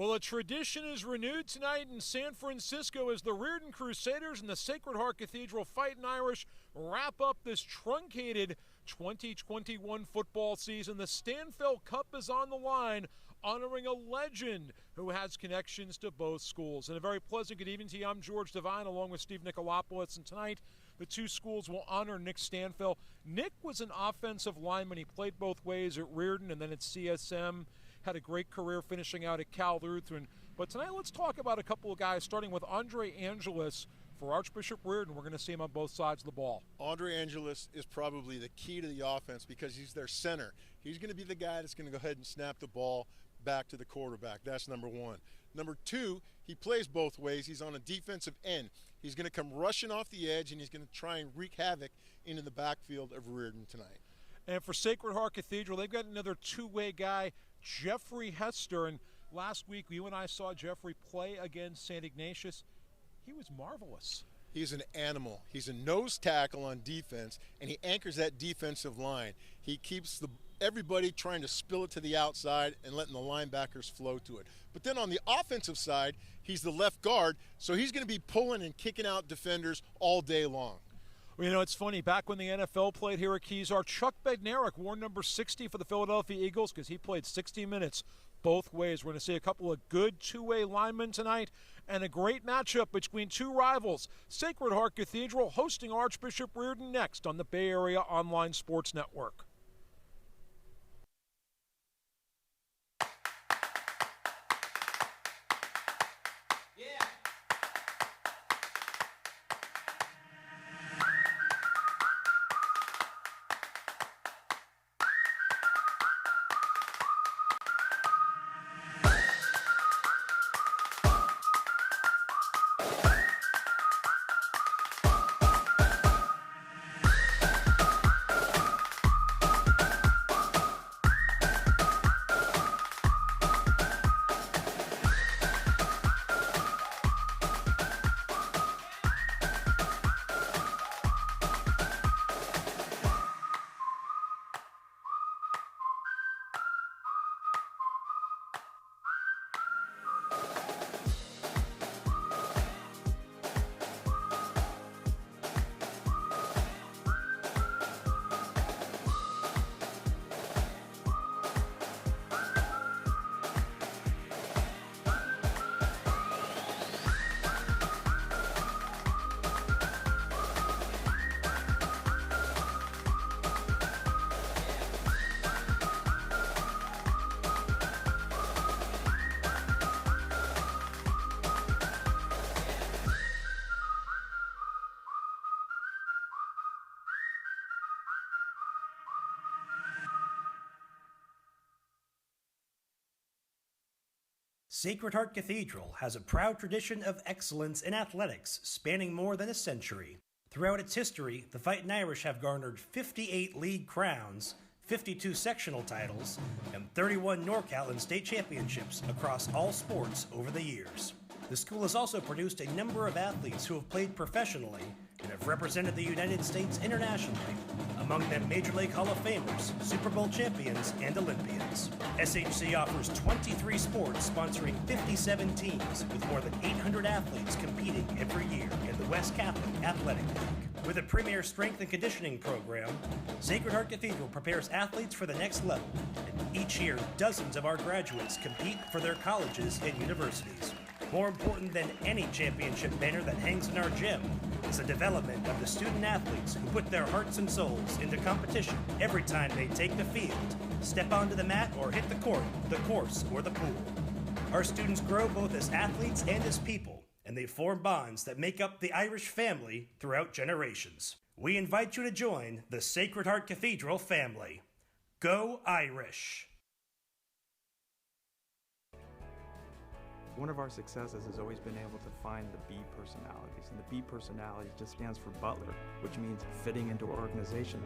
Well, a tradition is renewed tonight in San Francisco as the Riordan Crusaders and the Sacred Heart Cathedral Fighting Irish wrap up this truncated 2021 football season. The Stanfel Cup is on the line, honoring a legend who has connections to both schools. And a very pleasant good evening to you. I'm George Devine along with Steve Nicolopoulos, and tonight the two schools will honor Nick Stanfel. Nick was an offensive lineman. He played both ways at Riordan and then at CSM. Had a great career finishing out at Cal Lutheran. But tonight let's talk about a couple of guys, starting with Andre Angelis for Archbishop Riordan. We're going to see him on both sides of the ball. Andre Angelis is probably the key to the offense because he's their center. He's going to be the guy that's going to go ahead and snap the ball back to the quarterback. That's number one. Number two, he plays both ways. He's on a defensive end. He's going to come rushing off the edge, and he's going to try and wreak havoc into the backfield of Riordan tonight. And for Sacred Heart Cathedral, they've got another two-way guy, Jeffrey Hester. And last week, you and I saw Jeffrey play against St. Ignatius. He was marvelous. He's an animal. He's a nose tackle on defense, and he anchors that defensive line. He keeps everybody trying to spill it to the outside and letting the linebackers flow to it. But then on the offensive side, he's the left guard, so he's going to be pulling and kicking out defenders all day long. Well, you know, it's funny. Back when the NFL played here at Kezar, Chuck Bednarik wore number 60 for the Philadelphia Eagles because he played 60 minutes both ways. We're going to see a couple of good two-way linemen tonight and a great matchup between two rivals. Sacred Heart Cathedral hosting Archbishop Riordan next on the Bay Area Online Sports Network. Sacred Heart Cathedral has a proud tradition of excellence in athletics spanning more than a century. Throughout its history, the Fighting Irish have garnered 58 league crowns, 52 sectional titles, and 31 NorCal and state championships across all sports over the years. The school has also produced a number of athletes who have played professionally and have represented the United States internationally, among them Major League Hall of Famers, Super Bowl champions, and Olympians. SHC offers 23 sports sponsoring 57 teams with more than 800 athletes competing every year in the West Catholic Athletic League. With a premier strength and conditioning program, Sacred Heart Cathedral prepares athletes for the next level, and each year dozens of our graduates compete for their colleges and universities. More important than any championship banner that hangs in our gym is the development of the student athletes who put their hearts and souls into competition every time they take the field, step onto the mat, or hit the court, the course, or the pool. Our students grow both as athletes and as people, and they form bonds that make up the Irish family throughout generations. We invite you to join the Sacred Heart Cathedral family. Go Irish! One of our successes has always been able to find the B personalities, and the B personality just stands for Butler, which means fitting into our organization.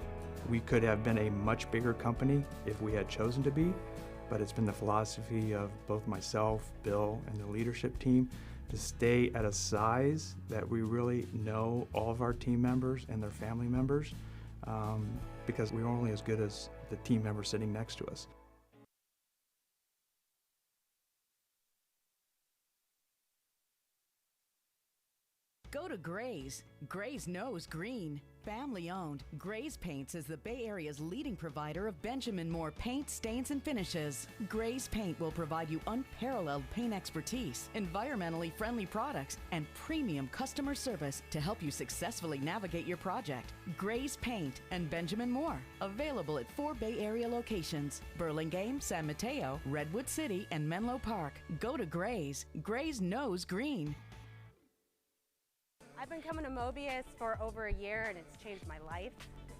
We could have been a much bigger company if we had chosen to be, but it's been the philosophy of both myself, Bill, and the leadership team to stay at a size that we really know all of our team members and their family members, because we're only as good as the team members sitting next to us. Go to Gray's. Gray's knows green. Family owned, Gray's Paints is the Bay Area's leading provider of Benjamin Moore paint, stains, and finishes. Gray's Paint will provide you unparalleled paint expertise, environmentally friendly products, and premium customer service to help you successfully navigate your project. Gray's Paint and Benjamin Moore, available at 4 Bay Area locations: Burlingame, San Mateo, Redwood City, and Menlo Park. Go to Gray's. Gray's knows green. I've been coming to Mobius for over a year and it's changed my life.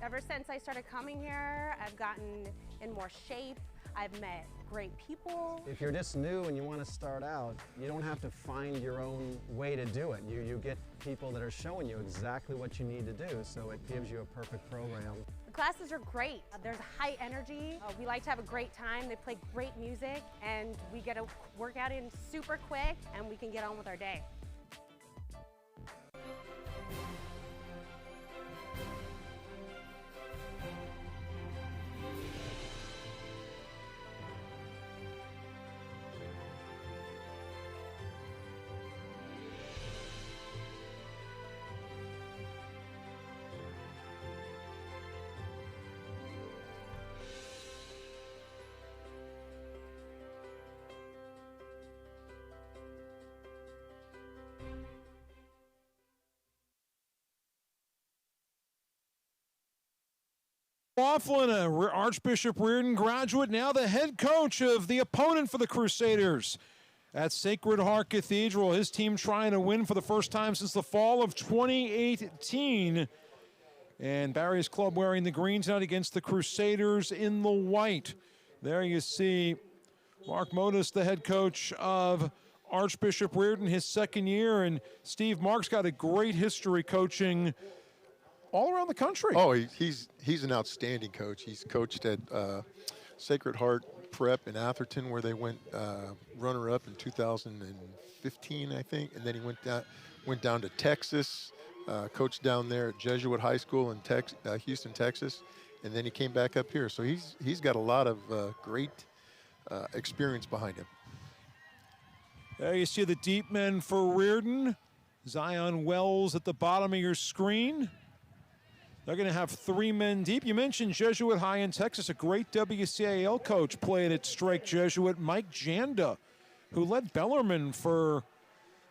Ever since I started coming here, I've gotten in more shape. I've met great people. If you're just new and you want to start out, you don't have to find your own way to do it. You get people that are showing you exactly what you need to do, so it gives you a perfect program. The classes are great. There's high energy. We like to have a great time. They play great music and we get a workout in super quick and we can get on with our day. Laughlin, Archbishop Riordan graduate, now the head coach of the opponent for the Crusaders at Sacred Heart Cathedral. His team trying to win for the first time since the fall of 2018. And Barry's club wearing the green tonight against the Crusaders in the white. There you see Mark Modis, the head coach of Archbishop Riordan, his second year. And Steve, Mark's got a great history coaching all around the country. Oh, he's an outstanding coach. He's coached at Sacred Heart Prep in Atherton, where they went runner-up in 2015, I think, and then he went down to Texas, coached down there at Jesuit High School in Houston, Texas, and then he came back up here. So he's got a lot of great experience behind him. There you see the deep men for Riordan. Zion Wells at the bottom of your screen. They're going to have 3 men deep. You mentioned Jesuit High in Texas. A great WCAL coach played at Strike Jesuit, Mike Janda, who led Bellarmine for,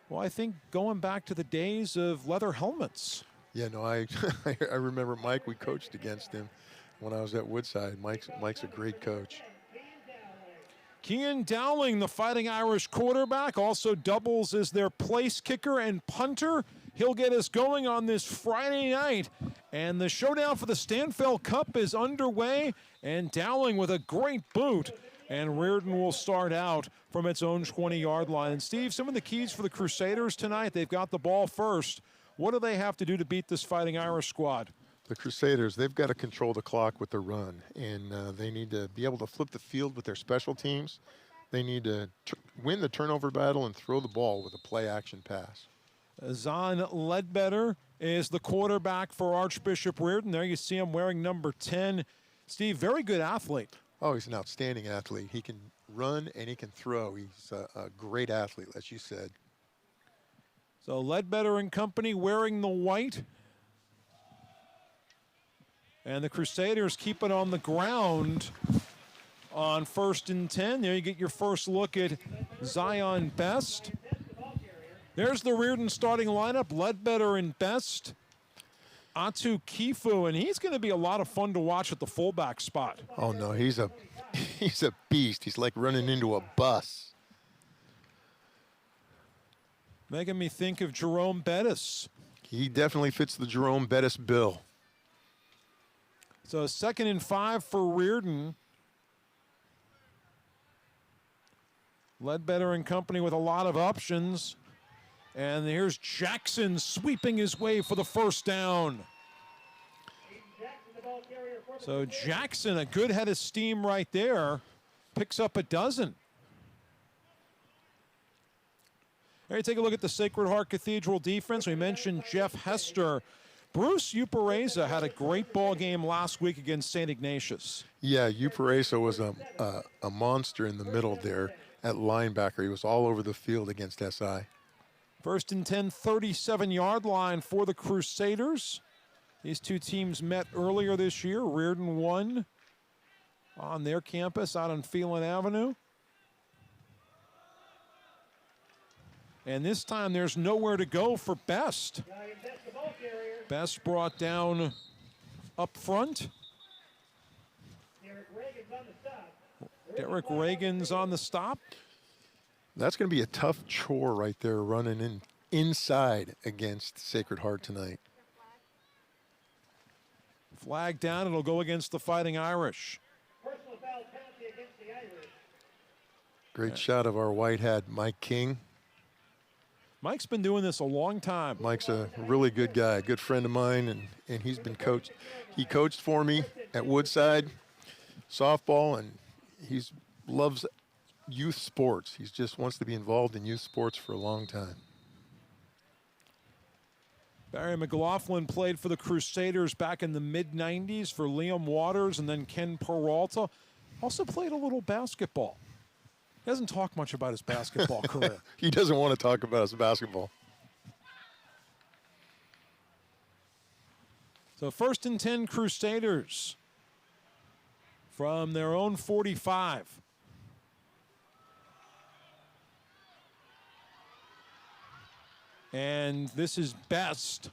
well, I think going back to the days of leather helmets. Yeah, no, I remember Mike. We coached against him when I was at Woodside. Mike's a great coach. Kean Dowling, the Fighting Irish quarterback, also doubles as their place kicker and punter. He'll get us going on this Friday night. And the showdown for the Stanfel Cup is underway. And Dowling with a great boot. And Riordan will start out from its own 20-yard line. And Steve, some of the keys for the Crusaders tonight, they've got the ball first. What do they have to do to beat this Fighting Irish squad? The Crusaders, they've got to control the clock with the run. And they need to be able to flip the field with their special teams. They need to win the turnover battle and throw the ball with a play-action pass. Zahn Ledbetter is the quarterback for Archbishop Riordan. There you see him wearing number 10. Steve, very good athlete. Oh, he's an outstanding athlete. He can run and he can throw. He's a great athlete, as you said. So Ledbetter and company wearing the white. And the Crusaders keep it on the ground on 1st and 10. There you get your first look at Zion Best. There's the Riordan starting lineup, Ledbetter and Best, Atu Kifu, and he's going to be a lot of fun to watch at the fullback spot. Oh, no, he's a beast. He's like running into a bus. Making me think of Jerome Bettis. He definitely fits the Jerome Bettis bill. So 2nd and 5 for Riordan. Ledbetter and company with a lot of options. And here's Jackson sweeping his way for the first down. So Jackson, a good head of steam right there, picks up a dozen. All right, take a look at the Sacred Heart Cathedral defense. We mentioned Jeff Hester. Bruce Upareza had a great ball game last week against St. Ignatius. Yeah, Upareza was a monster in the middle there at linebacker. He was all over the field against SI. First and 10, 37-yard line for the Crusaders. These two teams met earlier this year. Riordan won on their campus out on Phelan Avenue. And this time there's nowhere to go for Best. Best brought down up front. Derek Reagan's on the stop. That's going to be a tough chore right there, running inside against Sacred Heart tonight. Flag down, it'll go against the Fighting Irish. Great shot of our white hat, Mike King. Mike's been doing this a long time. Mike's a really good guy, a good friend of mine, and he's been coached. He coached for me at Woodside softball, and he loves youth sports. He just wants to be involved in youth sports for a long time. Barry McLaughlin played for the Crusaders back in the mid-90s for Liam Waters and then Ken Peralta. Also played a little basketball. He doesn't talk much about his basketball career. He doesn't want to talk about his basketball. So first and 10 Crusaders from their own 45. And this is Best.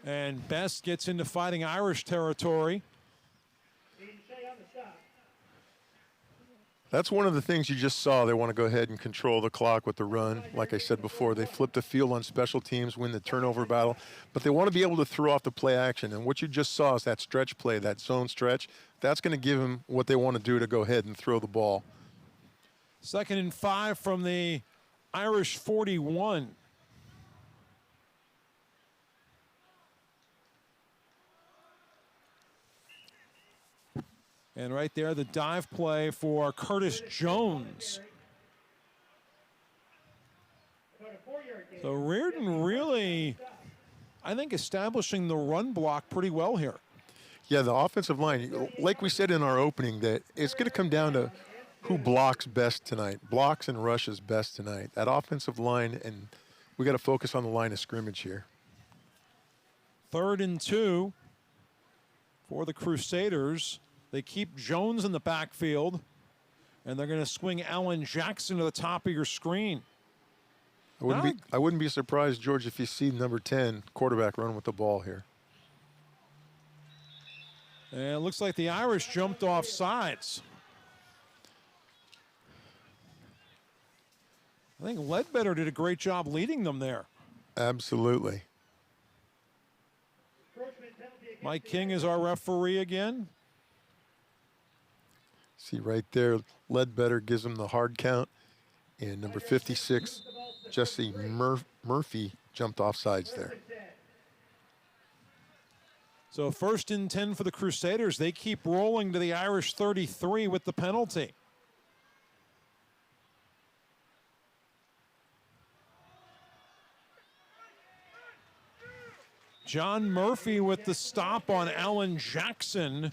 And Best gets into Fighting Irish territory. That's one of the things you just saw. They want to go ahead and control the clock with the run. Like I said before, they flip the field on special teams, win the turnover battle. But they want to be able to throw off the play action. And what you just saw is that stretch play, that zone stretch. That's going to give them what they want to do to go ahead and throw the ball. 2nd and 5 from the Irish 41. And right there, the dive play for Curtis Jones. So Riordan really, I think, establishing the run block pretty well here. Yeah, the offensive line, like we said in our opening, that it's going to come down to who blocks best tonight. Blocks and rushes best tonight. That offensive line, and we got to focus on the line of scrimmage here. 3rd and 2 for the Crusaders. They keep Jones in the backfield, and they're going to swing Alan Jackson to the top of your screen. I wouldn't be surprised, George, if you see number 10 quarterback run with the ball here. And it looks like the Irish jumped off sides. I think Ledbetter did a great job leading them there. Absolutely. Mike King is our referee again. See right there, Ledbetter gives him the hard count. And number 56, Jesse Murphy, jumped off sides there. So 1st and 10 for the Crusaders. They keep rolling to the Irish 33 with the penalty. John Murphy with the stop on Alan Jackson.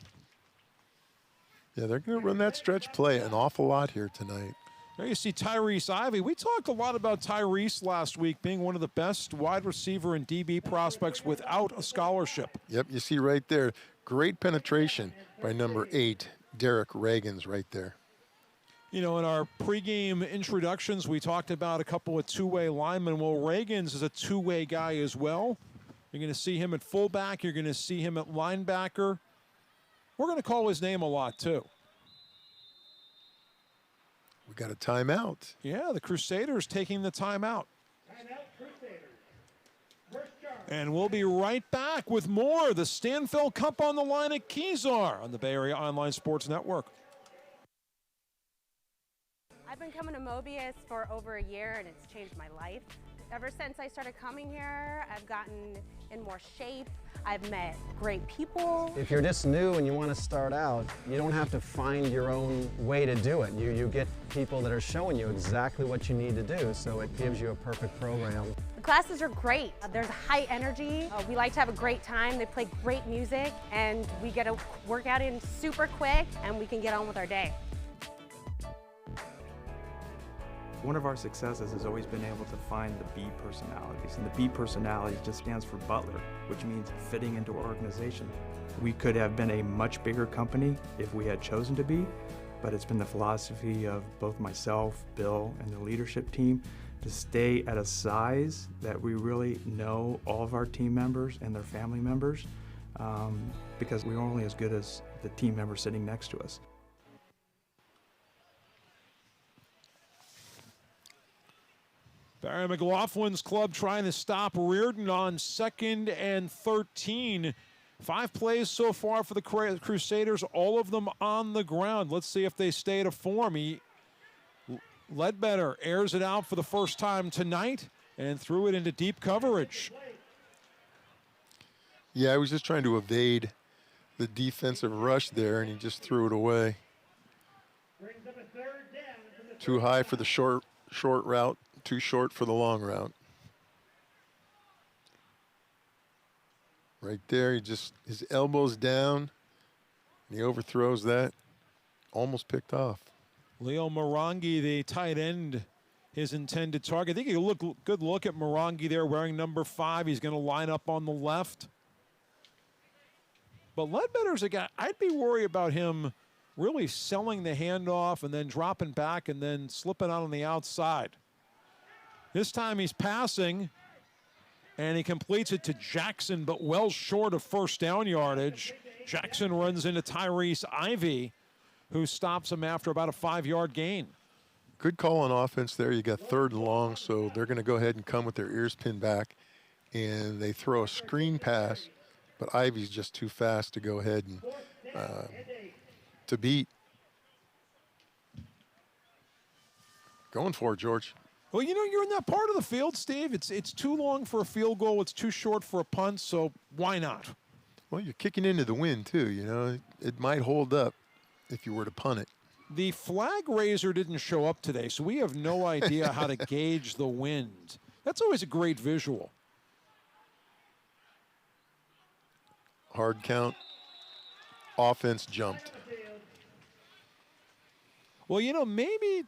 Yeah, they're going to run that stretch play an awful lot here tonight. There you see Tyrese Ivey. We talked a lot about Tyrese last week being one of the best wide receiver and DB prospects without a scholarship. Yep, you see right there, great penetration by number 8, Derek Reagan's right there. You know, in our pregame introductions, we talked about a couple of two-way linemen. Well, Reagan's is a two-way guy as well. You're going to see him at fullback. You're going to see him at linebacker. We're going to call his name a lot, too. We got a timeout. Yeah, the Crusaders taking the timeout. And we'll be right back with more. The Stanfel Cup on the line at Kezar on the Bay Area Online Sports Network. I've been coming to Mobius for over a year, and it's changed my life. Ever since I started coming here, I've gotten in more shape. I've met great people. If you're just new and you want to start out, you don't have to find your own way to do it. You get people that are showing you exactly what you need to do, so it gives you a perfect program. The classes are great. There's high energy. We like to have a great time. They play great music, and we get a workout in super quick, and we can get on with our day. One of our successes has always been able to find the B personalities, and the B personality just stands for Butler, which means fitting into our organization. We could have been a much bigger company if we had chosen to be, but it's been the philosophy of both myself, Bill, and the leadership team to stay at a size that we really know all of our team members and their family members, because we're only as good as the team member sitting next to us. Barry McLaughlin's club trying to stop Riordan on 2nd and 13. 5 plays so far for the Crusaders, all of them on the ground. Let's see if they stay to form. Ledbetter airs it out for the first time tonight and threw it into deep coverage. Yeah, I was just trying to evade the defensive rush there, and he just threw it away. Too high for the short route, too short for the long route. Right there, his elbows down, and he overthrows that. Almost picked off. Leo Morangi, the tight end, his intended target. I think you good look at Morangi there wearing number 5. He's going to line up on the left. But Ledbetter's a guy, I'd be worried about him really selling the handoff and then dropping back and then slipping out on the outside. This time he's passing, and he completes it to Jackson, but well short of first down yardage. Jackson runs into Tyrese Ivey, who stops him after about a 5-yard gain. Good call on offense there. You got 3rd and long, so they're going to go ahead and come with their ears pinned back, and they throw a screen pass, but Ivey's just too fast to go ahead and to beat. Going for it, George. Well, you know, you're in that part of the field, Steve. It's too long for a field goal. It's too short for a punt, so why not? Well, you're kicking into the wind, too. You know, it might hold up if you were to punt it. The flag raiser didn't show up today, so we have no idea how to gauge the wind. That's always a great visual. Hard count. Offense jumped. Well, you know, maybe,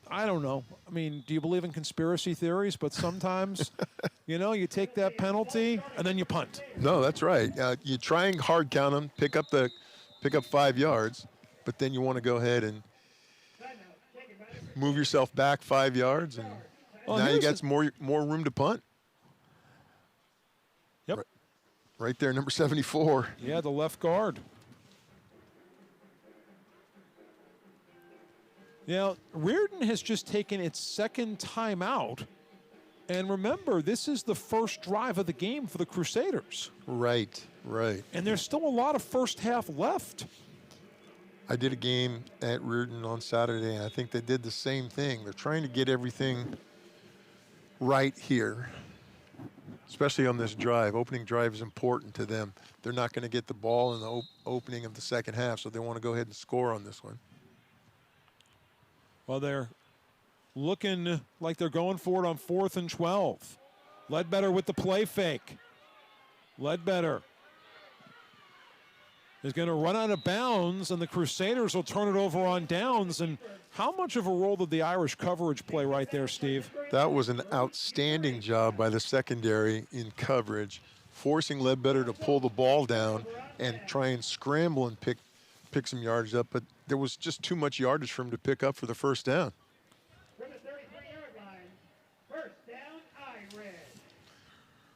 I don't know. I mean, do you believe in conspiracy theories? But sometimes, you know, you take that penalty and then you punt. No, that's right. You try and hard count them, pick up 5 yards, but then you want to go ahead and move yourself back 5 yards, and now you got more room to punt. Yep. Right there, number 74. Yeah, the left guard. Now, Riordan has just taken its 2nd timeout. And remember, this is the first drive of the game for the Crusaders. Right. And there's still a lot of first half left. I did a game at Riordan on Saturday, and I think they did the same thing. They're trying to get everything right here, especially on this drive. Opening drive is important to them. They're not going to get the ball in the opening of the second half, so they want to go ahead and score on this one. Well, they're looking like they're going for it on 4th and 12. Ledbetter with the play fake. Ledbetter is going to run out of bounds, and the Crusaders will turn it over on downs. And how much of a role did the Irish coverage play right there, Steve? That was an outstanding job by the secondary in coverage, forcing Ledbetter to pull the ball down and try and scramble and pick some yardage up, but there was just too much yardage for him to pick up for the first down. From the 33-yard line, first down, Irish.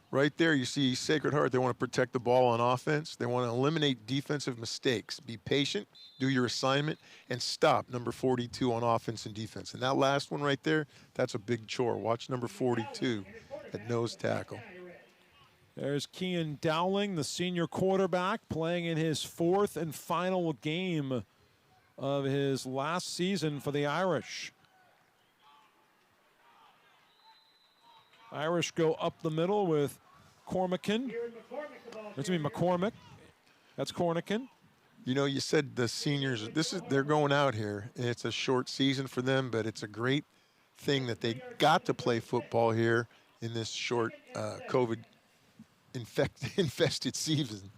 Right there, you see Sacred Heart. They want to protect the ball on offense. They want to eliminate defensive mistakes. Be patient, do your assignment, and stop number 42 on offense and defense. And that last one right there, that's a big chore. Watch number 42 at nose tackle. There's Kean Dowling, the senior quarterback, playing in his 4th and final game of his last season for the Irish. Irish go up the middle with Cormacan. McCormick. That's Cornican. You know, you said the seniors, they're going out here. It's a short season for them, but it's a great thing that they got to play football here in this short COVID infested season.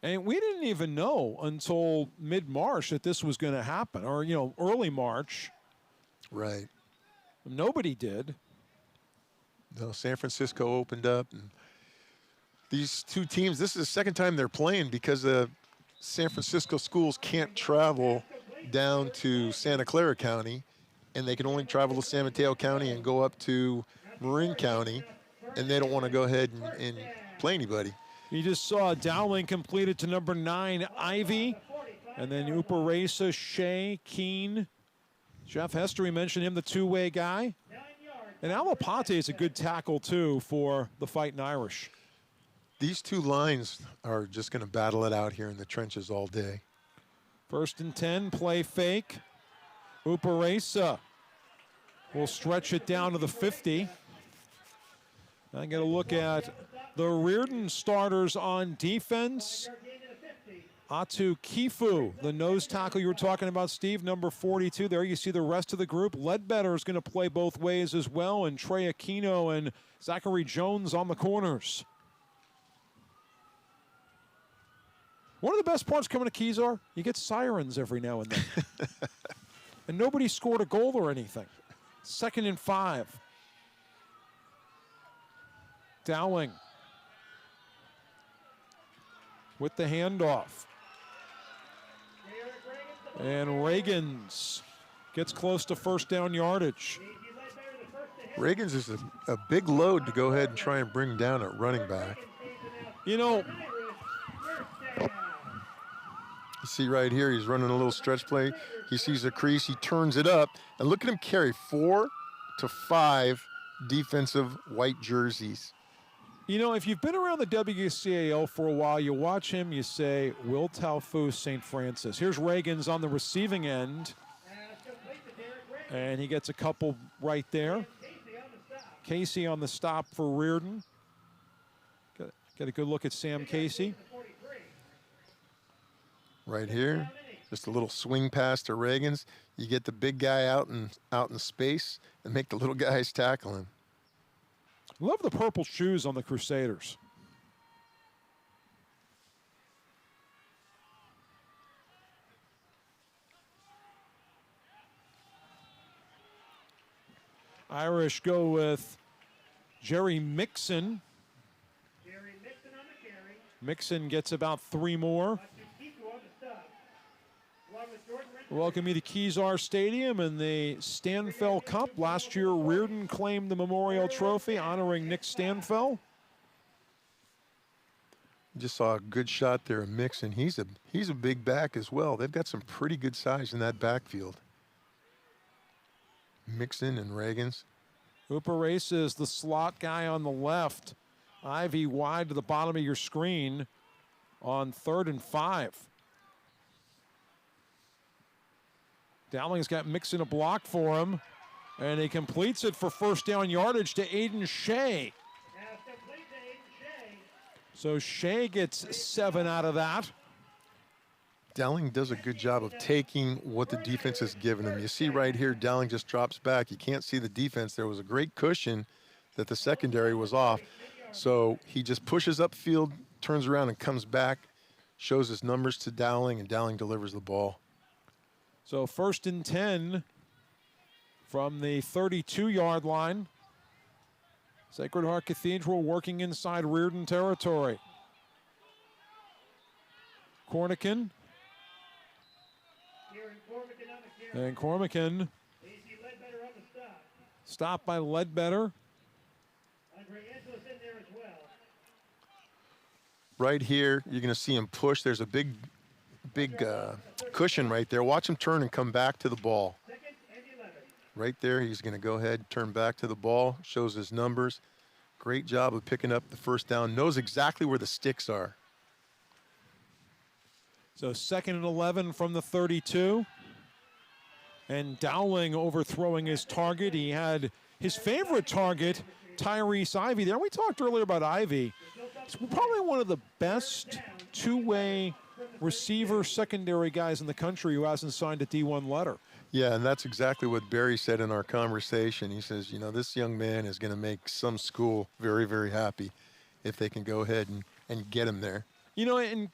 And we didn't even know until mid-March that this was going to happen, or, you know, early March. Right. Nobody did. No, San Francisco opened up. And these two teams, this is the second time they're playing because the San Francisco schools can't travel down to Santa Clara County, and they can only travel to San Mateo County and go up to Marin County, and they don't want to go ahead and play anybody. You just saw Dowling completed to number 9, Ivy, and then Uparesa, Shea, Keene. Jeff Hester, we mentioned him, the two-way guy. And Alapate is a good tackle, too, for the Fighting Irish. These two lines are just going to battle it out here in the trenches all day. 1st and 10, play fake. Uparesa will stretch it down to the 50. I'm going to look at the Riordan starters on defense. Atu Kifu, the nose tackle you were talking about, Steve, number 42. There you see the rest of the group. Ledbetter is going to play both ways as well, and Trey Aquino and Zachary Jones on the corners. One of the best parts coming to Kezar, you get sirens every now and then. And nobody scored a goal or anything. 2nd and 5. Dowling with the handoff. And Reagans gets close to 1st down yardage. Reagans is a big load to go ahead and try and bring down at running back. You know, you see right here, he's running a little stretch play. He sees a crease, he turns it up, and look at him carry 4 to 5 defensive white jerseys. You know, if you've been around the WCAL for a while, you watch him, you say, Will Taufus, St. Francis. Here's Reagans on the receiving end. And he gets a couple right there. Casey on the stop for Riordan. Get a good look at Sam Casey. Right here, just a little swing pass to Reagans. You get the big guy out in space and make the little guys tackle him. Love the purple shoes on the Crusaders. Irish go with Jerry Mixon. Mixon gets about 3 more. Welcome you to Kezar Stadium and the Stanfel Cup. Last year, Riordan claimed the Memorial Trophy, honoring Nick Stanfel. Just saw a good shot there of Mixon. He's a big back as well. They've got some pretty good size in that backfield. Mixon and Reagans. Uparesa is the slot guy on the left. Ivy wide to the bottom of your screen on 3rd and 5. Dowling's got Mixon a block for him, and he completes it for 1st down yardage to Aiden Shea. So Shea gets 7 out of that. Dowling does a good job of taking what the defense has given him. You see right here, Dowling just drops back. You can't see the defense. There was a great cushion that the secondary was off. So he just pushes upfield, turns around and comes back, shows his numbers to Dowling, and Dowling delivers the ball. So 1st and 10 from the 32-yard line. Sacred Heart Cathedral working inside Riordan territory. Cornican. And Cormican. Stopped by Ledbetter. Right here, you're going to see him push. There's a big cushion right there. Watch him turn and come back to the ball. Right there, he's going to go ahead and turn back to the ball, shows his numbers. Great job of picking up the 1st down, knows exactly where the sticks are. So 2nd and 11 from the 32. And Dowling overthrowing his target. He had his favorite target, Tyrese Ivy there. We talked earlier about Ivy. It's probably one of the best two-way receiver secondary guys in the country who hasn't signed a D1 letter. Yeah, and that's exactly what Barry said in our conversation. He says, you know, this young man is going to make some school very, very happy if they can go ahead and get him there. You know, and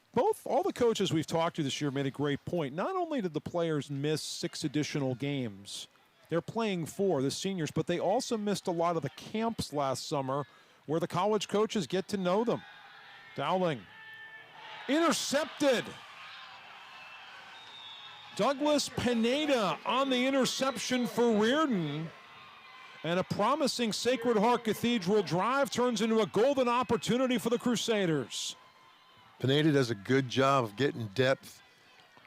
all the coaches we've talked to this year made a great point. Not only did the players miss 6 additional games they're playing for, the seniors, but they also missed a lot of the camps last summer where the college coaches get to know them. Dowling. Intercepted. Douglas Pineda on the interception for Riordan. And a promising Sacred Heart Cathedral drive turns into a golden opportunity for the Crusaders. Pineda does a good job of getting depth.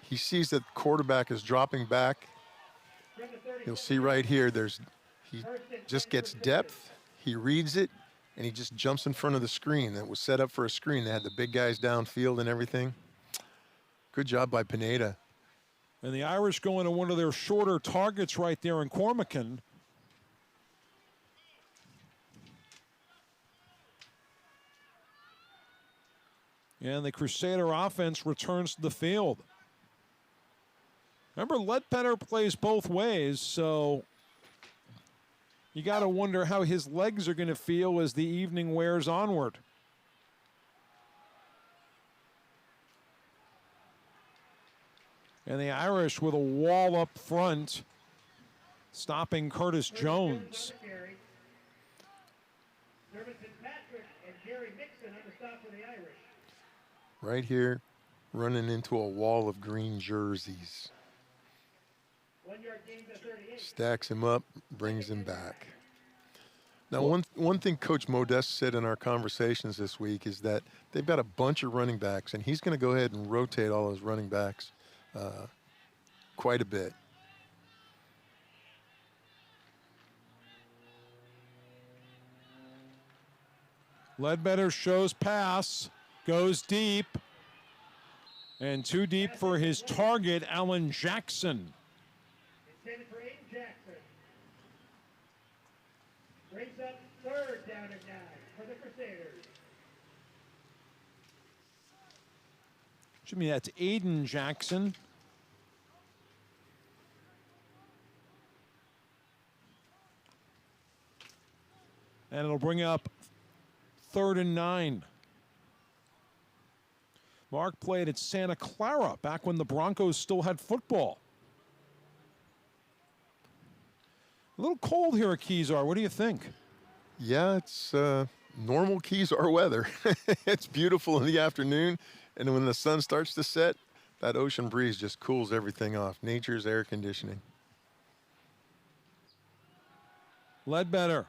He sees that the quarterback is dropping back. You'll see right here, he just gets depth, he reads it, and he just jumps in front of the screen. That was set up for a screen. They had the big guys downfield and everything. Good job by Pineda. And the Irish go into one of their shorter targets right there in Cormacan. And the Crusader offense returns to the field. Remember, Ledbetter plays both ways, so you got to wonder how his legs are going to feel as the evening wears onward. And the Irish with a wall up front, stopping Curtis Jones. Right here, running into a wall of green jerseys. Stacks him up, brings him back. Now, one thing Coach Modeste said in our conversations this week is that they've got a bunch of running backs, and he's going to go ahead and rotate all those running backs quite a bit. Ledbetter shows pass, goes deep, and too deep for his target, Alan Jackson. Intended for Aiden Jackson. Brings up third down and 9 for the Crusaders. Should mean that's Aiden Jackson. And it'll bring up 3rd and 9. Mark played at Santa Clara back when the Broncos still had football. A little cold here at Kezar. What do you think? Yeah, it's normal Kezar weather. It's beautiful in the afternoon, and when the sun starts to set, that ocean breeze just cools everything off. Nature's air conditioning. Ledbetter.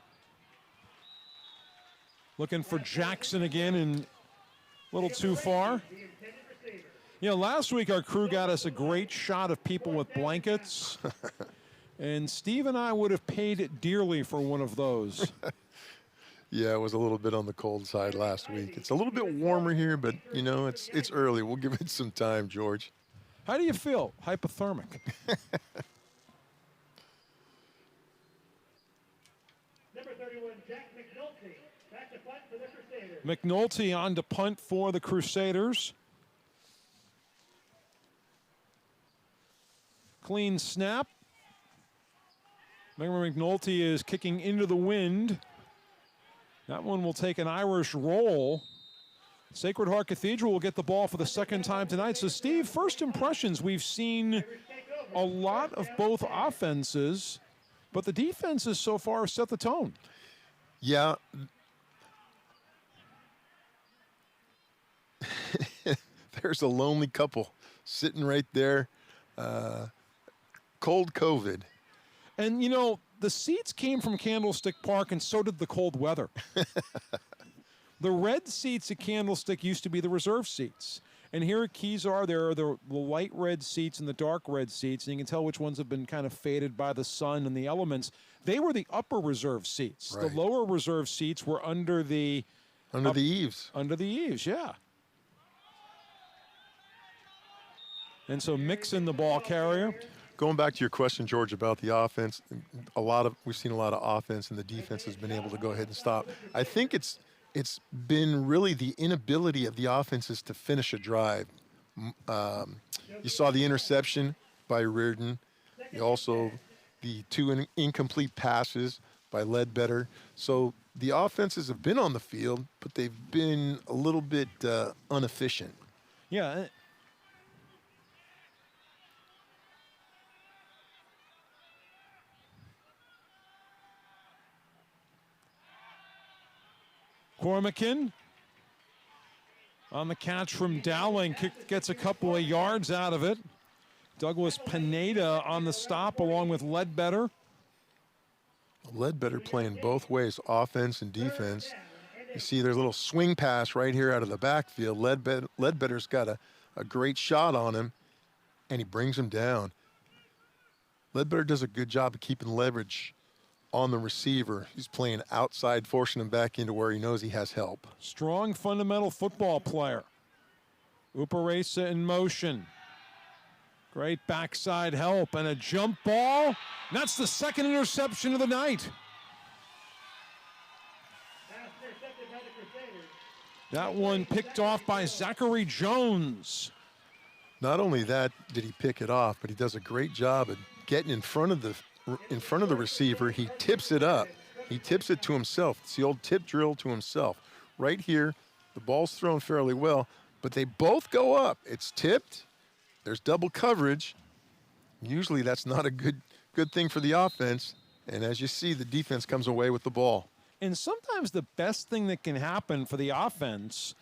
Looking for Jackson again, and a little too far. You know, last week our crew got us a great shot of people with blankets. And Steve and I would have paid dearly for one of those. Yeah, it was a little bit on the cold side last week. It's a little bit warmer here, but, you know, it's early. We'll give it some time, George. How do you feel? Hypothermic. Number 31, Jack McNulty. Back to punt for the Crusaders. McNulty on to punt for the Crusaders. Clean snap. Remember, McNulty is kicking into the wind. That one will take an Irish roll. Sacred Heart Cathedral will get the ball for the second time tonight. So, Steve, first impressions, we've seen a lot of both offenses, but the defenses so far set the tone. Yeah. There's a lonely couple sitting right there. Cold COVID. And, you know, the seats came from Candlestick Park, and so did the cold weather. The red seats at Candlestick used to be the reserve seats. And here at Kezar, there are the light red seats and the dark red seats, and you can tell which ones have been kind of faded by the sun and the elements. They were the upper reserve seats. Right. The lower reserve seats were under the... Under the eaves. Under the eaves, yeah. And so Mixon, the ball carrier. Going back to your question, George, about the offense, we've seen a lot of offense, and the defense has been able to go ahead and stop. I think it's been really the inability of the offenses to finish a drive. You saw the interception by Riordan. You also the 2 incomplete passes by Ledbetter. So the offenses have been on the field, but they've been a little bit inefficient. Yeah. Cormican on the catch from Dowling, gets a couple of yards out of it. Douglas Pineda on the stop along with Ledbetter. Ledbetter playing both ways, offense and defense. You see there's a little swing pass right here out of the backfield. Ledbetter's got a great shot on him, and he brings him down. Ledbetter does a good job of keeping leverage on the receiver. He's playing outside, forcing him back into where he knows he has help. Strong fundamental football player. Uparesa in motion. Great backside help and a jump ball. That's the second interception of the night. That one picked off by Zachary Jones. Not only that did he pick it off, but he does a great job of getting in front of the receiver. He tips it up. He tips it to himself. It's the old tip drill to himself. Right here, the ball's thrown fairly well, but they both go up. It's tipped. There's double coverage. Usually that's not a good thing for the offense. And as you see, the defense comes away with the ball. And sometimes the best thing that can happen for the offense,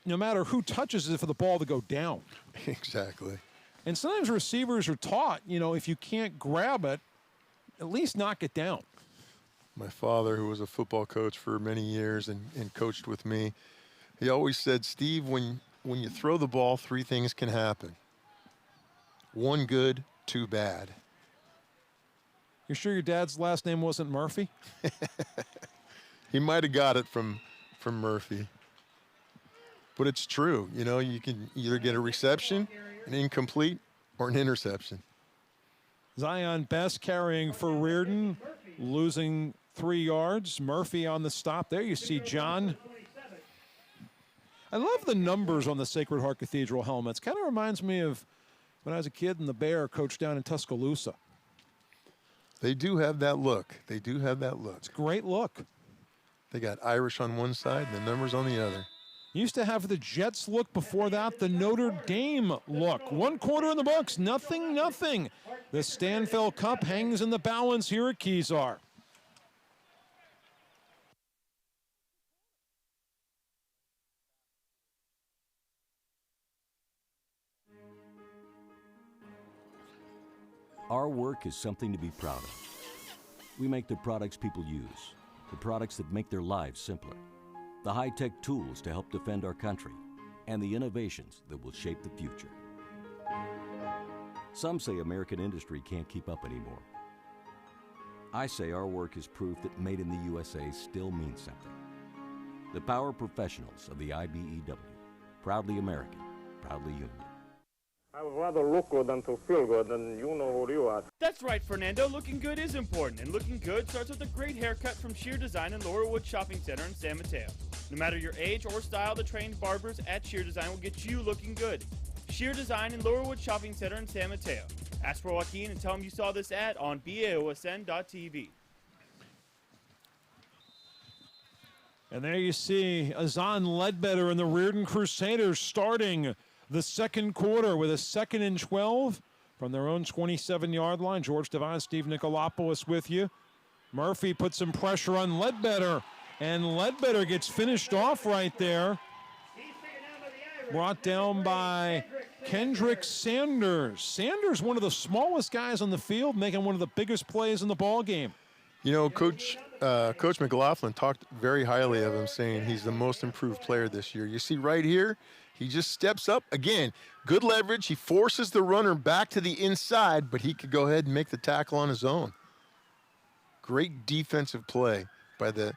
no matter who touches it, for the ball to go down. Exactly. And sometimes receivers are taught, if you can't grab it, at least knock it down. My father, who was a football coach for many years and coached with me, he always said, Steve, when you throw the ball, three things can happen. One good, two bad. You sure your dad's last name wasn't Murphy? He might have got it from Murphy. But it's true. You can either get a reception, an incomplete, or an interception. Zion Best carrying for Riordan, losing 3 yards. Murphy on the stop. There you see John. I love the numbers on the Sacred Heart Cathedral helmets. Kind of reminds me of when I was a kid and the Bear coached down in Tuscaloosa. They do have that look. They do have that look. It's a great look. They got Irish on one side and the numbers on the other. Used to have the Jets look, before that the Notre Dame look. 1 quarter in the books, nothing. The Stanfel Cup hangs in the balance here at Kezar. Our work is something to be proud of. We make the products people use, the products that make their lives simpler, the high-tech tools to help defend our country, and the innovations that will shape the future. Some say American industry can't keep up anymore. I say our work is proof that made in the USA still means something. The power professionals of the IBEW, proudly American, proudly union. I would rather look good than to feel good, and you know who you are. That's right, Fernando. Looking good is important, and looking good starts with a great haircut from Sheer Design in Laurelwood Shopping Center in San Mateo. No matter your age or style, the trained barbers at Sheer Design will get you looking good. Sheer Design in Laurelwood Shopping Center in San Mateo. Ask for Joaquin and tell him you saw this ad on BAOSN.TV. And there you see Azan Ledbetter and the Riordan Crusaders starting the second quarter with a 2nd and 12 from their own 27-yard line. George Devine, Steve Nicolopoulos with you. Murphy puts some pressure on Ledbetter, and Ledbetter gets finished off right there. Brought down by Kendrick Sanders. Sanders, one of the smallest guys on the field, making one of the biggest plays in the ball game. Coach McLaughlin talked very highly of him, saying he's the most improved player this year. You see right here, he just steps up. Again, good leverage. He forces the runner back to the inside, but he could go ahead and make the tackle on his own. Great defensive play by the,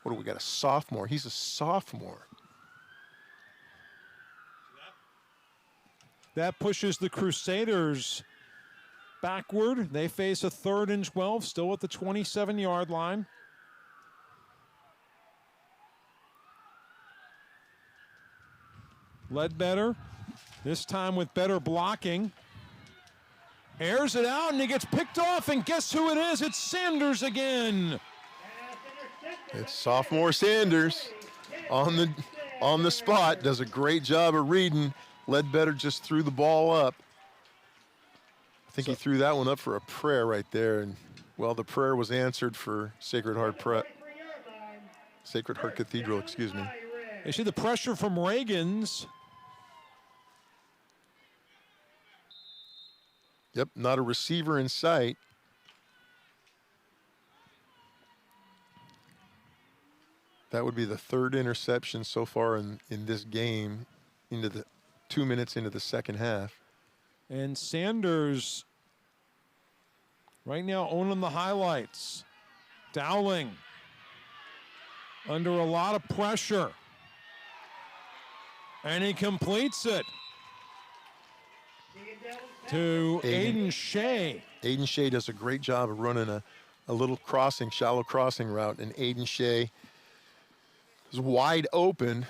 what do we got, a sophomore? He's a sophomore. That pushes the Crusaders backward. They face a 3rd and 12, still at the 27-yard line. Ledbetter, this time with better blocking. Airs it out, and he gets picked off, and guess who it is? It's Sanders again. It's sophomore Sanders on the spot. Does a great job of reading. Ledbetter just threw the ball up. I think he threw that one up for a prayer right there, and, well, the prayer was answered for Sacred Heart Prep. Sacred Heart Cathedral, excuse me. You see the pressure from Reagan's. Yep, not a receiver in sight. That would be the third interception so far in this game, into the 2 minutes into the second half. And Sanders right now owning the highlights. Dowling under a lot of pressure. And he completes it to Aiden Shea. Aiden Shea does a great job of running a little crossing, shallow crossing route, and Aiden Shea is wide open.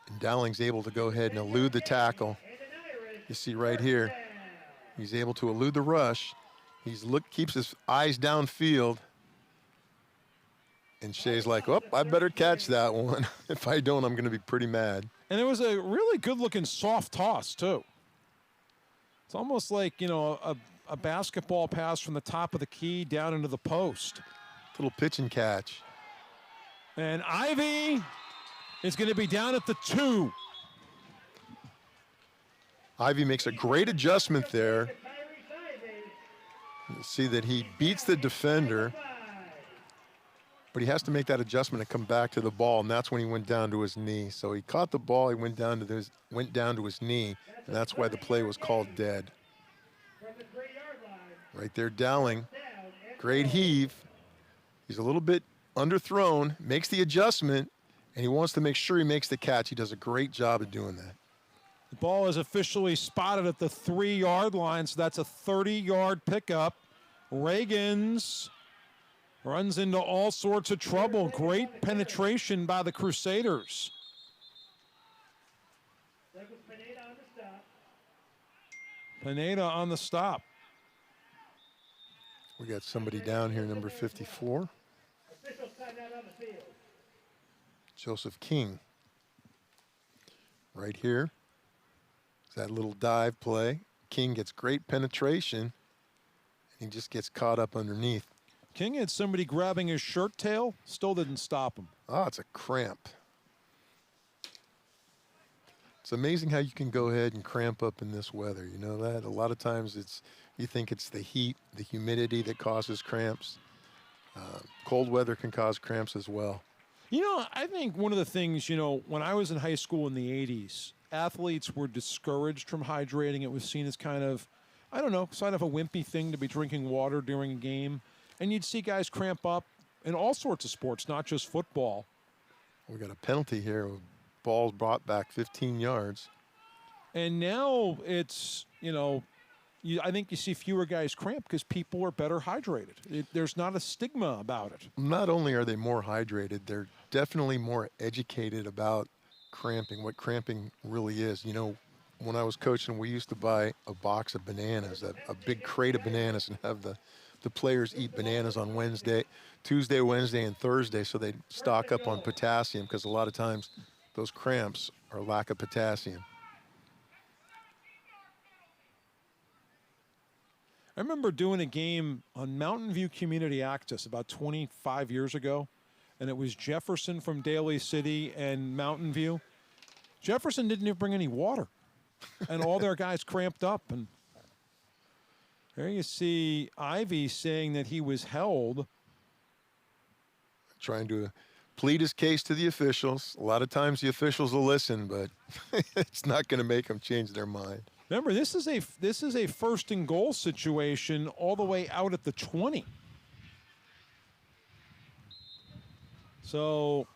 And Dowling's able to go ahead and elude the tackle. You see right here, he's able to elude the rush. Keeps his eyes downfield. And Shea's like, oh, I better catch that one. If I don't, I'm going to be pretty mad. And it was a really good-looking soft toss, too. It's almost like, a basketball pass from the top of the key down into the post. Little pitch and catch. And Ivy is going to be down at the 2. Ivy makes a great adjustment there. You'll see that he beats the defender, but he has to make that adjustment and come back to the ball, and that's when he went down to his knee. So he caught the ball, he went down to his knee, and that's why the play was called dead. Right there, Dowling, great heave. He's a little bit underthrown, makes the adjustment, and he wants to make sure he makes the catch. He does a great job of doing that. The ball is officially spotted at the 3-yard line, so that's a 30-yard pickup. Reagan's runs into all sorts of trouble. Great penetration by the Crusaders. Pineda on the stop. We got somebody down here, number 54. Joseph King. Right here. That little dive play. King gets great penetration. He just gets caught up underneath. King had somebody grabbing his shirt tail, still didn't stop him. Oh, it's a cramp. It's amazing how you can go ahead and cramp up in this weather. You know that? A lot of times you think it's the heat, the humidity that causes cramps. Cold weather can cause cramps as well. I think one of the things, when I was in high school in the 80s, athletes were discouraged from hydrating. It was seen as kind of a wimpy thing to be drinking water during a game. And you'd see guys cramp up in all sorts of sports, not just football. We got a penalty here. Ball's brought back 15 yards. And now it's, I think you see fewer guys cramp because people are better hydrated. There's not a stigma about it. Not only are they more hydrated, they're definitely more educated about cramping, what cramping really is. When I was coaching, we used to buy a box of bananas, a big crate of bananas, and have the players eat bananas on Tuesday, Wednesday, and Thursday, so they stock up on potassium, because a lot of times those cramps are lack of potassium. I remember doing a game on Mountain View Community Access about 25 years ago, and it was Jefferson from Daly City and Mountain View. Jefferson didn't even bring any water, and all their guys cramped up. And there you see Ivy saying that he was held. Trying to plead his case to the officials. A lot of times the officials will listen, but it's not going to make them change their mind. Remember, this is a first and goal situation all the way out at the 20. So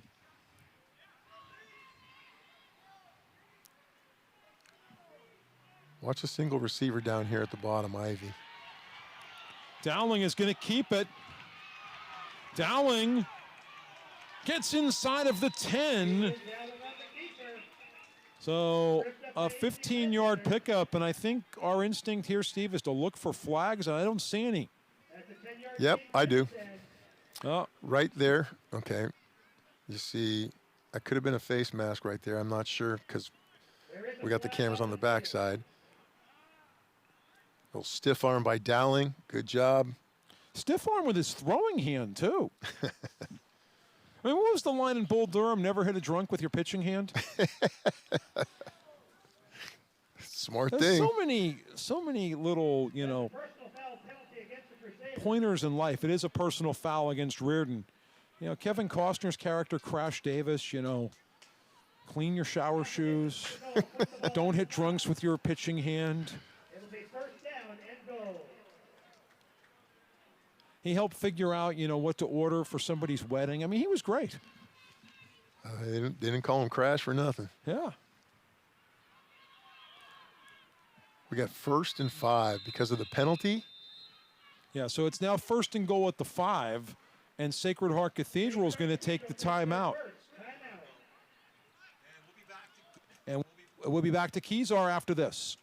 watch a single receiver down here at the bottom, Ivy. Dowling is going to keep it. Dowling gets inside of the 10. So a 15-yard pickup, and I think our instinct here, Steve, is to look for flags, and I don't see any. Yep, I do. Oh. Right there. Okay. You see, that could have been a face mask right there. I'm not sure because we got the cameras on the backside. Little stiff arm by Dowling. Good job. Stiff arm with his throwing hand, too. I mean, what was the line in Bull Durham? Never hit a drunk with your pitching hand? Smart There's thing. so many little, pointers in life. It is a personal foul against Riordan. Kevin Costner's character, Crash Davis, clean your shower shoes. Don't hit drunks with your pitching hand. It'll be first down and goal. He helped figure out, what to order for somebody's wedding. I mean, he was great. They didn't call him Crash for nothing. Yeah. We got 1st and 5 because of the penalty. Yeah, so it's now 1st and goal at the 5, and Sacred Heart Cathedral is going to take the timeout. And we'll be back to Kezar after this.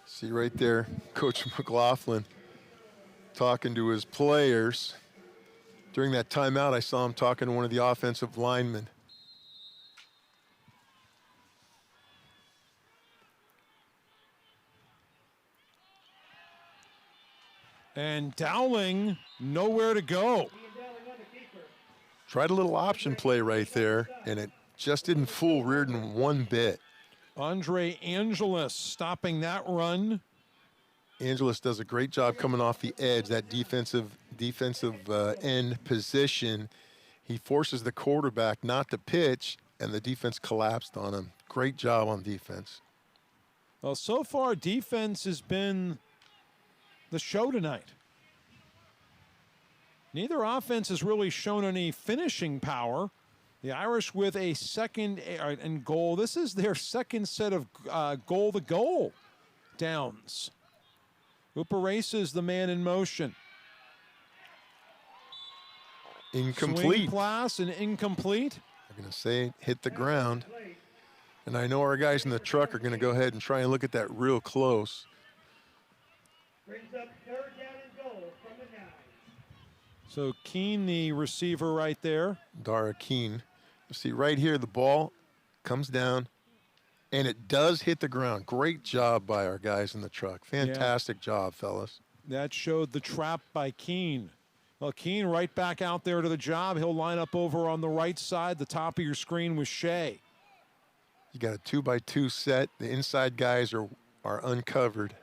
See right there, Coach McLaughlin talking to his players. During that timeout, I saw him talking to one of the offensive linemen. And Dowling, nowhere to go. Tried a little option play right there, and it just didn't fool Riordan one bit. Andre Angelis stopping that run. Angelis does a great job coming off the edge, that defensive end position. He forces the quarterback not to pitch, and the defense collapsed on him. Great job on defense. Well, so far, defense has been the show tonight. Neither offense has really shown any finishing power. The Irish with a 2nd and goal. This is their 2nd set of goal-to-goal downs. Uparesa is the man in motion. Incomplete. Swing pass and incomplete. I'm going to say hit the ground. And I know our guys in the truck are going to go ahead and try and look at that real close. Brings up 3rd down and goal from the 9. So Keene, the receiver right there. Dara Keene. You see right here, the ball comes down, and it does hit the ground. Great job by our guys in the truck. Fantastic job, fellas. That showed the trap by Keene. Well, Keene right back out there to the job. He'll line up over on the right side. The top of your screen was Shea. You got a 2-by-2 set. The inside guys are uncovered.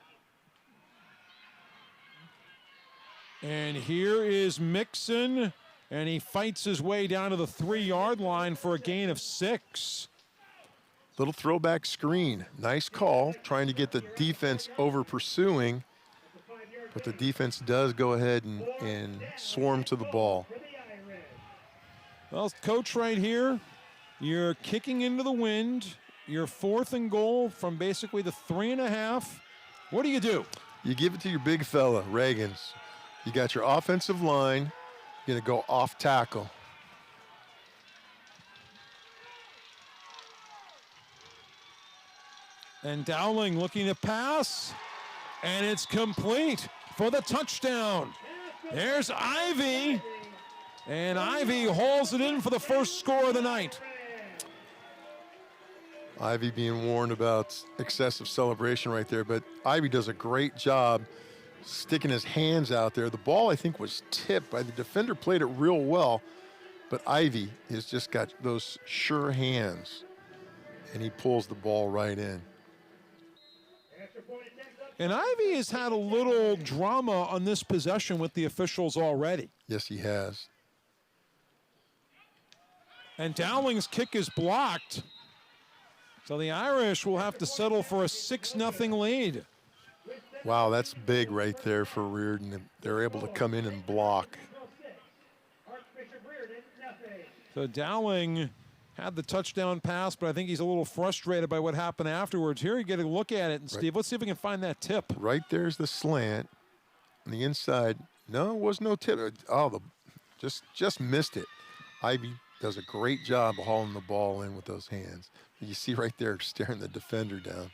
And here is Mixon, and he fights his way down to the 3-yard line for a gain of 6. Little throwback screen. Nice call, trying to get the defense over pursuing, but the defense does go ahead and swarm to the ball. Well, coach right here, you're kicking into the wind. You're 4th and goal from basically the 3.5. What do? You give it to your big fella, Reagans. You got your offensive line, you're going to go off tackle. And Dowling looking to pass, and it's complete for the touchdown. There's Ivy, and Ivy hauls it in for the first score of the night. Ivy being warned about excessive celebration right there, but Ivy does a great job sticking his hands out there. The ball, I think, was tipped by the defender, played it real well, but Ivy has just got those sure hands, and he pulls the ball right in. And Ivy has had a little drama on this possession with the officials already. Yes, he has. And Dowling's kick is blocked. So the Irish will have to settle for a 6-0 lead. Wow, that's big right there for Riordan. They're able to come in and block. So Dowling had the touchdown pass, but I think he's a little frustrated by what happened afterwards. Here you get a look at it, and Steve, let's see if we can find that tip. Right there's the slant on the inside. No, it was no tip. Oh, just missed it. Ivy does a great job of hauling the ball in with those hands. You see right there staring the defender down.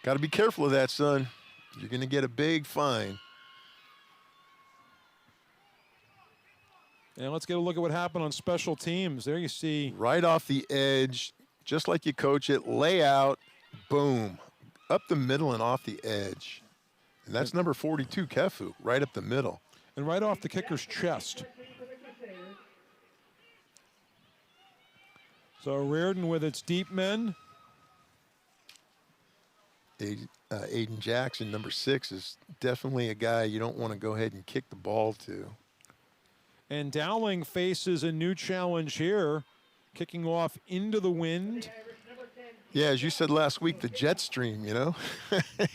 Got to be careful of that, son. You're going to get a big fine. And let's get a look at what happened on special teams. There you see. Right off the edge, just like you coach it, lay out, boom. Up the middle and off the edge. And that's number 42, Kefu, right up the middle. And right off the kicker's chest. So Riordan with its deep men. Aiden Jackson, number 6, is definitely a guy you don't want to go ahead and kick the ball to. And Dowling faces a new challenge here, kicking off into the wind. Yeah, as you said last week, the jet stream, you know.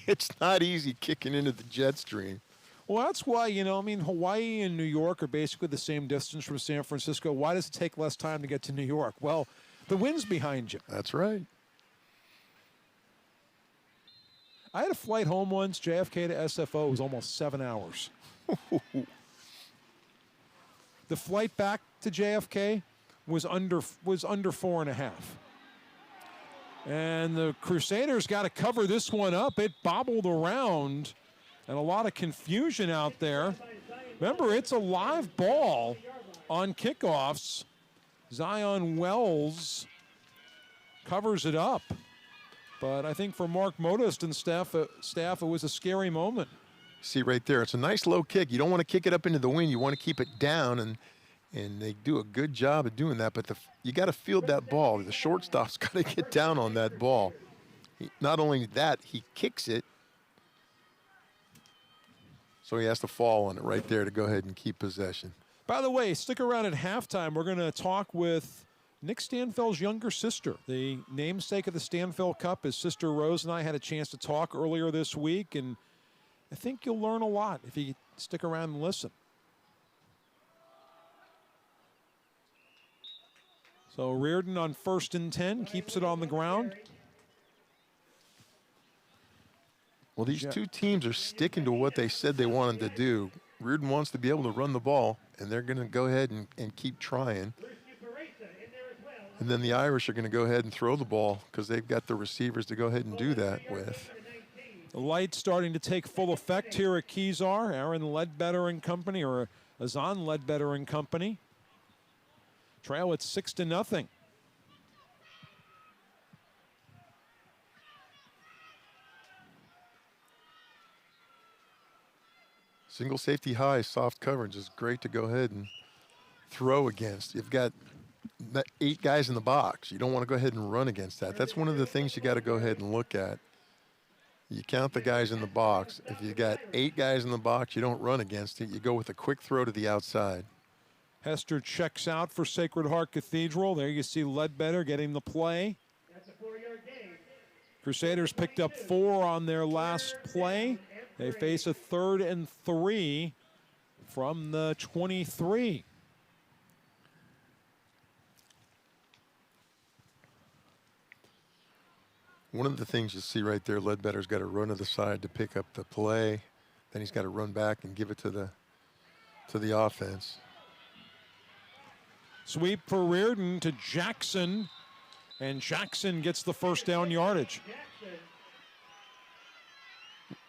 It's not easy kicking into the jet stream. Well, that's why, you know, I mean, Hawaii and New York are basically the same distance from San Francisco. Why does it take less time to get to New York? Well, the wind's behind you. That's right. I had a flight home once, JFK to SFO. It was almost 7 hours. The flight back to JFK was under 4.5. And the Crusaders got to cover this one up. It bobbled around, and a lot of confusion out there. Remember, it's a live ball on kickoffs. Zion Wells covers it up. But I think for Mark Modest and staff, it was a scary moment. See right there, it's a nice low kick. You don't want to kick it up into the wind. You want to keep it down, and they do a good job of doing that. But you got to field that ball. The shortstop's got to get down on that ball. Not only that, he kicks it, so he has to fall on it right there to go ahead and keep possession. By the way, stick around at halftime. We're going to talk with Nick Stanfel's younger sister, the namesake of the Stanfel Cup. His sister Rose and I had a chance to talk earlier this week, and I think you'll learn a lot if you stick around and listen. So Riordan on 1st and 10, keeps it on the ground. Well, these two teams are sticking to what they said they wanted to do. Riordan wants to be able to run the ball, and they're going to go ahead and keep trying. And then the Irish are going to go ahead and throw the ball because they've got the receivers to go ahead and do that with. The light's starting to take full effect here at Kezar. Aaron Ledbetter and company, or Azan Ledbetter and company. Trail at 6-0. Single safety high, soft coverage is great to go ahead and throw against. You've got 8 guys in the box. You don't want to go ahead and run against that. That's one of the things you got to go ahead and look at. You count the guys in the box. If you got 8 guys in the box, you don't run against it. You go with a quick throw to the outside. Hester checks out for Sacred Heart Cathedral. There you see Ledbetter getting the play. Crusaders picked up 4 on their last play. They face a 3rd and 3 from the 23. One of the things you see right there, Ledbetter's got to run to the side to pick up the play. Then he's got to run back and give it to the offense. Sweep for Riordan to Jackson, and Jackson gets the first down yardage.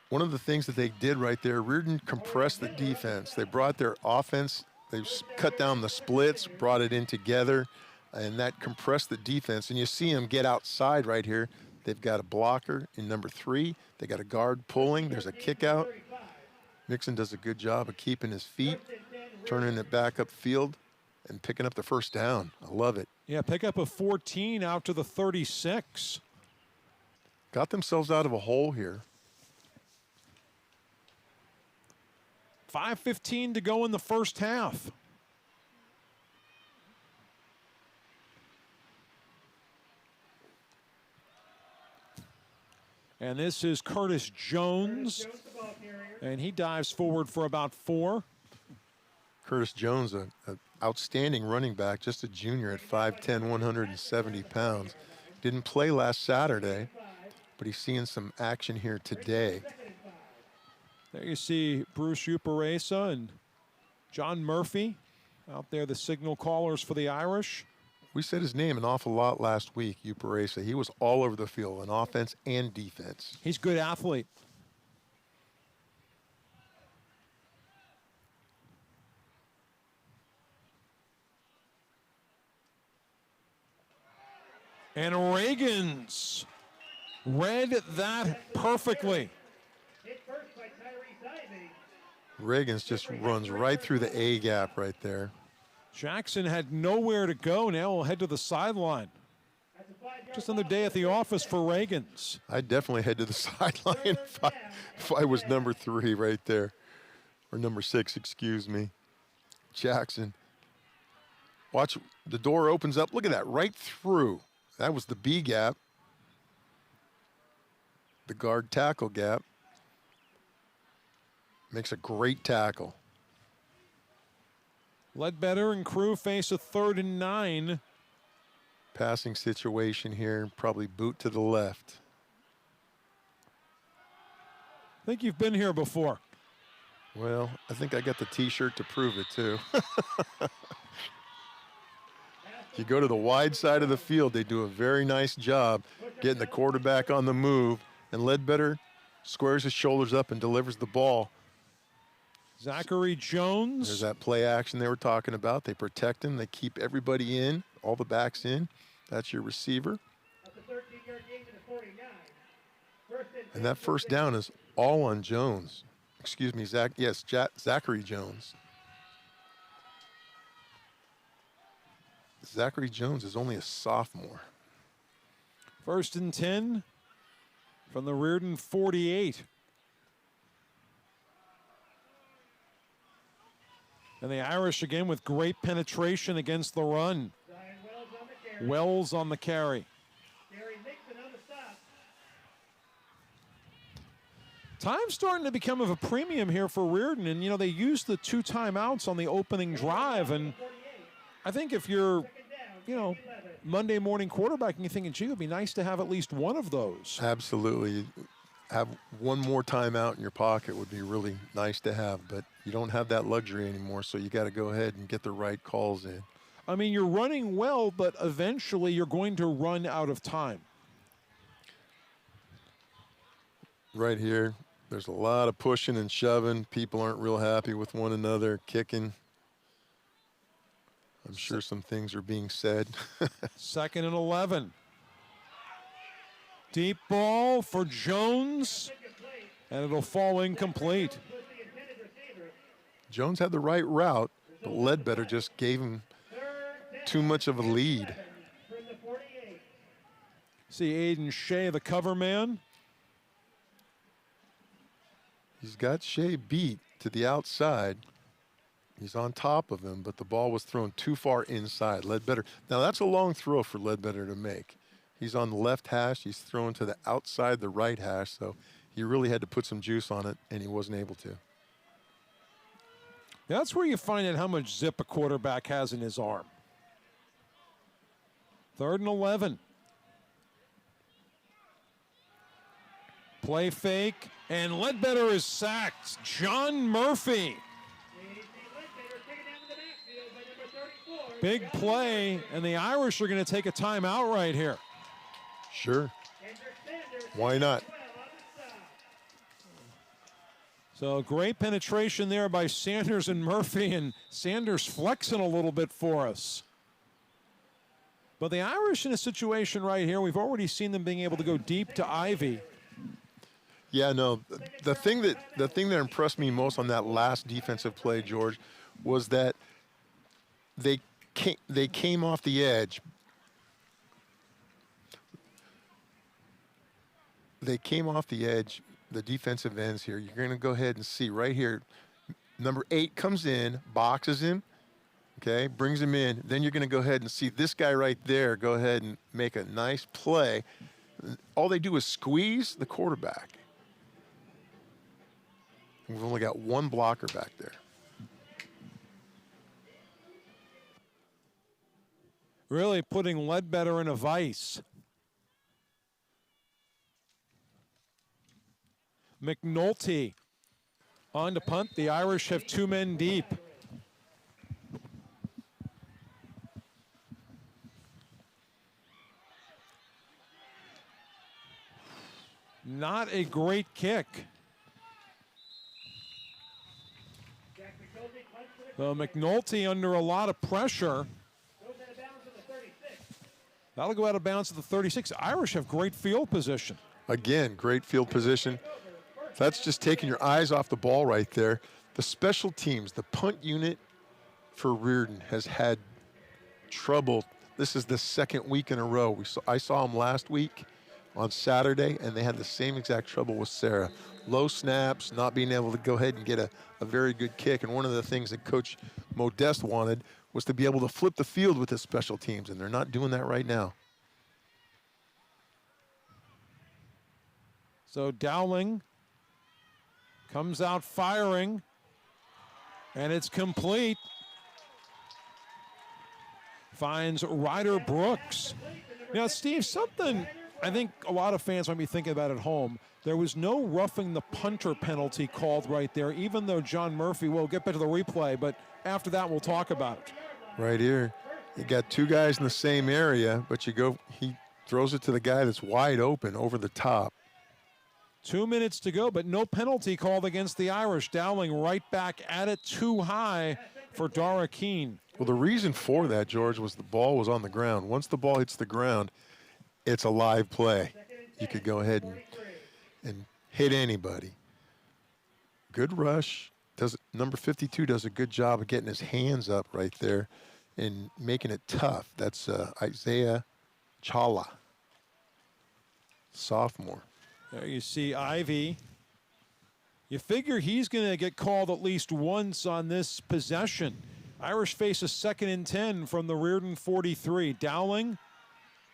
One of the things that they did right there, Riordan compressed the defense. They brought their offense, they cut down the splits, brought it in together, and that compressed the defense. And you see them get outside right here. They've got a blocker in number 3. They got a guard pulling. There's a kick out. Nixon does a good job of keeping his feet, turning it back upfield, and picking up the first down. I love it. Yeah, pick up a 14 out to the 36. Got themselves out of a hole here. 5:15 to go in the first half. And this is Curtis Jones, and he dives forward for about 4. Curtis Jones, an outstanding running back, just a junior at 5'10", 170 pounds. Didn't play last Saturday, but he's seeing some action here today. There you see Bruce Uparesa and John Murphy out there, the signal callers for the Irish. We said his name an awful lot last week, Uparesa. He was all over the field on offense and defense. He's a good athlete. And Reagans read that perfectly. Reagans just runs right through the A gap right there. Jackson had nowhere to go. Now he'll head to the sideline. Just another day at the office for Reagans. I'd definitely head to the sideline if I was number 3 right there. Or number 6, excuse me. Jackson. Watch, the door opens up. Look at that, right through. That was the B gap. The guard tackle gap. Makes a great tackle. Ledbetter and crew face a 3rd and 9. Passing situation here, probably boot to the left. I think you've been here before. Well, I think I got the T-shirt to prove it too. You go to the wide side of the field, they do a very nice job getting the quarterback on the move, and Ledbetter squares his shoulders up and delivers the ball. Zachary Jones. There's that play action they were talking about. They protect him. They keep everybody in, all the backs in. That's your receiver. And that first down is all on Jones. Excuse me, Zachary Jones. Zachary Jones is only a sophomore. 1st and 10 from the Riordan 48. And the Irish again with great penetration against the run. Wells on the carry. Time's starting to become of a premium here for Riordan. And, you know, they used the 2 timeouts on the opening drive. And I think if you're, you know, Monday morning quarterback and you're thinking, gee, it would be nice to have at least one of those. Absolutely. Have one more timeout in your pocket would be really nice to have, but you don't have that luxury anymore, so you got to go ahead and get the right calls in. I mean, you're running well, but eventually you're going to run out of time. Right here, there's a lot of pushing and shoving. People aren't real happy with one another, kicking. I'm sure some things are being said. 2nd and 11. Deep ball for Jones, and it'll fall incomplete. Jones had the right route, but Ledbetter just gave him too much of a lead. See Aiden Shea, the cover man. He's got Shea beat to the outside. He's on top of him, but the ball was thrown too far inside. Ledbetter. Now that's a long throw for Ledbetter to make. He's on the left hash. He's thrown to the outside the right hash, so he really had to put some juice on it, and he wasn't able to. That's where you find out how much zip a quarterback has in his arm. 3rd and 11. Play fake, and Ledbetter is sacked. John Murphy. Big play, and the Irish are going to take a timeout right here. Sure. Why not? So great penetration there by Sanders and Murphy, and Sanders flexing a little bit for us. But the Irish in a situation right here, we've already seen them being able to go deep to Ivy. Yeah, no, the thing that impressed me most on that last defensive play, George, was that they came off the edge. They came off the edge, the defensive ends here. You're going to go ahead and see right here. Number 8 comes in, boxes him, okay, brings him in. Then you're going to go ahead and see this guy right there go ahead and make a nice play. All they do is squeeze the quarterback. We've only got one blocker back there. Really putting Ledbetter in a vice. McNulty on to punt. The Irish have 2 men deep. Not a great kick. So McNulty under a lot of pressure. That'll go out of bounds at the 36. Irish have great field position. Again, great field position. That's just taking your eyes off the ball right there. The special teams, the punt unit for Riordan has had trouble. This is the second week in a row. I saw them last week on Saturday, and they had the same exact trouble with Sarah. Low snaps, not being able to go ahead and get a very good kick. And one of the things that Coach Modeste wanted was to be able to flip the field with his special teams, and they're not doing that right now. So Dowling comes out firing, and it's complete. Finds Ryder Brooks. Now, Steve, something I think a lot of fans might be thinking about at home. There was no roughing the punter penalty called right there, even though John Murphy, we'll get back to the replay, but after that we'll talk about it. Right here. You got 2 guys in the same area, but he throws it to the guy that's wide open over the top. 2 minutes to go, but no penalty called against the Irish. Dowling right back at it, too high for Dara Keene. Well, the reason for that, George, was the ball was on the ground. Once the ball hits the ground, it's a live play. You could go ahead and hit anybody. Good rush. Number 52 does a good job of getting his hands up right there and making it tough. That's Isaiah Chala, sophomore. There you see Ivy. You figure he's going to get called at least once on this possession. Irish face a 2nd and 10 from the Riordan 43. Dowling,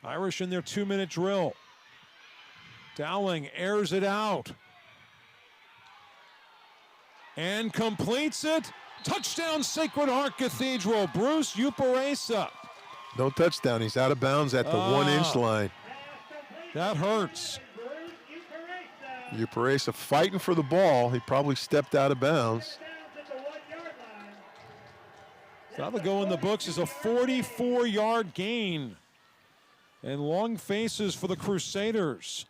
Irish in their 2-minute drill. Dowling airs it out. And completes it. Touchdown, Sacred Heart Cathedral. Bruce Uparesa. No touchdown. He's out of bounds at the 1-inch line. That hurts. Uparesa fighting for the ball. He probably stepped out of bounds. That'll go in the books as a 44-yard gain. And long faces for the Crusaders.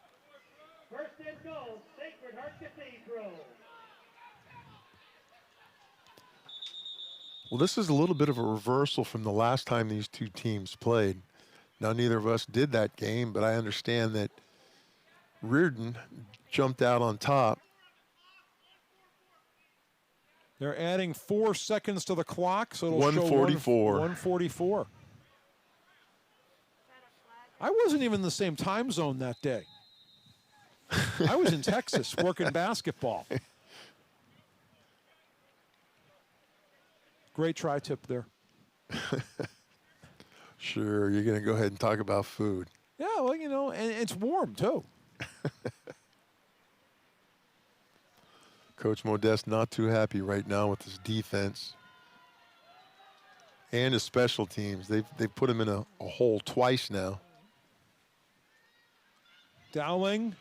First and goal, Sacred Heart Cathedral. Well, this is a little bit of a reversal from the last time these 2 teams played. Now, neither of us did that game, but I understand that Riordan jumped out on top. They're adding 4 seconds to the clock, so it'll 144. show 144. I wasn't even in the same time zone that day. I was in Texas working basketball. Great tri-tip there. Sure, you're going to go ahead and talk about food. Yeah, well, and it's warm, too. Coach Modeste not too happy right now with his defense and his special teams. They've put him in a hole twice now. Dowling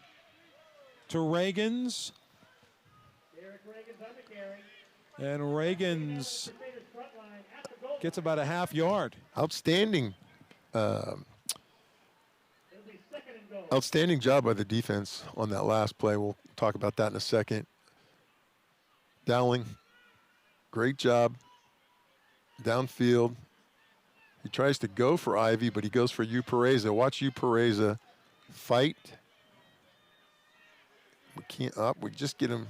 to Reagans. And Reagans gets about a half yard. Outstanding. Outstanding job by the defense on that last play. We'll talk about that in a second. Dowling, great job. Downfield. He tries to go for Ivy, but he goes for Uparesa. Watch Uparesa fight. We can't up. We just get him.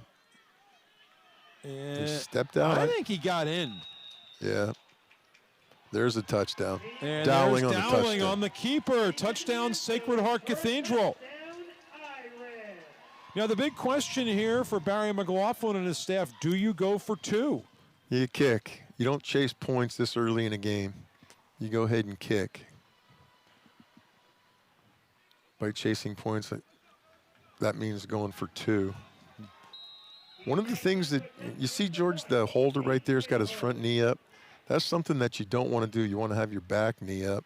He stepped out. I think he got in. Yeah. There's a touchdown. And Dowling there's on the Dowling touchdown. on the keeper. Touchdown, Sacred Heart Cathedral. Now, the big question here for Barry McLaughlin and his staff, do you go for 2? You kick. You don't chase points this early in a game. You go ahead and kick. Despite chasing points, that means going for 2. One of the things that you see, George, the holder right there has got his front knee up. That's something that you don't want to do. You want to have your back knee up.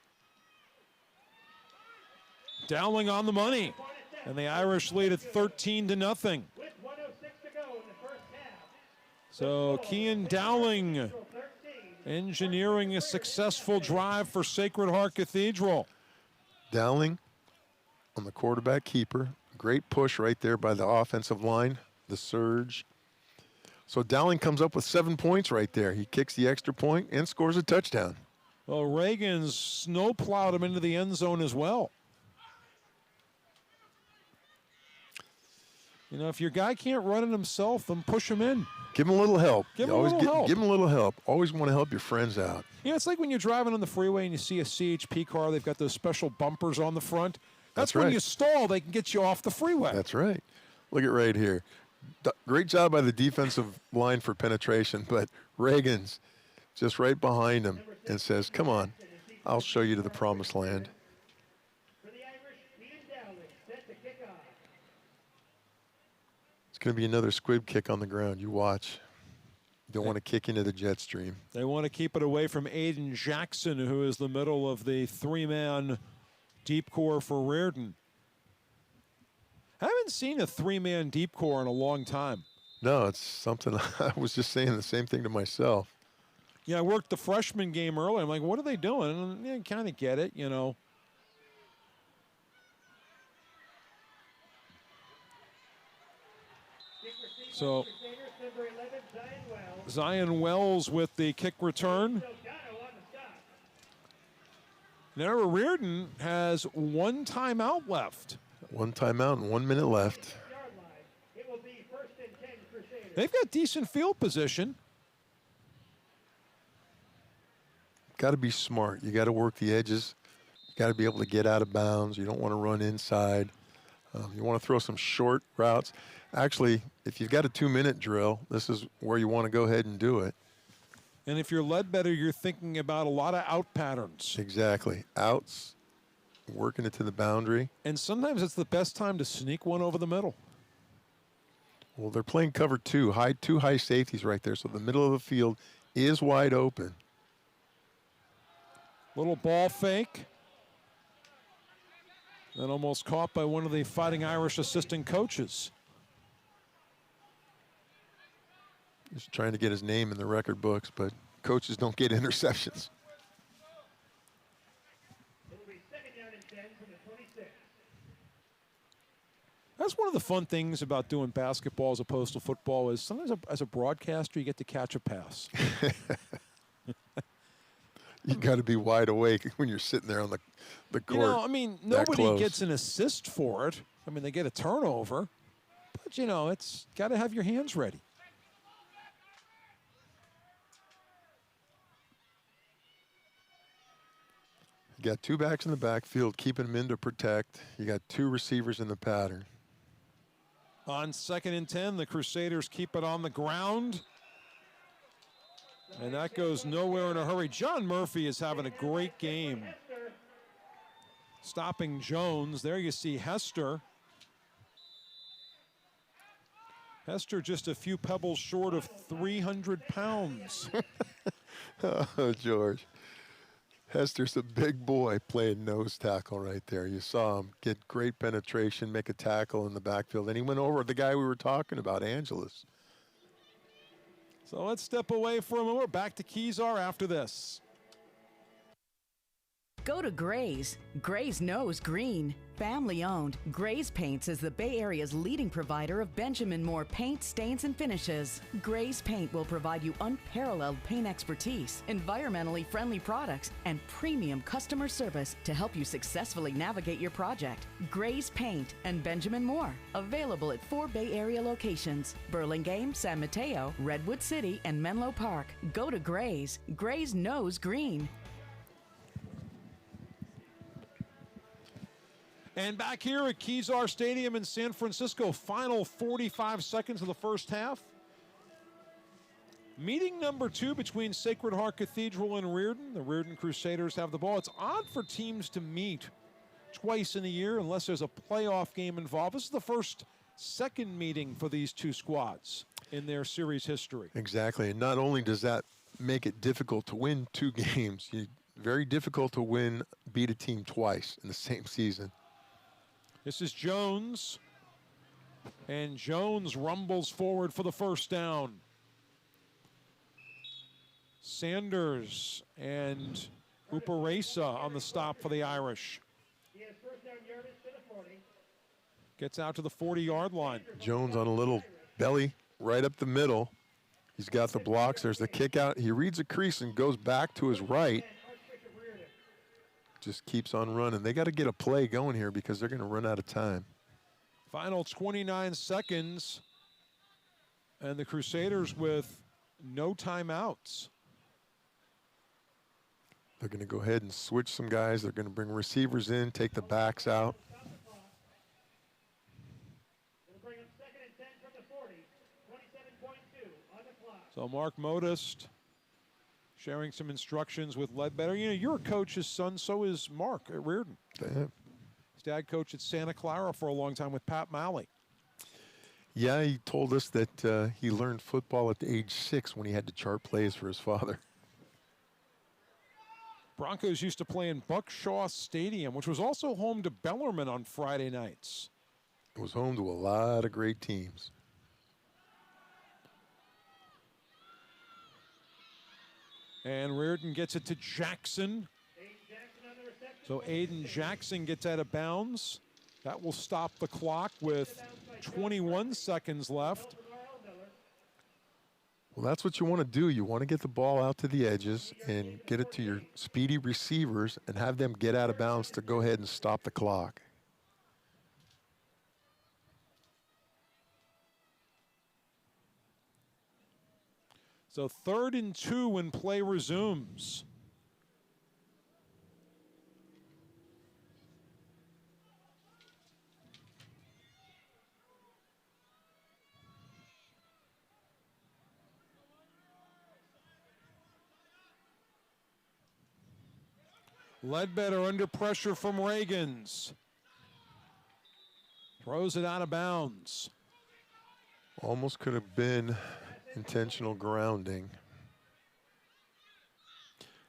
Dowling on the money, and the Irish lead at 13-0. So Cian Dowling engineering a successful drive for Sacred Heart Cathedral. Dowling on the quarterback keeper. Great push right there by the offensive line, the surge. So Dowling comes up with 7 points right there. He kicks the extra point and scores a touchdown. Well, Reagan's snowplowed him into the end zone as well. You know, if your guy can't run it himself, then push him in. Give him a little help. Give him a little help. Give him a little help. Always want to help your friends out. You know, it's like when you're driving on the freeway and you see a CHP car, they've got those special bumpers on the front. That's when right. you stall, they can get you off the freeway. That's right. Look at right here. Great job by the defensive line for penetration, but Reagan's just right behind him and says, come on, I'll show you to the promised land. It's going to be another squib kick on the ground. You watch. You don't want to kick into the jet stream. They want to keep it away from Aiden Jackson, who is the middle of the 3-man deep core for Riordan. I haven't seen a 3-man deep core in a long time. No, it's something I was just saying the same thing to myself. Yeah, I worked the freshman game earlier. I'm like, what are they doing? And I kind of get it, you know. So, Zion Wells with the kick return. Now Riordan has 1 timeout left. 1 timeout and 1 minute left. They've got decent field position. Got to be smart. You got to work the edges. You got to be able to get out of bounds. You don't want to run inside. You want to throw some short routes. Actually, if you've got a 2-minute drill, this is where you want to go ahead and do it. And if you're Ledbetter, you're thinking about a lot of out patterns. Exactly. Outs, working it to the boundary. And sometimes it's the best time to sneak one over the middle. Well, they're playing cover 2, two high safeties right there, so the middle of the field is wide open. Little ball fake. And almost caught by one of the Fighting Irish assistant coaches. Just trying to get his name in the record books, but coaches don't get interceptions. That's one of the fun things about doing basketball as opposed to football is sometimes as a broadcaster you get to catch a pass. You got to be wide awake when you're sitting there on the court. You know, I mean, nobody gets an assist for it. I mean, they get a turnover. But, you know, it's got to have your hands ready. You got 2 backs in the backfield, keeping them in to protect. You got 2 receivers in the pattern. On 2nd and 10, the Crusaders keep it on the ground. And that goes nowhere in a hurry. John Murphy is having a great game. Stopping Jones. There you see Hester. Hester just a few pebbles short of 300 pounds. Oh, George. Hester's a big boy playing nose tackle right there. You saw him get great penetration, make a tackle in the backfield. And he went over the guy we were talking about, Angelus. So let's step away for a moment. We're back to Kezar after this. Go to Gray's. Gray's knows green. Family owned, Gray's Paints is the Bay Area's leading provider of Benjamin Moore paint, stains, and finishes. Gray's Paint will provide you unparalleled paint expertise, environmentally friendly products, and premium customer service to help you successfully navigate your project. Gray's Paint and Benjamin Moore, available at 4 Bay Area locations: Burlingame, San Mateo, Redwood City, and Menlo Park. Go to Gray's. Gray's knows green. And back here at Kezar Stadium in San Francisco, final 45 seconds of the first half. Meeting number 2 between Sacred Heart Cathedral and Riordan. The Riordan Crusaders have the ball. It's odd for teams to meet twice in a year unless there's a playoff game involved. This is the first second meeting for these two squads in their series history. Exactly. And not only does that make it difficult to win 2 games, very difficult to beat a team twice in the same season. This is Jones. And Jones rumbles forward for the first down. Sanders and Uparesa on the stop for the Irish. He has first down yardage to the 40. Gets out to the 40-yard line. Jones on a little belly right up the middle. He's got the blocks. There's the kick out. He reads a crease and goes back to his right. Just keeps on running. They got to get a play going here because they're going to run out of time. Final 29 seconds. And the Crusaders with no timeouts. They're going to go ahead and switch some guys. They're going to bring receivers in, take the backs out. So Mark Modest sharing some instructions with Ledbetter. You know, you're a coach's son, so is Mark at Riordan. Damn. His dad coached at Santa Clara for a long time with Pat Malley. Yeah, he told us that he learned football at age 6 when he had to chart plays for his father. Broncos used to play in Buckshaw Stadium, which was also home to Bellarmine on Friday nights. It was home to a lot of great teams. And Riordan gets it to Jackson. So Aiden Jackson gets out of bounds. That will stop the clock with 21 seconds left. Well, that's what you want to do. You want to get the ball out to the edges and get it to your speedy receivers and have them get out of bounds to go ahead and stop the clock. So 3rd and 2 when play resumes. Ledbetter under pressure from Reagans. Throws it out of bounds. Almost could have been intentional grounding.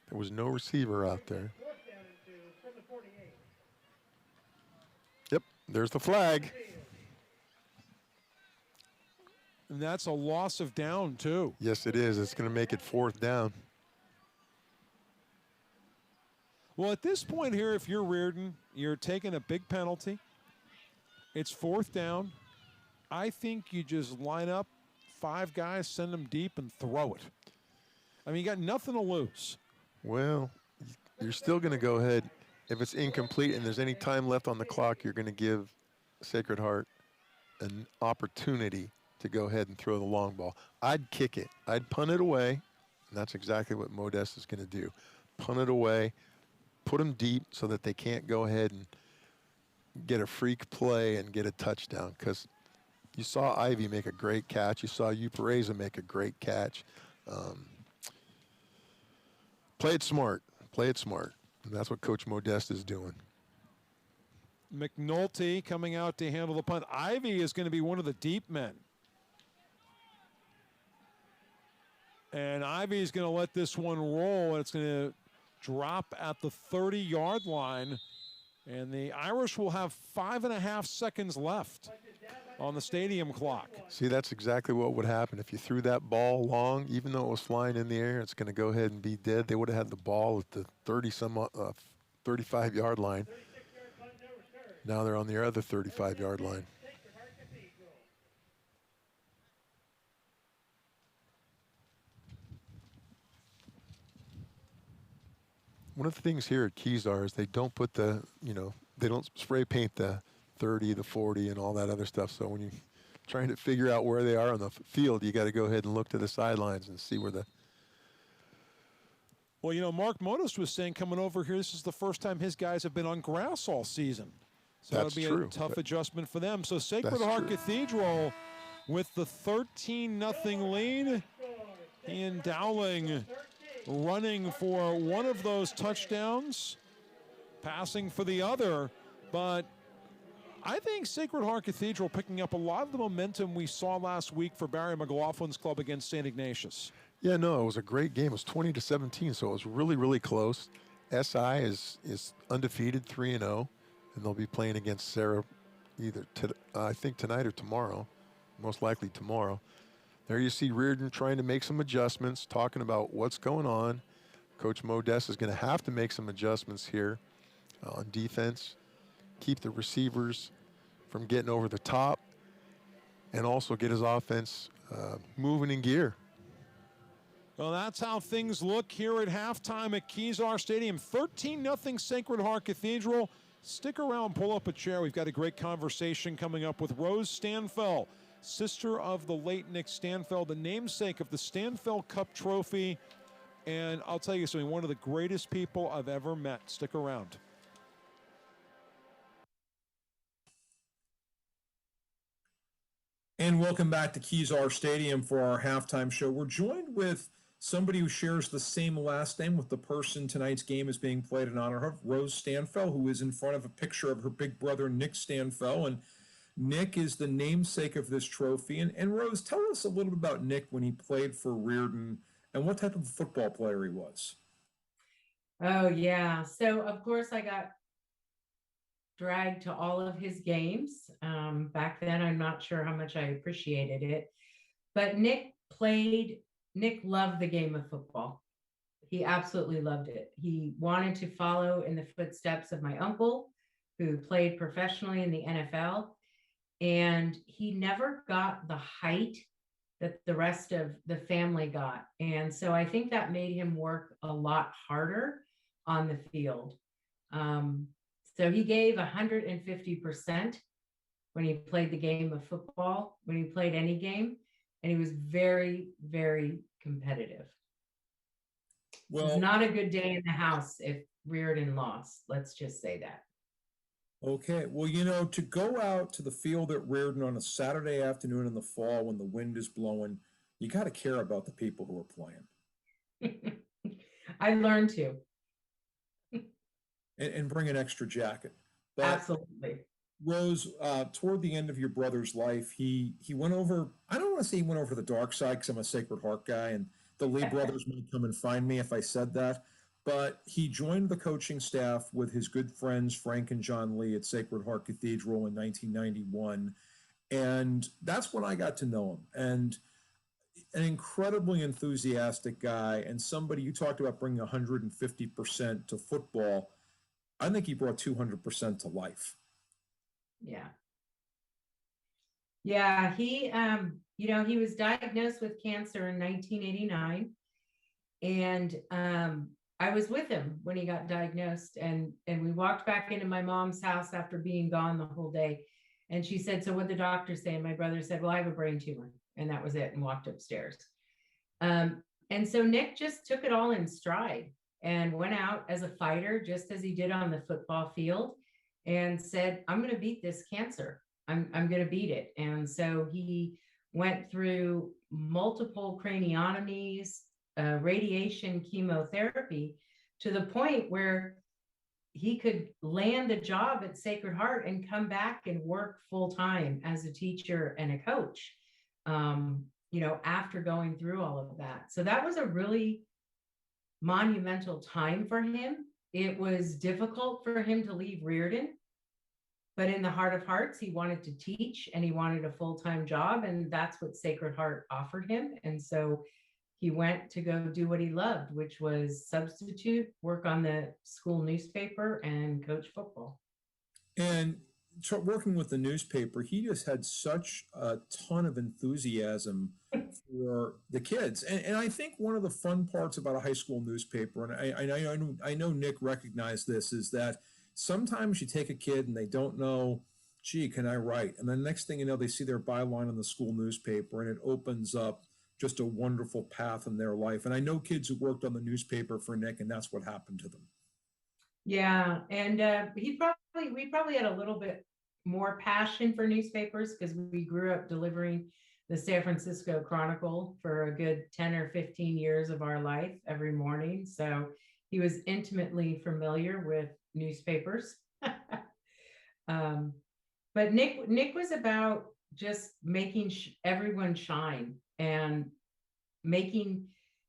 There was no receiver out there. Yep, there's the flag. And that's a loss of down, too. Yes, it is. It's going to make it 4th down. Well, at this point here, if you're Riordan, you're taking a big penalty. It's 4th down. I think you just line up 5 guys, send them deep, and throw it. I mean, you got nothing to lose. Well, you're still going to go ahead. If it's incomplete and there's any time left on the clock, you're going to give Sacred Heart an opportunity to go ahead and throw the long ball. I'd kick it. I'd punt it away, and that's exactly what Modest is going to do. Punt it away, put them deep so that they can't go ahead and get a freak play and get a touchdown, because you saw Ivy make a great catch. You saw Uparesa make a great catch. Play it smart. Play it smart. And that's what Coach Modest is doing. McNulty coming out to handle the punt. Ivy is going to be one of the deep men. And Ivy is going to let this one roll, and it's going to drop at the 30-yard line. And the Irish will have 5.5 seconds left on the stadium clock. See, that's exactly what would happen. If you threw that ball long, even though it was flying in the air, it's going to go ahead and be dead. They would have had the ball at the 35-yard line. Now they're on the other 35-yard line. One of the things here at Kezar is they don't put the, they don't spray paint the 30, the 40, and all that other stuff. So when you're trying to figure out where they are on the field, you got to go ahead and look to the sidelines and see where the. Well, Mark Modest was saying coming over here, this is the first time his guys have been on grass all season. So That's that'll be true. a tough adjustment for them. So Sacred Heart Cathedral with the 13-0 lead. Ian Dowling running for one of those touchdowns, passing for the other. But I think Sacred Heart Cathedral picking up a lot of the momentum we saw last week for Barry McLaughlin's club against St. Ignatius. Yeah, no, it was a great game. It was 20-17, so it was really, really close. SI is undefeated, 3-0, and they'll be playing against Sarah either, I think, tonight or tomorrow, most likely tomorrow. There you see Riordan trying to make some adjustments, talking about what's going on. Coach Modest is going to have to make some adjustments here on defense, keep the receivers from getting over the top, and also get his offense moving in gear. Well, that's how things look here at halftime at Kezar Stadium. 13-0 Sacred Heart Cathedral. Stick around, pull up a chair. We've got a great conversation coming up with Rose Stanfel, sister of the late Nick Stanfel, the namesake of the Stanfel Cup trophy. And I'll tell you something, one of the greatest people I've ever met. Stick around. And welcome back to Kezar Stadium for our halftime show. We're joined with somebody who shares the same last name with the person tonight's game is being played in honor of, Rose Stanfel, who is in front of a picture of her big brother, Nick Stanfel. And Nick is the namesake of this trophy. And Rose, tell us a little bit about Nick when he played for Riordan and what type of football player he was. Oh, yeah. So, of course, I got dragged to all of his games. Back then, I'm not sure how much I appreciated it. But Nick loved the game of football. He absolutely loved it. He wanted to follow in the footsteps of my uncle, who played professionally in the NFL. And he never got the height that the rest of the family got. And so I think that made him work a lot harder on the field. So he gave 150% when he played the game of football, when he played any game. And he was very, very competitive. Well, it's not a good day in the house if Riordan lost. Let's just say that. Okay. Well, you know, to go out to the field at Riordan on a Saturday afternoon in the fall when the wind is blowing, you got to care about the people who are playing. I learned to. and bring an extra jacket. But absolutely. Rose, toward the end of your brother's life, he went over, I don't want to say he went over to the dark side because I'm a Sacred Heart guy, and the Lee brothers might come and find me if I said that, but he joined the coaching staff with his good friends Frank and John Lee at Sacred Heart Cathedral in 1991, and that's when I got to know him. And an incredibly enthusiastic guy, and somebody, you talked about bringing 150% to football. I think he brought 200% to life. Yeah. Yeah, he he was diagnosed with cancer in 1989, and I was with him when he got diagnosed, and we walked back into my mom's house after being gone the whole day, and she said, "So what'd the doctor say?" And my brother said, "Well, I have a brain tumor," and that was it, and walked upstairs. And so Nick just took it all in stride and went out as a fighter, just as he did on the football field, and said, "I'm going to beat this cancer. I'm going to beat it." And so he went through multiple craniotomies, radiation chemotherapy, to the point where he could land a job at Sacred Heart and come back and work full time as a teacher and a coach, after going through all of that. So that was a really monumental time for him. It was difficult for him to leave Riordan, but in the heart of hearts, he wanted to teach and he wanted a full-time job, and that's what Sacred Heart offered him. And so he went to go do what he loved, which was substitute, work on the school newspaper, and coach football. And working with the newspaper, he just had such a ton of enthusiasm for the kids. And I think one of the fun parts about a high school newspaper, and I know Nick recognized this, is that sometimes you take a kid and they don't know, gee, can I write? And then next thing you know, they see their byline in the school newspaper, and it opens up just a wonderful path in their life. And I know kids who worked on the newspaper for Nick, and that's what happened to them. Yeah, and we probably had a little bit more passion for newspapers because we grew up delivering the San Francisco Chronicle for a good 10 or 15 years of our life every morning. So he was intimately familiar with newspapers. But Nick was about just making everyone shine and making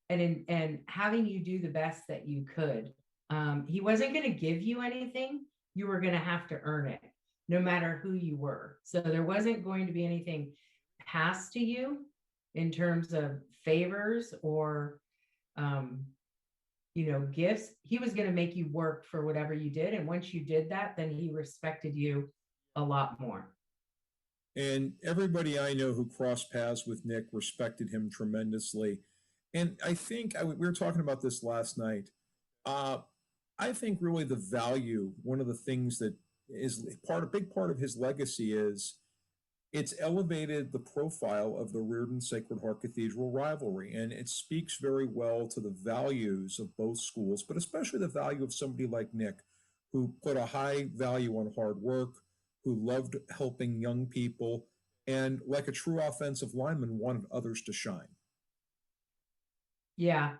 and having you do the best that you could. He wasn't going to give you anything. You were going to have to earn it, no matter who you were. So there wasn't going to be anything passed to you in terms of favors or, gifts. He was going to make you work for whatever you did. And once you did that, then he respected you a lot more. And everybody I know who crossed paths with Nick respected him tremendously. And I think we were talking about this last night. I think really the value, one of the things that is a big part of his legacy is it's elevated the profile of the Riordan Sacred Heart Cathedral rivalry. And it speaks very well to the values of both schools, but especially the value of somebody like Nick, who put a high value on hard work, who loved helping young people, and like a true offensive lineman, wanted others to shine. Yeah,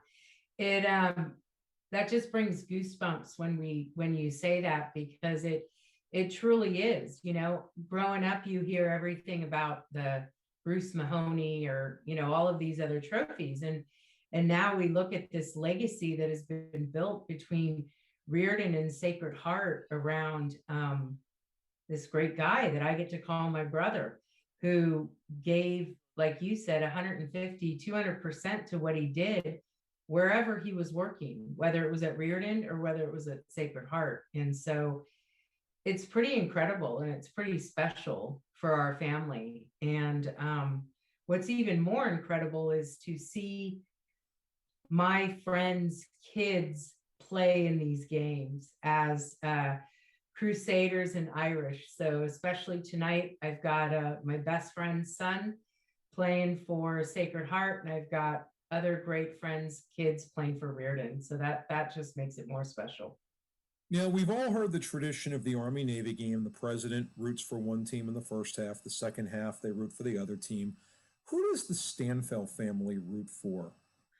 it that just brings goosebumps when you say that, because it truly is. Growing up, you hear everything about the Bruce Mahoney or all of these other trophies, and now we look at this legacy that has been built between Riordan and Sacred Heart around this great guy that I get to call my brother, who gave, like you said, 150, 200% to what he did wherever he was working, whether it was at Riordan or whether it was at Sacred Heart. And so it's pretty incredible and it's pretty special for our family. And what's even more incredible is to see my friends' kids play in these games as Crusaders and Irish. So especially tonight, I've got my best friend's son playing for Sacred Heart, and I've got other great friends' kids playing for Riordan. So that just makes it more special. We've all heard the tradition of the Army-Navy game. The president roots for one team in the first half. The second half, they root for the other team. Who does the Stanfel family root for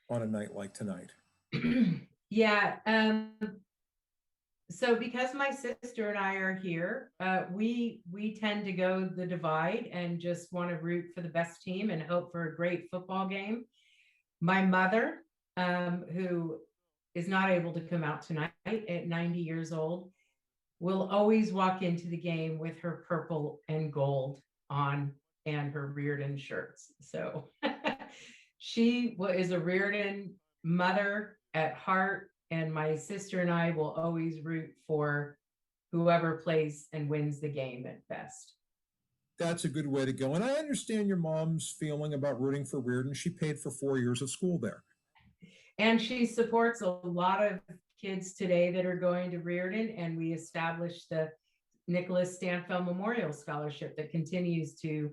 on a night like tonight? Yeah. So because my sister and I are here, we tend to go the divide and just want to root for the best team and hope for a great football game. My mother, who is not able to come out tonight at 90 years old, will always walk into the game with her purple and gold on and her Riordan shirts. So she is a Riordan mother at heart, and my sister and I will always root for whoever plays and wins the game at best. That's a good way to go. And I understand your mom's feeling about rooting for Riordan. She paid for 4 years of school there. And she supports a lot of kids today that are going to Riordan, and we established the Nicholas Stanfel Memorial Scholarship that continues to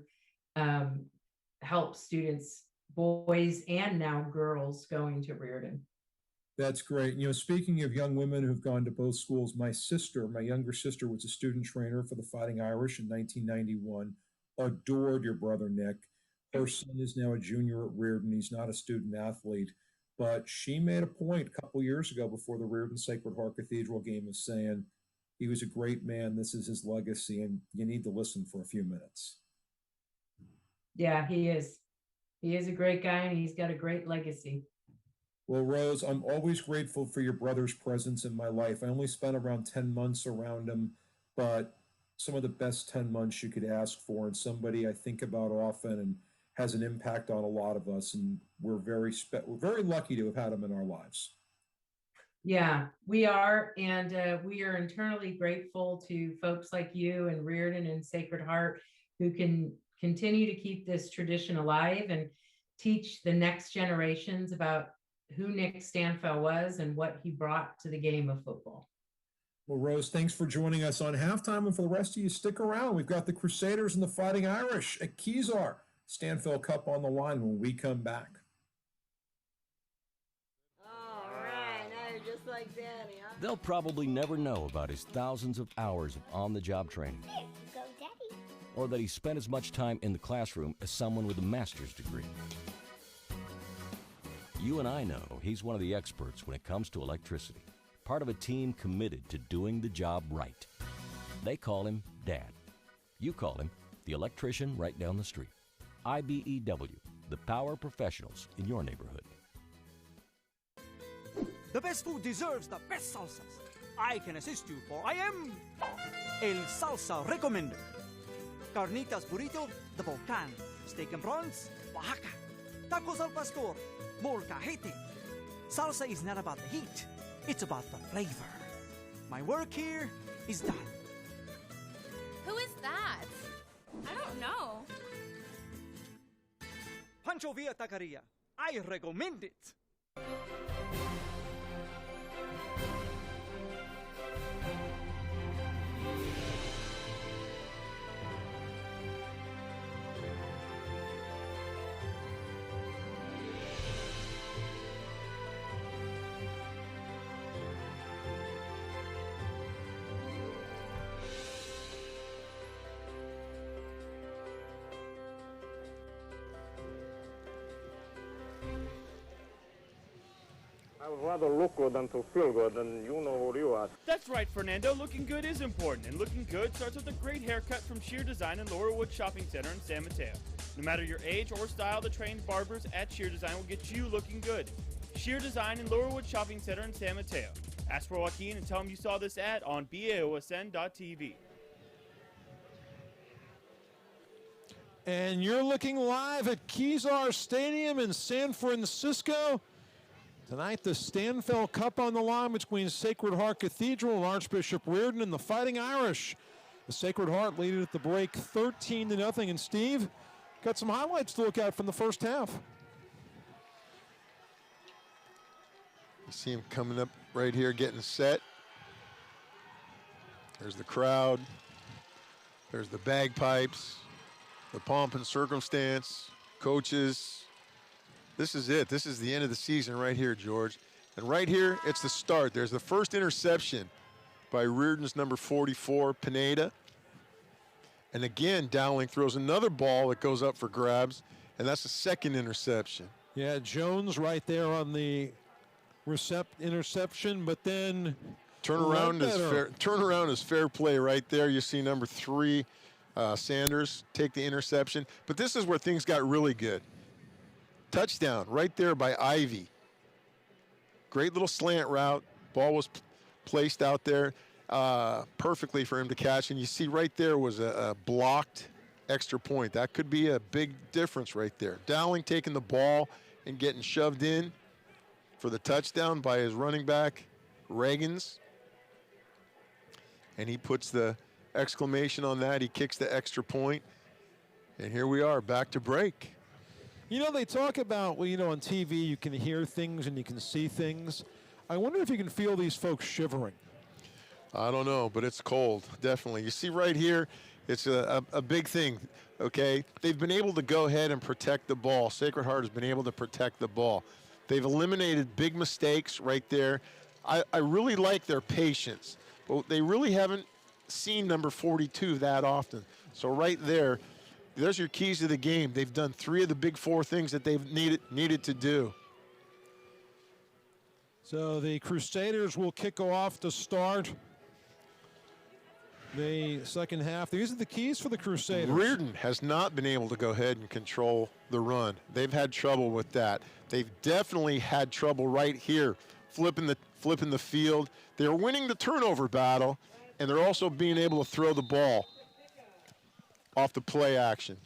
help students, boys and now girls, going to Riordan. That's great. Speaking of young women who've gone to both schools, my younger sister was a student trainer for the Fighting Irish in 1991, adored your brother, Nick. Her son is now a junior at Riordan. He's not a student athlete, but she made a point a couple years ago before the Riordan Sacred Heart Cathedral game of saying, he was a great man, this is his legacy, and you need to listen for a few minutes. Yeah, he is. He is a great guy, and he's got a great legacy. Well, Rose, I'm always grateful for your brother's presence in my life. I only spent around 10 months around him, but some of the best 10 months you could ask for, and somebody I think about often and has an impact on a lot of us. And we're very lucky to have had him in our lives. Yeah, we are. And we are internally grateful to folks like you and Riordan and Sacred Heart who can continue to keep this tradition alive and teach the next generations about who Nick Stanfel was and what he brought to the game of football. Well, Rose, thanks for joining us on Halftime. And for the rest of you, stick around. We've got the Crusaders and the Fighting Irish at Kezar. Stanfel Cup on the line when we come back. All right, now you're just like Daddy, huh? They'll probably never know about his thousands of hours of on-the-job training. Here you go, Daddy. Or that he spent as much time in the classroom as someone with a master's degree. You and I know he's one of the experts when it comes to electricity, part of a team committed to doing the job right. They call him Dad. You call him the electrician right down the street. IBEW, the power professionals in your neighborhood. The best food deserves the best salsas. I can assist you, for I am El Salsa Recommender. Carnitas Burrito, the Volcan. Steak and prawns, Oaxaca. Tacos al pastor, Molcajete. Salsa is not about the heat, it's about the flavor. My work here is done. Who is that? I don't know. Pancho Villa Taqueria. I recommend it. I would rather look good than to feel good, and you know who you are. That's right, Fernando. Looking good is important, and looking good starts with a great haircut from Sheer Design in Laurelwood Shopping Center in San Mateo. No matter your age or style, the trained barbers at Sheer Design will get you looking good. Sheer Design in Laurelwood Shopping Center in San Mateo. Ask for Joaquin and tell him you saw this ad on BAOSN.TV. And you're looking live at Kezar Stadium in San Francisco. Tonight, the Stanfel Cup on the line between Sacred Heart Cathedral and Archbishop Riordan and the Fighting Irish. The Sacred Heart leading at the break 13-0. And Steve, got some highlights to look at from the first half. You see him coming up right here, getting set. There's the crowd. There's the bagpipes, the pomp and circumstance, coaches. This is it. This is the end of the season right here, George. And right here, it's the start. There's the first interception by Riordan's number 44, Pineda. And again, Dowling throws another ball that goes up for grabs, and that's the second interception. Yeah, Jones right there on the interception, but then turnaround is fair play right there. You see number 3, Sanders, take the interception. But this is where things got really good. Touchdown right there by Ivy. Great little slant route. Ball was placed out there perfectly for him to catch. And you see right there was a blocked extra point. That could be a big difference right there. Dowling taking the ball and getting shoved in for the touchdown by his running back, Reagans. And he puts the exclamation on that. He kicks the extra point. And here we are, back to break. You know, they talk about, well, you know, on TV you can hear things and you can see things. I wonder if you can feel these folks shivering. I don't know, but it's cold, definitely. You see right here, it's a big thing, okay? They've been able to go ahead and protect the ball. Sacred Heart has been able to protect the ball. They've eliminated big mistakes right there. I really like their patience, but they really haven't seen number 42 that often. So right there, there's your keys to the game. They've done 3 of the big 4 things that they've needed to do. So the Crusaders will kick off to start the second half. These are the keys for the Crusaders. Riordan has not been able to go ahead and control the run. They've had trouble with that. They've definitely had trouble right here, flipping the field. They're winning the turnover battle, and they're also being able to throw the ball off the play action.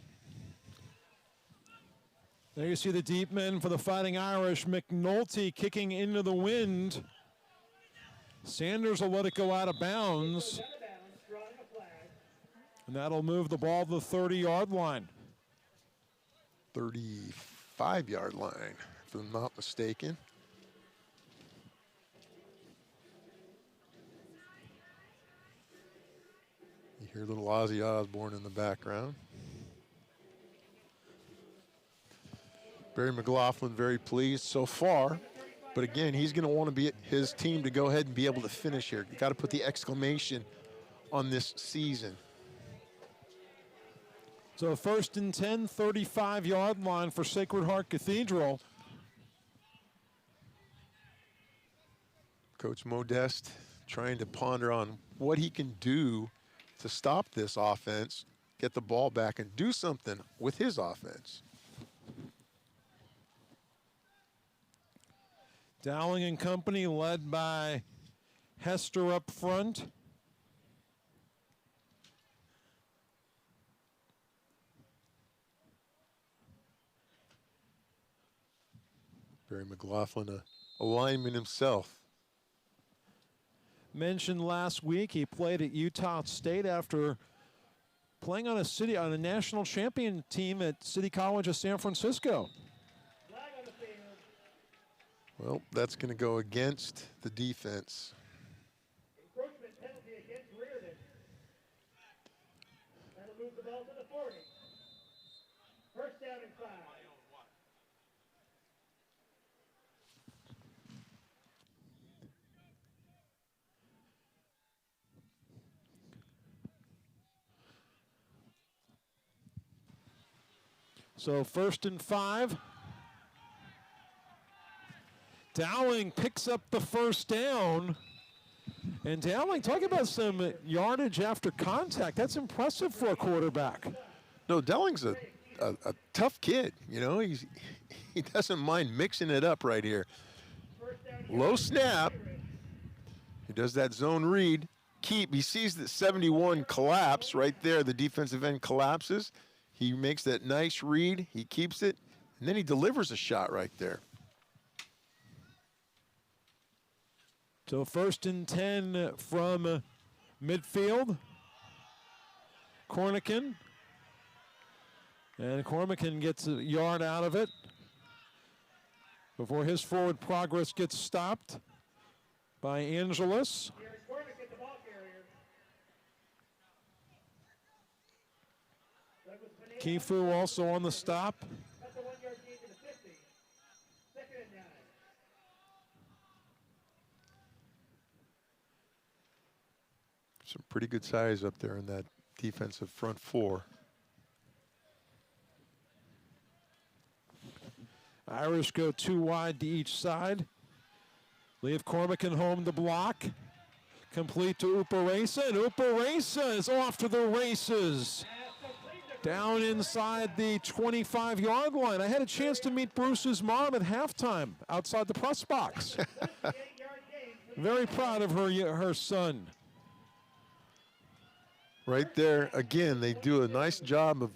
There you see the deep men for the Fighting Irish. McNulty kicking into the wind. Sanders will let it go out of bounds. And that'll move the ball to the 30-yard line. 35-yard line, if I'm not mistaken. You hear little Ozzy Osbourne in the background. Barry McLaughlin very pleased so far. But again, he's going to want to be his team to go ahead and be able to finish here. You got to put the exclamation on this season. So 1st and 10, 35-yard line for Sacred Heart Cathedral. Coach Modeste trying to ponder on what he can do to stop this offense, get the ball back, and do something with his offense. Dowling and company led by Hester up front. Barry McLaughlin, a lineman himself. Mentioned last week he played at Utah State after playing on a national champion team at City College of San Francisco. Well, that's going to go against the defense. Encroachment penalty against Riordan. That'll move the ball to the 40. First down and 5. So 1st and 5. Dowling picks up the first down. And Dowling, talking about some yardage after contact. That's impressive for a quarterback. No, Dowling's a tough kid. You know, he doesn't mind mixing it up right here. Low snap. He does that zone read. He sees that 71 collapse right there. The defensive end collapses. He makes that nice read. He keeps it. And then he delivers a shot right there. So 1st and 10 from midfield. Cornican. And Cornican gets a yard out of it before his forward progress gets stopped by Angelus. Kifu also on the stop. That's a 1-yard gain to the 50. 2nd and 9. Some pretty good size up there in that defensive front 4. Irish go 2 wide to each side. Leave Cormican home to block. Complete to Uparesa, and Uparesa is off to the races. Down inside the 25-yard line. I had a chance to meet Bruce's mom at halftime outside the press box. Very proud of her son. Right there, again, they do a nice job of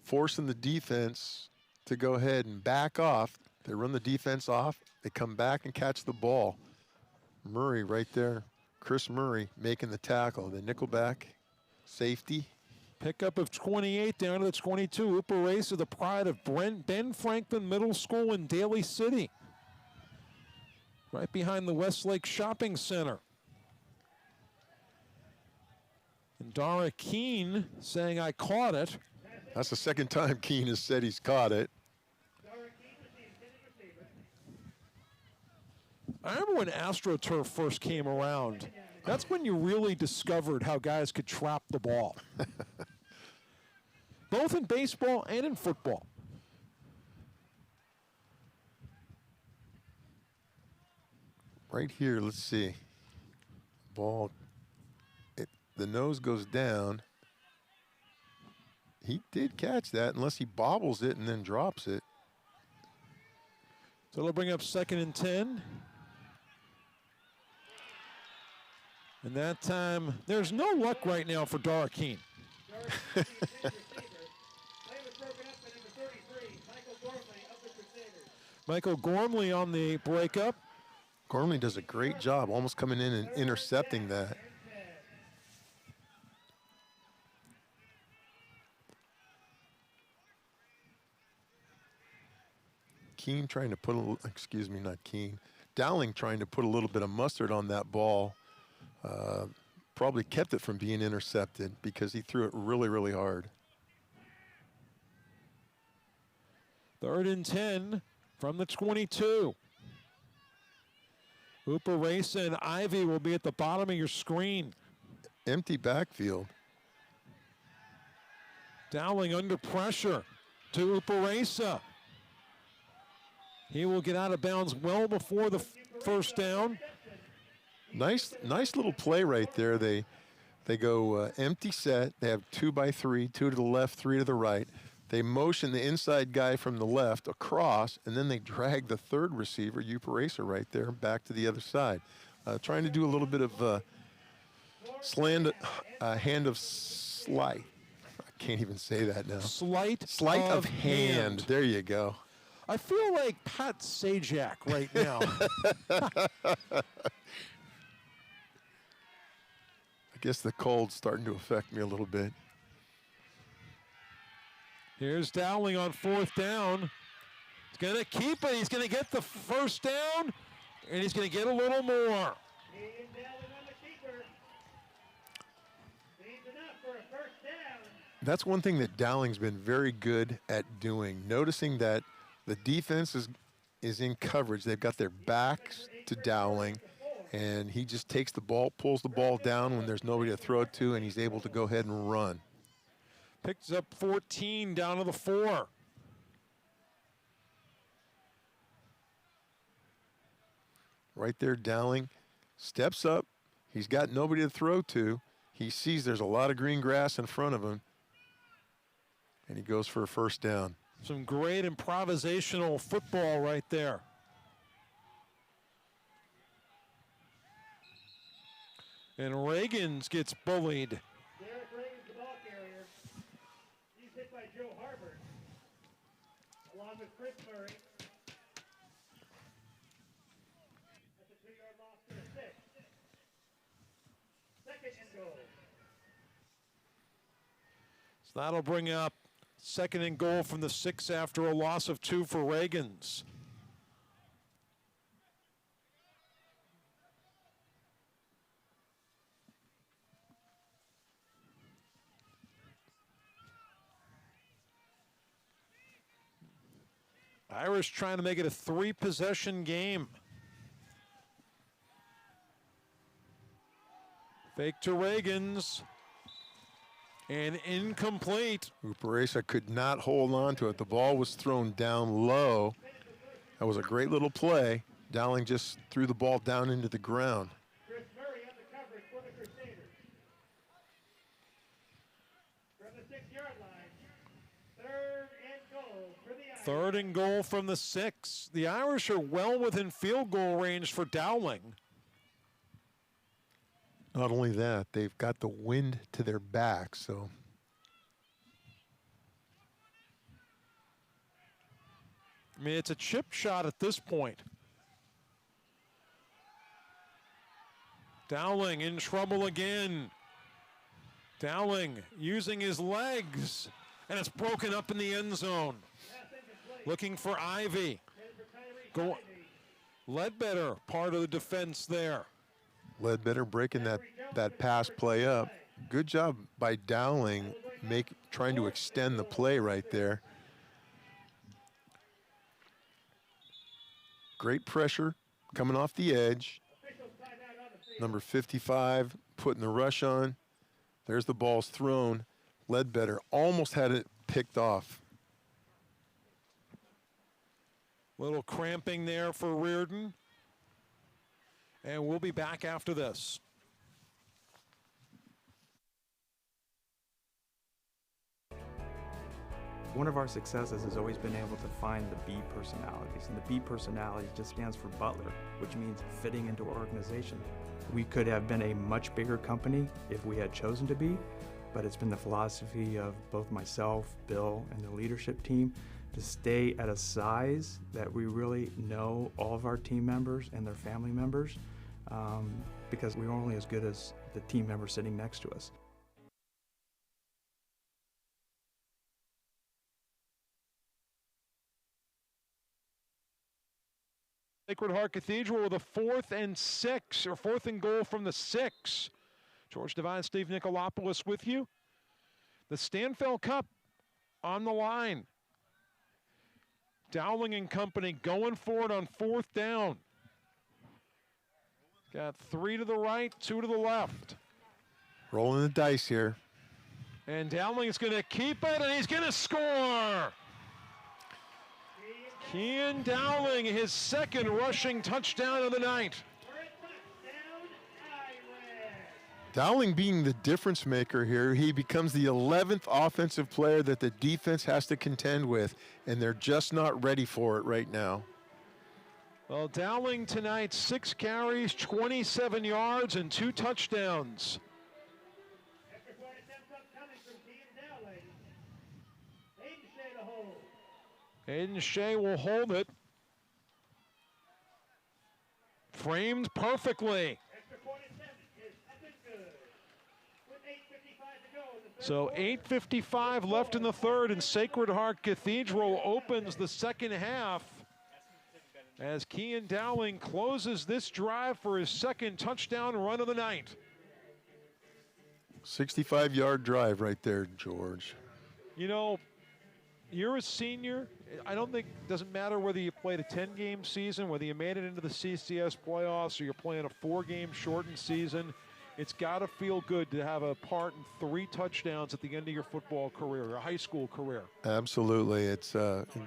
forcing the defense to go ahead and back off. They run the defense off. They come back and catch the ball. Murray right there, Chris Murray making the tackle. The nickelback, safety. Pickup of 28 down to the 22. Uparesa, the pride of Ben Franklin Middle School in Daly City. Right behind the Westlake Shopping Center. And Dara Keene saying, "I caught it." That's the second time Keene has said he's caught it. I remember when AstroTurf first came around. That's when you really discovered how guys could trap the ball. Both in baseball and in football. Right here, let's see. Ball, the nose goes down. He did catch that unless he bobbles it and then drops it. So it'll bring up 2nd and 10. And that time, there's no luck right now for Dara Keene. Michael Gormley on the breakup. Gormley does a great job almost coming in and intercepting that. Keene trying to put Dowling trying to put a little bit of mustard on that ball. Probably kept it from being intercepted because he threw it really, really hard. 3rd and 10 from the 22. Uparesa and Ivy will be at the bottom of your screen. Empty backfield. Dowling under pressure to Uparesa. He will get out of bounds well before the first down. Nice little play right there. They go empty set. They have 2 by 3, 2 to the left, 3 to the right. They motion the inside guy from the left across, and then they drag the third receiver, Uparacer, right there, back to the other side. Trying to do a little bit of hand of sleight. I can't even say that now. Sleight of hand. There you go. I feel like Pat Sajak right now. I guess the cold's starting to affect me a little bit. Here's Dowling on 4th down. He's going to keep it. He's going to get the first down, and he's going to get a little more. That's one thing that Dowling's been very good at doing, noticing that the defense is in coverage. They've got their backs to Dowling, and he just takes the ball, pulls the ball down when there's nobody to throw it to, and he's able to go ahead and run. Picks up 14 down to the 4. Right there, Dowling steps up. He's got nobody to throw to. He sees there's a lot of green grass in front of him, and he goes for a first down. Some great improvisational football right there. And Reagans gets bullied. Derek Reagan's the ball carrier. He's hit by Joe Harbert, along with Chris Murray. That's a 2-yard loss to the 6. 2nd and goal. So that'll bring up 2nd and goal from the 6 after a loss of 2 for Reagans. Irish trying to make it a 3-possession game. Fake to Reagans. And incomplete. Uparacer could not hold on to it. The ball was thrown down low. That was a great little play. Dowling just threw the ball down into the ground. Chris Murray on the coverage for the Crusaders. From the 6-yard line, 3rd and goal for the Irish. 3rd and goal from the 6. The Irish are well within field goal range for Dowling. Not only that, they've got the wind to their back, so. I mean, it's a chip shot at this point. Dowling in trouble again. Dowling using his legs, and it's broken up in the end zone. Looking for Ivy. Ledbetter, part of the defense there. Ledbetter breaking that pass play up. Good job by Dowling trying to extend the play right there. Great pressure coming off the edge. Number 55 putting the rush on. There's the ball's thrown. Ledbetter almost had it picked off. Little cramping there for Riordan. And we'll be back after this. One of our successes has always been able to find the B personalities, and the B personality just stands for Butler, which means fitting into our organization. We could have been a much bigger company if we had chosen to be, but it's been the philosophy of both myself, Bill, and the leadership team to stay at a size that we really know all of our team members and their family members. Because we're only as good as the team member sitting next to us. Sacred Heart Cathedral with a 4th and 6, or 4th and goal from the 6. George Devine, Steve Nicolopoulos with you. The Stanfel Cup on the line. Dowling and company going for it on 4th down. Got 3 to the right, 2 to the left. Rolling the dice here. And Dowling's going to keep it, and he's going to score. Kean Dowling, his 2nd rushing touchdown of the night. Dowling being the difference maker here, he becomes the 11th offensive player that the defense has to contend with, and they're just not ready for it right now. Well, Dowling tonight, 6 carries, 27 yards, and 2 touchdowns. Extra point attempt upcoming from Kean Dowling. Aiden Shea to hold. Aiden Shea will hold it. Framed perfectly. Extra point attempt is up and good. With 8:55 to go in the third So quarter. 8:55 left in the third, and Sacred Heart Cathedral opens the second half as Kean Dowling closes this drive for his second touchdown run of the night. 65-yard drive right there, George. You know, you're a senior. I don't think it doesn't matter whether you played a 10-game season, whether you made it into the CCS playoffs, or you're playing a 4-game shortened season. It's got to feel good to have a part in 3 touchdowns at the end of your football career, your high school career. Absolutely. It's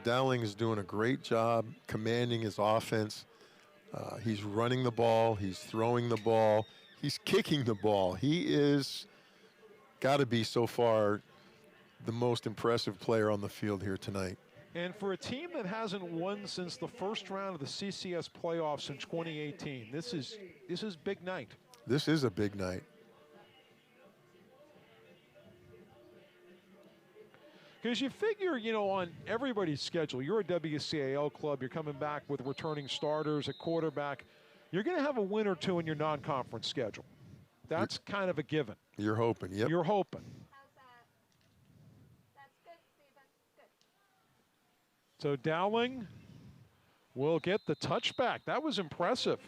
Dowling is doing a great job commanding his offense. He's running the ball. He's throwing the ball. He's kicking the ball. He is got to be so far the most impressive player on the field here tonight. And for a team that hasn't won since the first round of the CCS playoffs in 2018, this is big night. This is a big night. Because you figure, you know, on everybody's schedule, you're a WCAL club, you're coming back with returning starters at quarterback, you're going to have a win or two in your non-conference schedule. That's kind of a given. You're hoping, yep. You're hoping. So Dowling will get the touchback. That was impressive.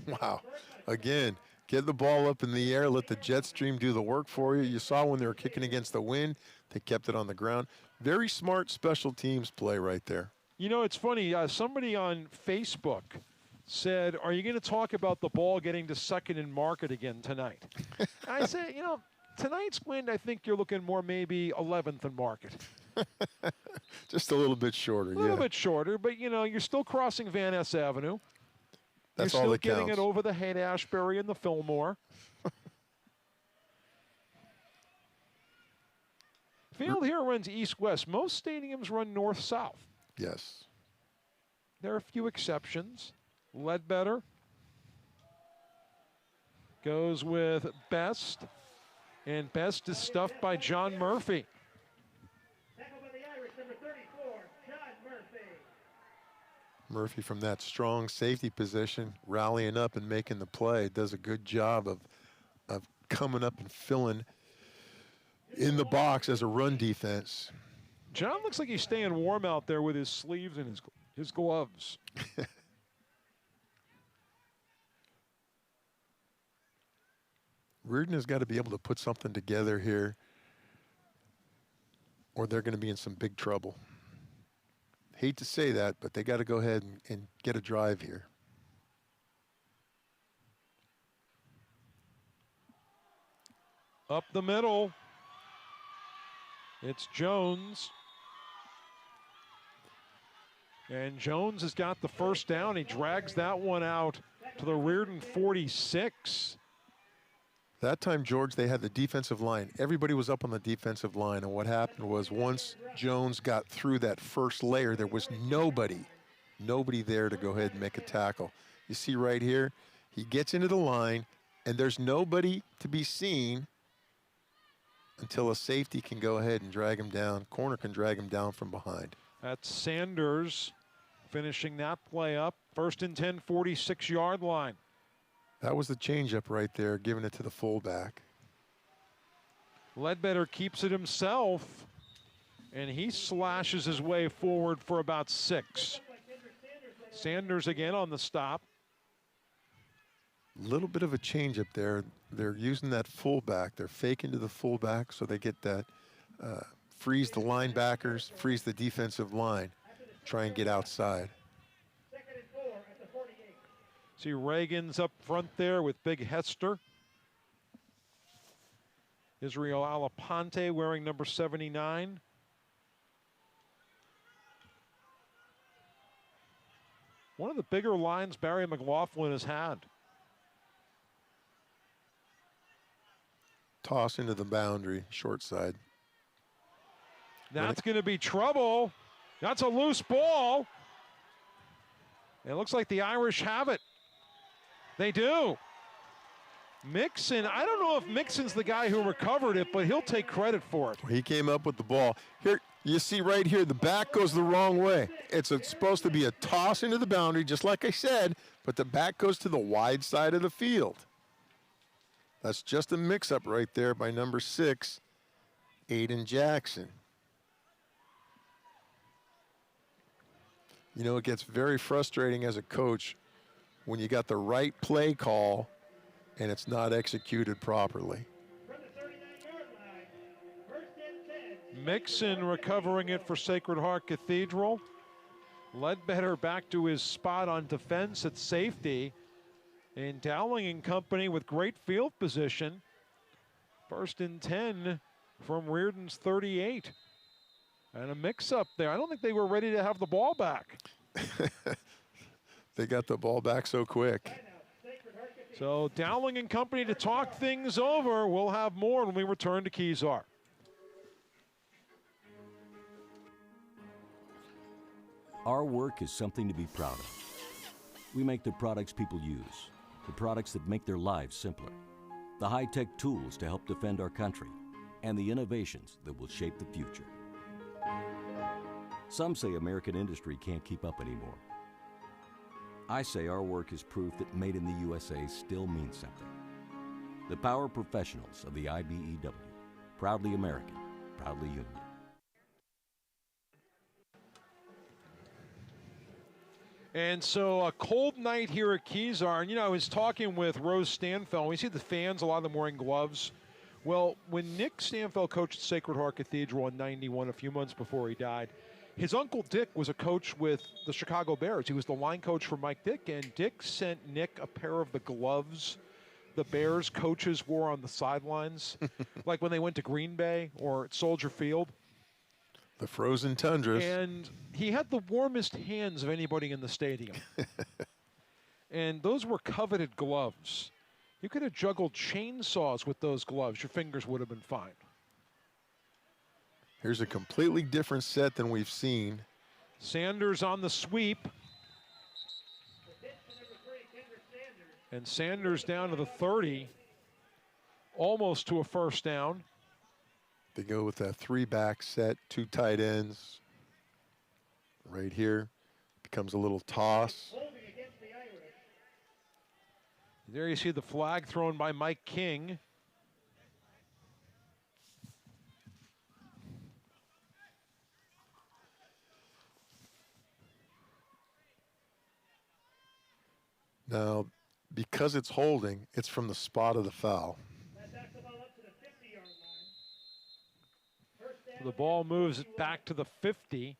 Wow. Again, get the ball up in the air, let the jet stream do the work for you. You saw when they were kicking against the wind, they kept it on the ground. Very smart special teams play right there. You know, it's funny. Somebody on Facebook said, are you going to talk about the ball getting to second and market again tonight? I said, you know, tonight's win, I think you're looking more maybe 11th and market. Just a little bit shorter, A little bit shorter, but, you know, you're still crossing Van Ness Avenue. That's you're all still that getting counts. it over the Haight-Ashbury and the Fillmore. Field here runs east-west. Most stadiums run north-south. Yes. There are a few exceptions. Ledbetter goes with Best, and Best is stuffed by John Murphy. Tackled by the Irish, number 34, John Murphy. Murphy from that strong safety position, rallying up and making the play, does a good job of coming up and filling in the box as a run defense. John looks like he's staying warm out there with his sleeves and his gloves. Riordan has got to be able to put something together here, or they're going to be in some big trouble. Hate to say that, but they got to go ahead and get a drive here. Up the middle, it's Jones. And Jones has got the first down. He drags that one out to the Riordan 46. That time, George, they had the defensive line. Everybody was up on the defensive line, and what happened was once Jones got through that first layer, there was nobody there to go ahead and make a tackle. You see right here, he gets into the line, and there's nobody to be seen until a safety can go ahead and drag him down. Corner can drag him down from behind. That's Sanders finishing that play up. First and 10, 46-yard line. That was the changeup right there, giving it to the fullback. Ledbetter keeps it himself, and he slashes his way forward for about 6. Sanders again on the stop. Little bit of a changeup there. They're using that fullback. They're faking to the fullback so they get that, freeze the linebackers, freeze the defensive line, try and get outside. See Reagan's up front there with Big Hester. Israel Alaponte wearing number 79. One of the bigger lines Barry McLaughlin has had. Toss into the boundary, short side. That's going to be trouble. That's a loose ball. It looks like the Irish have it. They do. Mixon, I don't know if Mixon's the guy who recovered it, but he'll take credit for it. He came up with the ball. Here, you see right here, the back goes the wrong way. It's supposed to be a toss into the boundary, just like I said, but the back goes to the wide side of the field. That's just a mix-up right there by number 6, Aiden Jackson. You know, it gets very frustrating as a coach when you got the right play call and it's not executed properly. Mixon recovering it for Sacred Heart Cathedral. Ledbetter back to his spot on defense at safety. And Dowling and company with great field position. 1st and 10 from Riordan's 38. And a mix-up there. I don't think they were ready to have the ball back. They got the ball back so quick. So Dowling and company to talk things over. We'll have more when we return to Kezar. Our work is something to be proud of. We make the products people use, the products that make their lives simpler, the high-tech tools to help defend our country, and the innovations that will shape the future. Some say American industry can't keep up anymore. I say our work is proof that made in the USA still means something. The power professionals of the IBEW, proudly American, proudly union. And so a cold night here at Kezar, and I was talking with Rose Stanfel, and we see the fans, a lot of them wearing gloves. Well, when Nick Stanfel coached Sacred Heart Cathedral in '91, a few months before he died, his uncle Dick was a coach with the Chicago Bears. He was the line coach for Mike Dick, and Dick sent Nick a pair of the gloves the Bears coaches wore on the sidelines, like when they went to Green Bay or Soldier Field. The frozen tundras. And he had the warmest hands of anybody in the stadium. And those were coveted gloves. You could have juggled chainsaws with those gloves. Your fingers would have been fine. Here's a completely different set than we've seen. Sanders on the sweep. And Sanders down to the 30. Almost to a first down. They go with that 3-back set, 2 tight ends. Right here, becomes a little toss. There you see the flag thrown by Mike King. Now, because it's holding, it's from the spot of the foul. The ball moves it back to the 50.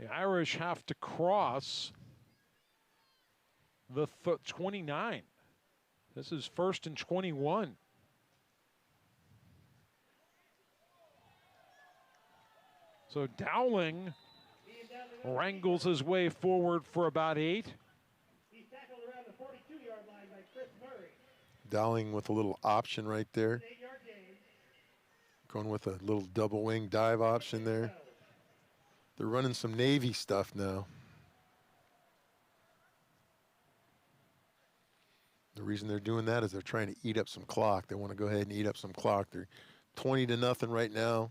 The Irish have to cross the 29. This is 1st and 21. So Dowling wrangles his way forward for about 8. He's tackled around the 42-yard line by Chris Murray. Dowling with a little option right there. Going with a little double wing dive option there. They're running some Navy stuff now. The reason they're doing that is they're trying to eat up some clock. They want to go ahead and eat up some clock. They're 20-0 right now.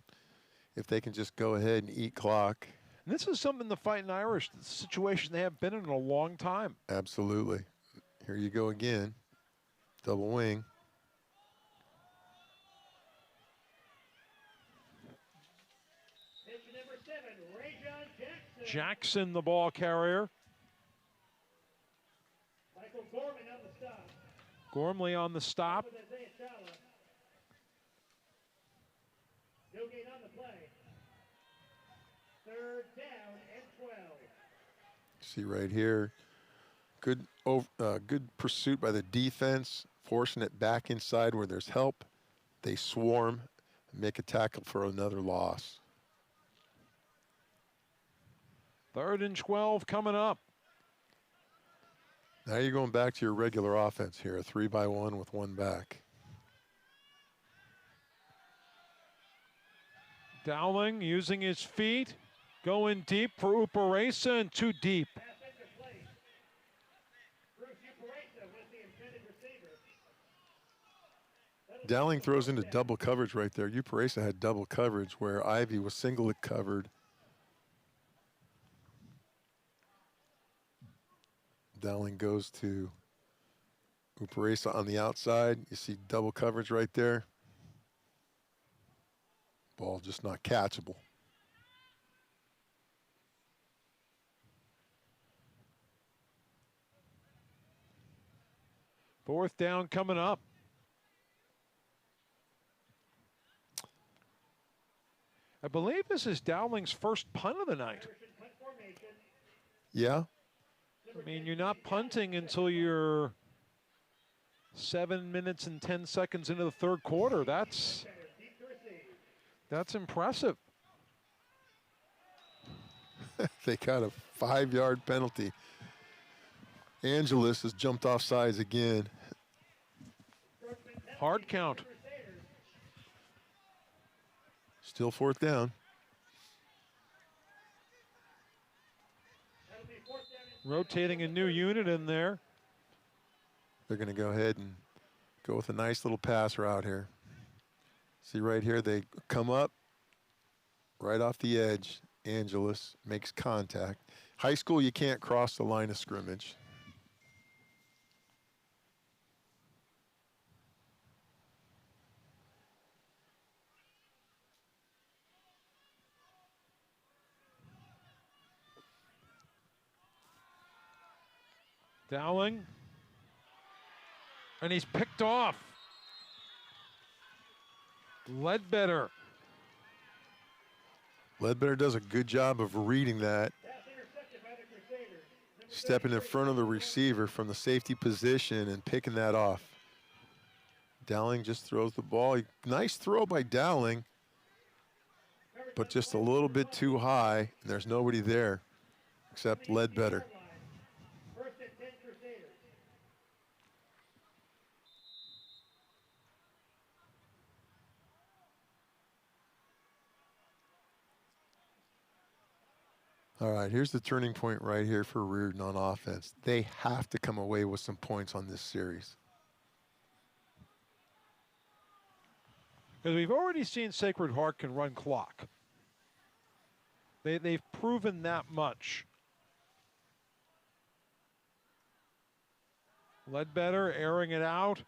If they can just go ahead and eat clock. And this is something the Fighting Irish, the situation they have been in a long time. Absolutely. Here you go again. Double wing. Jackson, the ball carrier. Michael Gorman on the stop. Gormley on the stop. No gain on the play. 3rd down and 12. See right here. Good pursuit by the defense, forcing it back inside where there's help. They swarm, make a tackle for another loss. 3rd and 12 coming up. Now you're going back to your regular offense here, a 3-by-1 with 1 back. Dowling using his feet, going deep for Uparesa and too deep. Dowling throws into double coverage right there. Uparesa had double coverage where Ivy was single covered. Dowling goes to Uparesa on the outside. You see double coverage right there. Ball just not catchable. Fourth down coming up. I believe this is Dowling's first punt of the night. Yeah. I mean, you're not punting until you're 7 minutes and 10 seconds into the third quarter. That's impressive. They got a 5-yard penalty. Angeles has jumped off sides again. Hard count. Still fourth down. Rotating a new unit in there. They're going to go ahead and go with a nice little pass route here. See right here, they come up right off the edge. Angeles makes contact. High school, you can't cross the line of scrimmage. Dowling. And he's picked off. Ledbetter. Ledbetter does a good job of reading that. Stepping in front of the receiver from the safety position and picking that off. Dowling just throws the ball. Nice throw by Dowling, but just a little bit too high, and there's nobody there except Ledbetter. All right, here's the turning point right here for Riordan on offense. They have to come away with some points on this series. Because we've already seen Sacred Heart can run clock. They've proven that much. Ledbetter airing it out.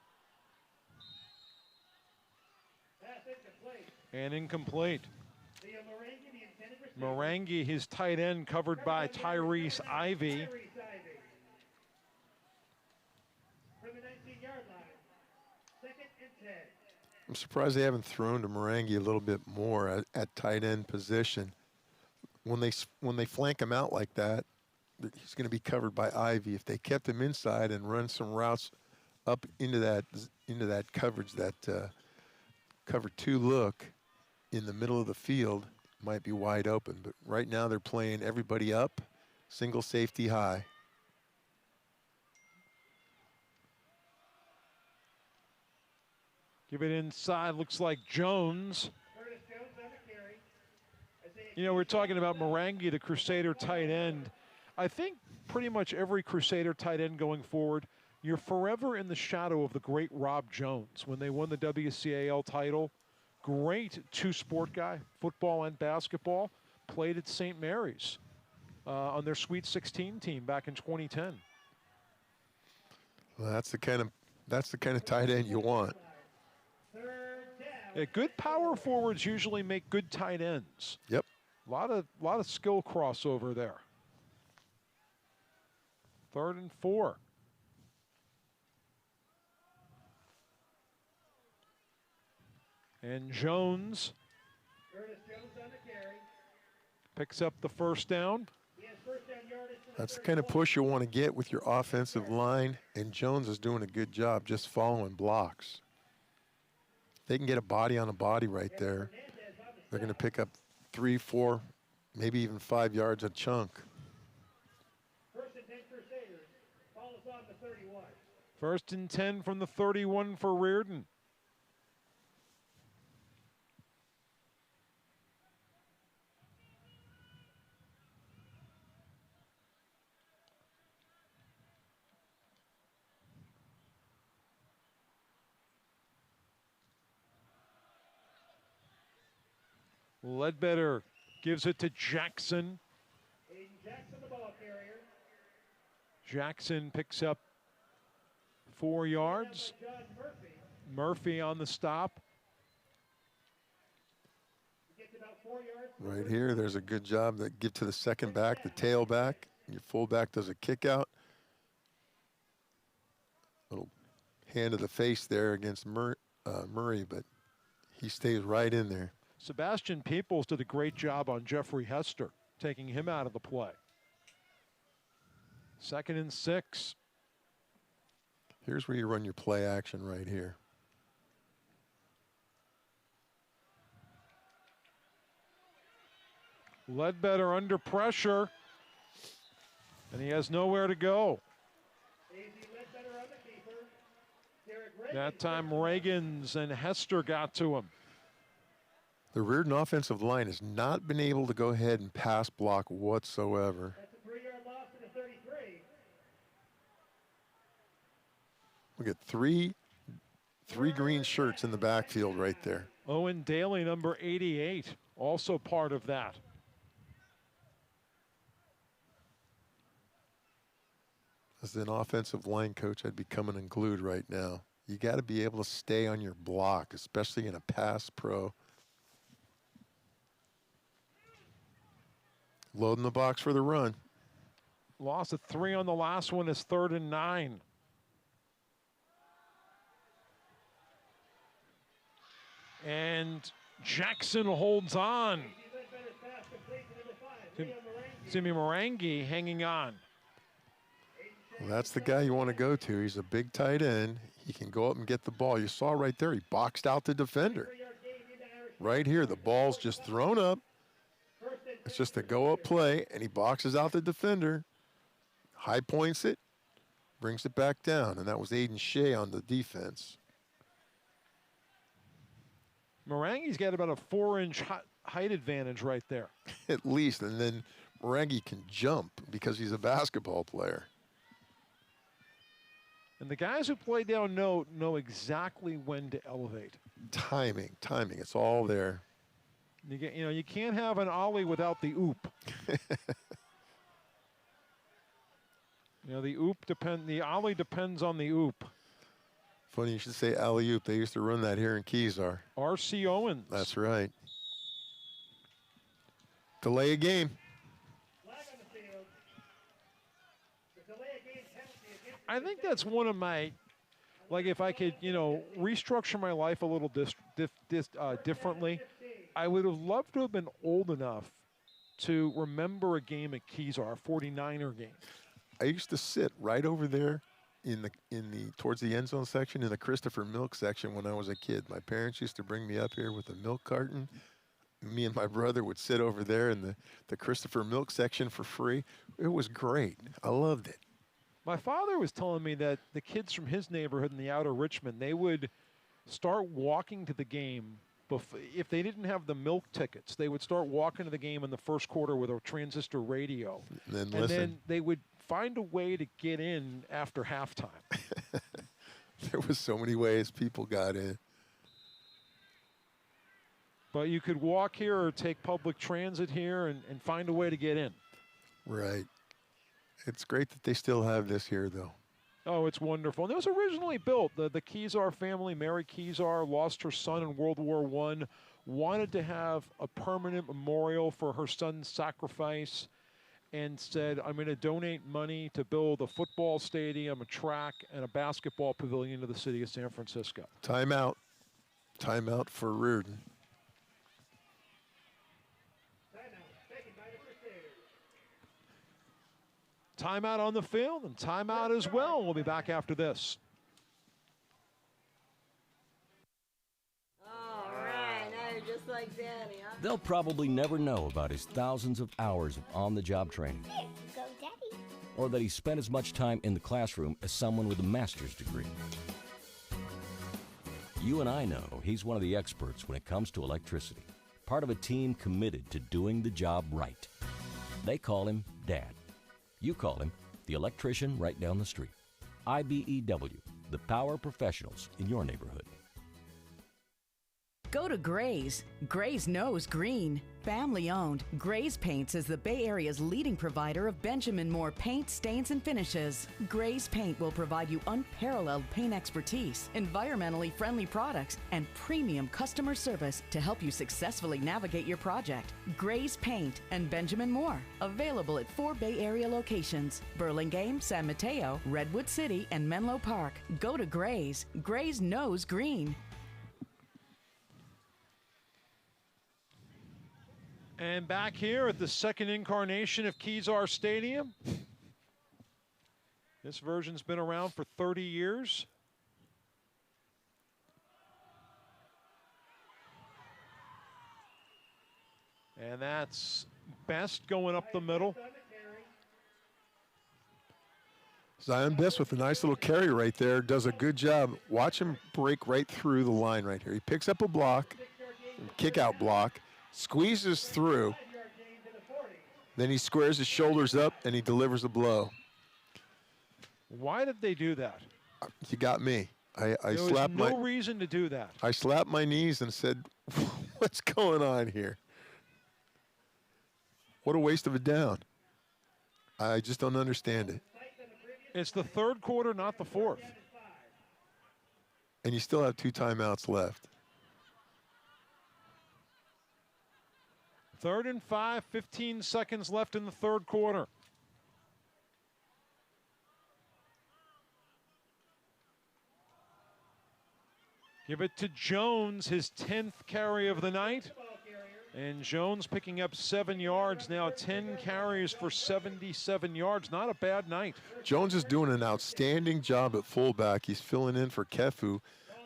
And incomplete. Morangi, his tight end, covered by Tyrese Ivy. I'm surprised they haven't thrown to Morangi a little bit more at tight end position. When they flank him out like that, he's going to be covered by Ivy. If they kept him inside and run some routes up into that coverage, that cover 2 look in the middle of the field, might be wide open. But right now they're playing everybody up, single safety high. Give it inside, looks like Jones. You know, we're talking about Morangi, the Crusader tight end. I think pretty much every Crusader tight end going forward, you're forever in the shadow of the great Rob Jones. When they won the WCAL title, great two-sport guy, football and basketball, played at St. Mary's on their Sweet 16 team back in 2010. Well, that's the kind of tight end you want. Yeah, good power forwards usually make good tight ends. Yep. A lot of skill crossover there. 3rd and 4. And Jones picks up the first down. That's the kind of push you want to get with your offensive line, and Jones is doing a good job just following blocks. They can get a body on a body right there. They're going to pick up 3, 4, maybe even 5 yards a chunk. 1st and 10 from the 31 for Riordan. Ledbetter gives it to Jackson. Aiden Jackson, the ball carrier. Jackson picks up 4 yards. John Murphy. Murphy on the stop. Gets about 4 yards. Right here, there's a good job that give to the second back, the tailback. Your fullback does a kick out. Little hand to the face there against Murray, but he stays right in there. Sebastian Peoples did a great job on Jeffrey Hester, taking him out of the play. 2nd and 6. Here's where you run your play action right here. Ledbetter under pressure, and he has nowhere to go. That time Reagans and Hester got to him. The Riordan offensive line has not been able to go ahead and pass block whatsoever. That's a 3-yard loss to the 33. Look at three green shirts in the backfield right there. Owen Daly, number 88, also part of that. As an offensive line coach, I'd be coming unglued right now. You got to be able to stay on your block, especially in a pass pro. Loading the box for the run. Loss of 3 on the last one is 3rd and 9. And Jackson holds on. Simi Morangi hanging on. Well, that's the guy you want to go to. He's a big tight end. He can go up and get the ball. You saw right there, he boxed out the defender. Right here, the ball's just thrown up. It's just a go-up play, and he boxes out the defender, high points it, brings it back down, and that was Aiden Shea on the defense. Morangi's got about a 4-inch height advantage right there. At least, and then Morangi can jump because he's a basketball player. And the guys who play down know exactly when to elevate. Timing, it's all there. You can't have an ollie without the oop. The ollie depends on the oop. Funny you should say alley-oop. They used to run that here in Kezar. R.C. Owens. That's right. Delay a game. I think that's one of my, if I could, restructure my life a little differently, I would have loved to have been old enough to remember a game at Kezar, a 49er game. I used to sit right over there in the towards the end zone section in the Christopher Milk section when I was a kid. My parents used to bring me up here with a milk carton. Me and my brother would sit over there in the Christopher Milk section for free. It was great. I loved it. My father was telling me that the kids from his neighborhood in the outer Richmond, they would start walking to the game. If they didn't have the milk tickets, they would start walking to the game in the first quarter with a transistor radio. And then they would find a way to get in after halftime. There was so many ways people got in. But you could walk here or take public transit here and find a way to get in. Right. It's great that they still have this here, though. Oh, it's wonderful. And it was originally built. The Kezar family, Mary Kezar, lost her son in World War I, wanted to have a permanent memorial for her son's sacrifice, and said, I'm going to donate money to build a football stadium, a track, and a basketball pavilion to the city of San Francisco. Timeout. Timeout for Riordan. Timeout on the field and timeout as well. We'll be back after this. All right, now you're just like Danny, huh? They'll probably never know about his thousands of hours of on-the-job training. Here, go, Daddy. Or that he spent as much time in the classroom as someone with a master's degree. You and I know he's one of the experts when it comes to electricity, part of a team committed to doing the job right. They call him Dad. You call him the electrician right down the street. IBEW, the power professionals in your neighborhood. Go to Gray's. Gray's knows green. Family owned, Gray's Paints is the Bay Area's leading provider of Benjamin Moore paint, stains, and finishes. Gray's Paint will provide you unparalleled paint expertise, environmentally friendly products, and premium customer service to help you successfully navigate your project. Gray's Paint and Benjamin Moore, available at 4 Bay Area locations: Burlingame, San Mateo, Redwood City, and Menlo Park. Go to Gray's. Gray's knows green. And back here at the second incarnation of Kezar Stadium. This version's been around for 30 years. And that's Best going up the middle. Zion Best with a nice little carry right there. Does a good job. Watch him break right through the line right here. He picks up a block, kick out block, squeezes through, then he squares his shoulders up and he delivers a blow. Why did they do that? You got me. I there slapped was no reason to do that. I slapped my knees and said, what's going on here? What a waste of a down. I just don't understand it. It's the third quarter, not the fourth. And you still have 2 timeouts left. 3rd and 5, 15 seconds left in the third quarter. Give it to Jones, his 10th carry of the night. And Jones picking up 7 yards now, 10 carries for 77 yards. Not a bad night. Jones is doing an outstanding job at fullback. He's filling in for Kefu,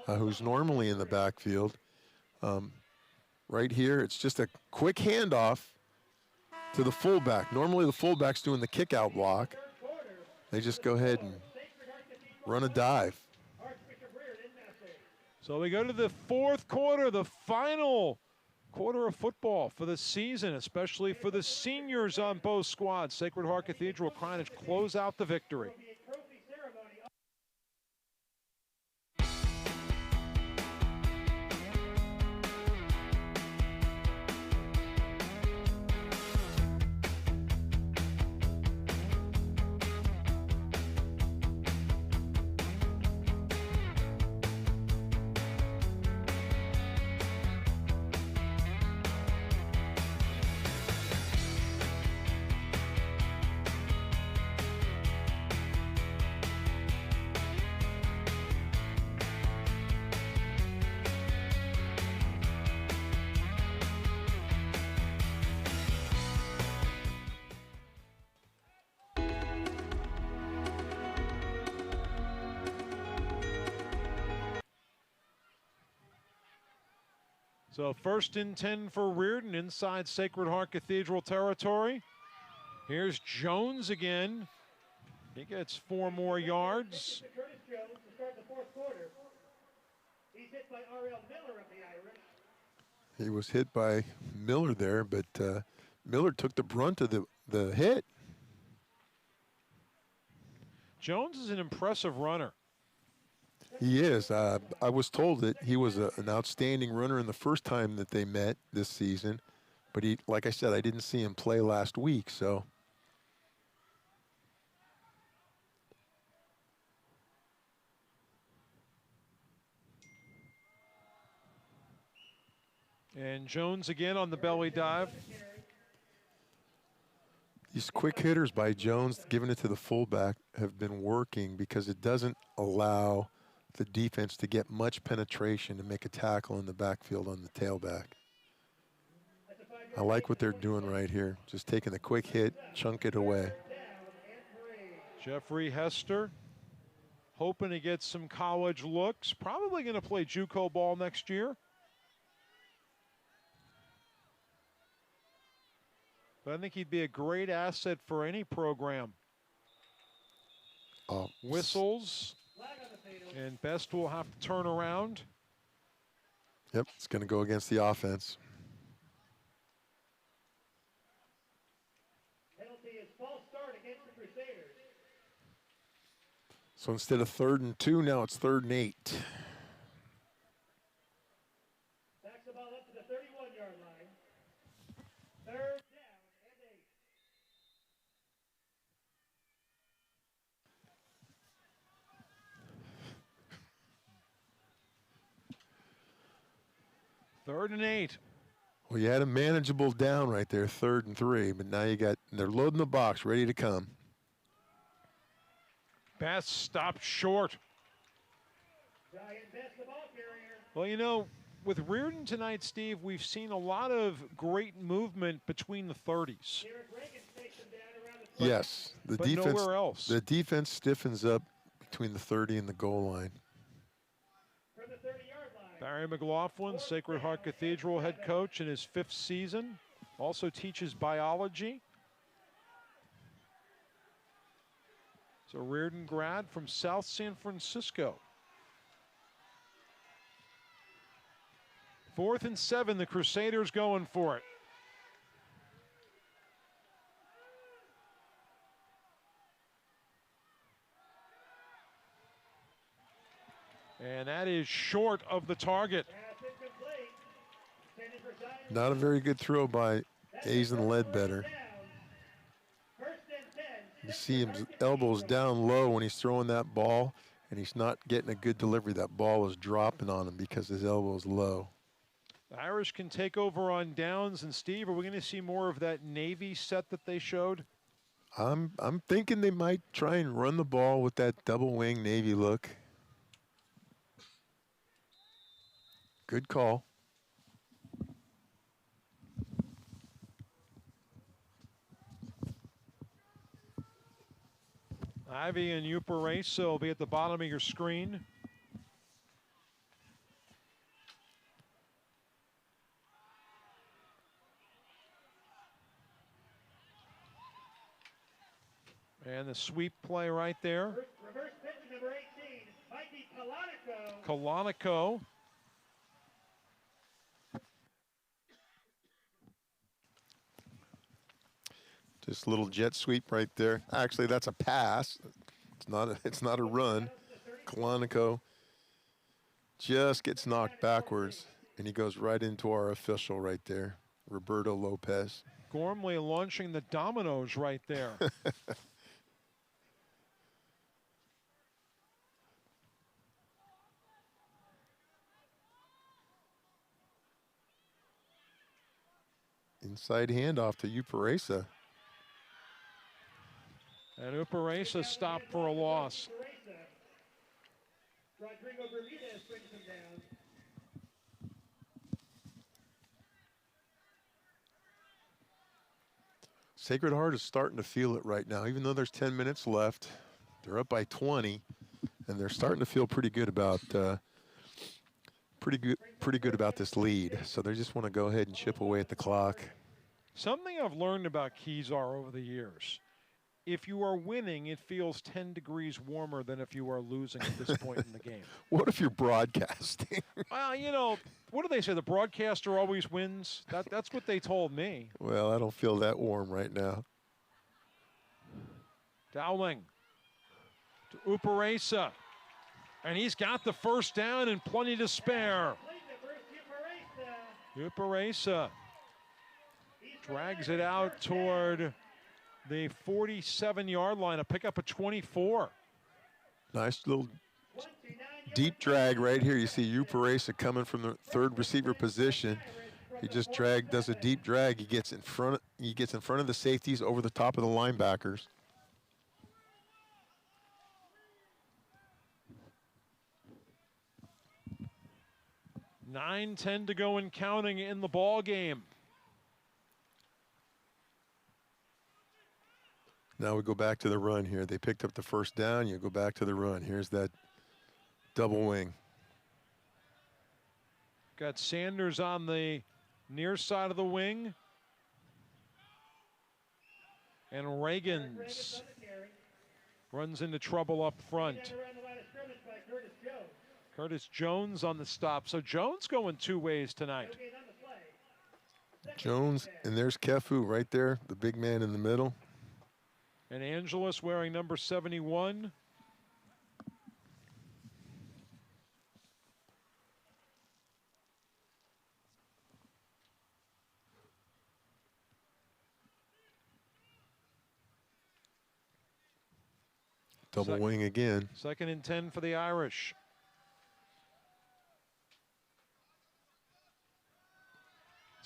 who's normally in the backfield. Right here, it's just a quick handoff to the fullback. Normally the fullback's doing the kick out block. They just go ahead and run a dive. So we go to the fourth quarter, the final quarter of football for the season, especially for the seniors on both squads. Sacred Heart Cathedral trying to close out the victory. So 1st and 10 for Riordan inside Sacred Heart Cathedral territory. Here's Jones again. He gets 4 more yards. He was hit by Miller there, but Miller took the brunt of the hit. Jones is an impressive runner. He is. I was told that he was an outstanding runner in the first time that they met this season. But he, like I said, I didn't see him play last week, so. And Jones again on the belly dive. These quick hitters by Jones, giving it to the fullback, have been working because it doesn't allow the defense to get much penetration to make a tackle in the backfield on the tailback. I like what they're doing right here. Just taking the quick hit, chunk it away. Jeffrey Hester hoping to get some college looks. Probably going to play JUCO ball next year. But I think he'd be a great asset for any program. Whistles. And Best will have to turn around. Yep, it's going to go against the offense. Penalty is false start against the Crusaders. So instead of 3rd and 2, now it's 3rd and 8. Back 3rd and 8. Well, you had a manageable down right there, 3rd and 3, but now they're loading the box, ready to come. Pass stopped short. Well, you know, with Riordan tonight, Steve, we've seen a lot of great movement between the 30s. Yes, the but defense. Nowhere else. The defense stiffens up between the 30 and the goal line. Barry McLaughlin, Sacred Heart Cathedral head coach in his 5th season, also teaches biology. So Riordan grad from South San Francisco. 4th and 7, the Crusaders going for it. And that is short of the target. Not a very good throw by Aizen Ledbetter. You see his elbows down low when he's throwing that ball, and he's not getting a good delivery. That ball is dropping on him because his elbow is low. The Irish can take over on downs. And Steve, are we going to see more of that Navy set that they showed? I'm thinking they might try and run the ball with that double wing Navy look. Good call. Ivy and Uparesa will be at the bottom of your screen. And the sweep play right there. Reverse pitch number 18 might be Kalanico. Kalanico. Just a little jet sweep right there. Actually, that's a pass. It's not a run. Kalanico just gets knocked backwards, and he goes right into our official right there, Roberto Lopez. Gormley launching the dominoes right there. Inside handoff to Uparesa. And Uparesa stopped for a loss. Rodrigo Bermudez brings him down. Sacred Heart is starting to feel it right now. Even though there's 10 minutes left, they're up by 20, and they're starting to feel pretty good about this lead. So they just want to go ahead and chip away at the clock. Something I've learned about Kezar over the years. If you are winning, it feels 10 degrees warmer than if you are losing at this point in the game. What if you're broadcasting? Well, you know, what do they say? The broadcaster always wins? That's what they told me. Well, I don't feel that warm right now. Dowling to Uparesa. And he's got the first down and plenty to spare. Uparesa drags it out toward the 47-yard line, a pickup of 24. Nice little deep drag right here. You see Uparesa coming from the 3rd receiver position. He just does a deep drag. He gets in front of the safeties over the top of the linebackers. $9:10 to go and counting in the ball game. Now we go back to the run here. They picked up the first down. You go back to the run. Here's that double wing. Got Sanders on the near side of the wing. And Reagans runs into trouble up front. Curtis Jones on the stop. So Jones going 2 ways tonight. Jones, and there's Kefu right there, the big man in the middle. And Angeles wearing number 71. Double wing again. 2nd and 10 for the Irish.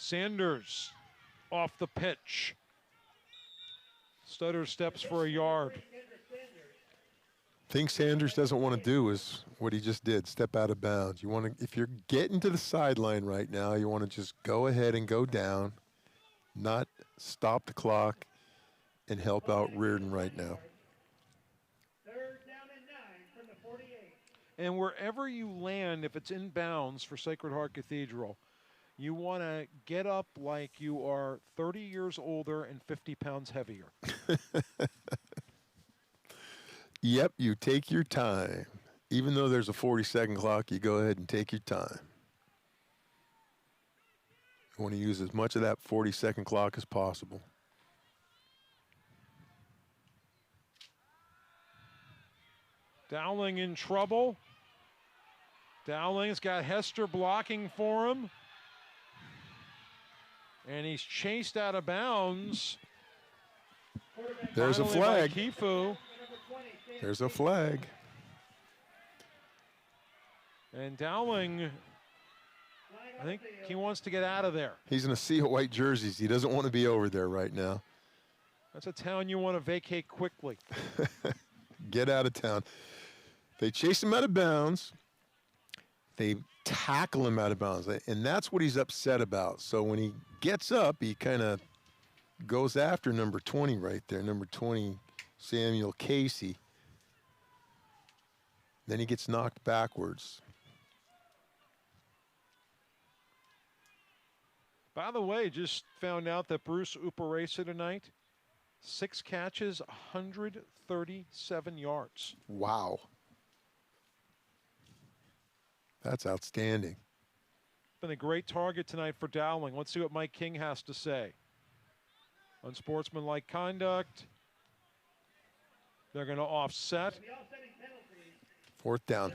Sanders off the pitch. Stutter steps for a yard. Thing Sanders doesn't want to do is what he just did, step out of bounds. You want to, if you're getting to the sideline right now, you want to just go ahead and go down, not stop the clock, and help out Riordan right now. And wherever you land, if it's in bounds for Sacred Heart Cathedral, you want to get up like you are 30 years older and 50 pounds heavier. Yep, you take your time. Even though there's a 40-second clock, you go ahead and take your time. You want to use as much of that 40-second clock as possible. Dowling in trouble. Dowling's got Hester blocking for him. And he's chased out of bounds. There's a flag. Kifu. There's a flag. And Dowling, I think he wants to get out of there. He's in a sea of white jerseys. He doesn't want to be over there right now. That's a town you want to vacate quickly. Get out of town. They chase him out of bounds. They tackle him out of bounds. And that's what he's upset about. So when he gets up, he kind of goes after number 20 right there. Number 20, Samuel Casey. Then he gets knocked backwards. By the way, just found out that Bruce Uparesa tonight, 6 catches, 137 yards. Wow. That's outstanding. Been a great target tonight for Dowling. Let's see what Mike King has to say. Unsportsmanlike conduct. They're going to offset. 4th down.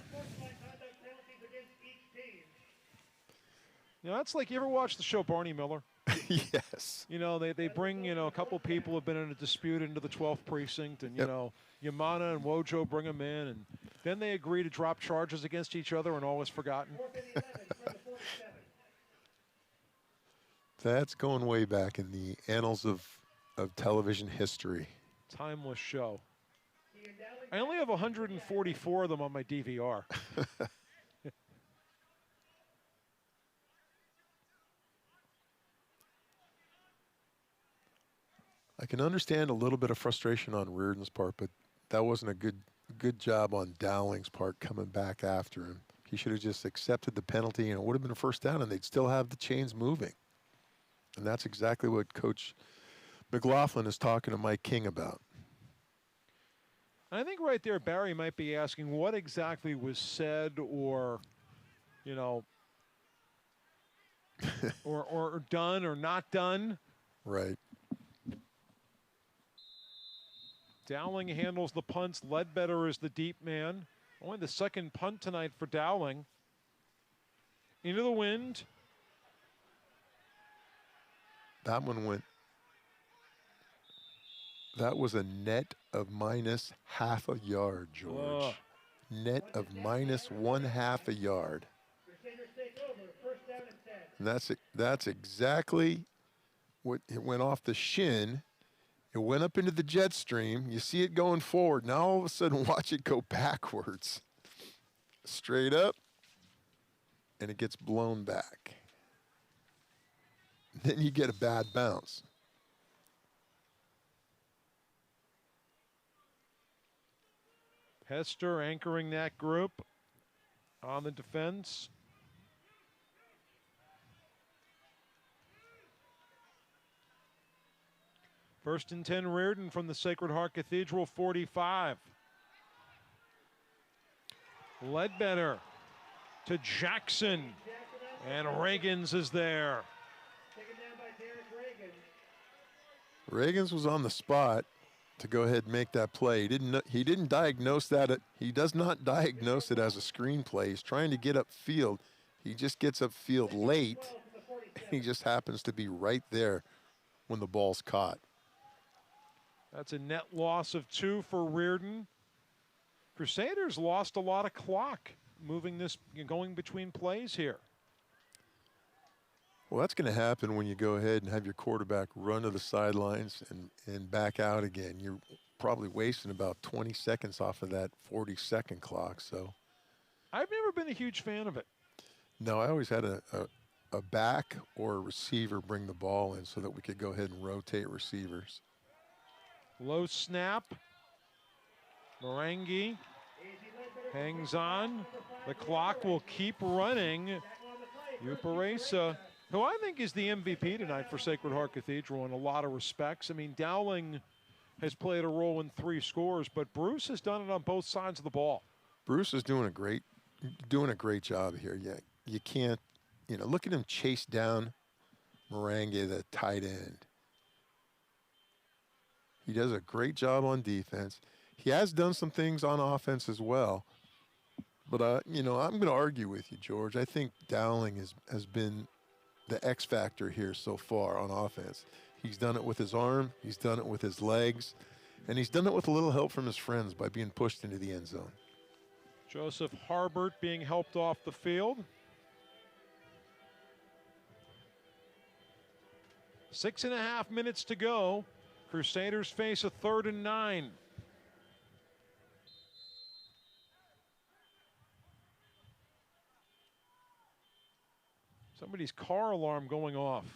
You know, that's like, you ever watch the show Barney Miller? Yes. You know, they bring, you know, a couple people have been in a dispute into the 12th precinct, and, you know, Yamana and Wojo bring them in, and then they agree to drop charges against each other, and all is forgotten. That's going way back in the annals of television history. Timeless show. I only have 144 of them on my DVR. I can understand a little bit of frustration on Riordan's part, but that wasn't a good job on Dowling's part coming back after him. He should have just accepted the penalty, and it would have been a 1st down, and they'd still have the chains moving. And that's exactly what Coach McLaughlin is talking to Mike King about. I think right there, Barry might be asking what exactly was said, or, you know, or done or not done. Right. Dowling handles the punts. Ledbetter is the deep man. Only the 2nd punt tonight for Dowling. Into the wind. That one went. That was a net of minus half a yard, George. Net of minus 1/2 a yard. And that's exactly what it went off the shin. It went up into the jet stream. You see it going forward. Now all of a sudden watch it go backwards. Straight up. And it gets blown back. Then you get a bad bounce. Hester anchoring that group on the defense. First and 10, Riordan from the Sacred Heart Cathedral 45. Ledbetter to Jackson, and Reagans is there. Reagans was on the spot to go ahead and make that play. He didn't diagnose that. He does not diagnose it as a screen play. He's trying to get upfield. He just gets upfield late. He just happens to be right there when the ball's caught. That's a net loss of 2 for Riordan. Crusaders lost a lot of clock moving this, going between plays here. Well, that's going to happen when you go ahead and have your quarterback run to the sidelines and back out again. You're probably wasting about 20 seconds off of that 40-second clock. So I've never been a huge fan of it. no, I always had a back or a receiver bring the ball in so that we could go ahead and rotate receivers. Low snap. Morangi hangs on. The clock will keep running. Uparesa, who I think is the MVP tonight for Sacred Heart Cathedral in a lot of respects. I mean, Dowling has played a role in 3 scores, but Bruce has done it on both sides of the ball. Bruce is doing a great job here. Yeah, you can't, look at him chase down Morangi, the tight end. He does a great job on defense. He has done some things on offense as well. But, I'm going to argue with you, George. I think Dowling has been the X factor here so far on offense. He's done it with his arm. He's done it with his legs. And he's done it with a little help from his friends by being pushed into the end zone. Joseph Harbert being helped off the field. 6.5 minutes to go. Crusaders face a 3rd and 9. Somebody's car alarm going off.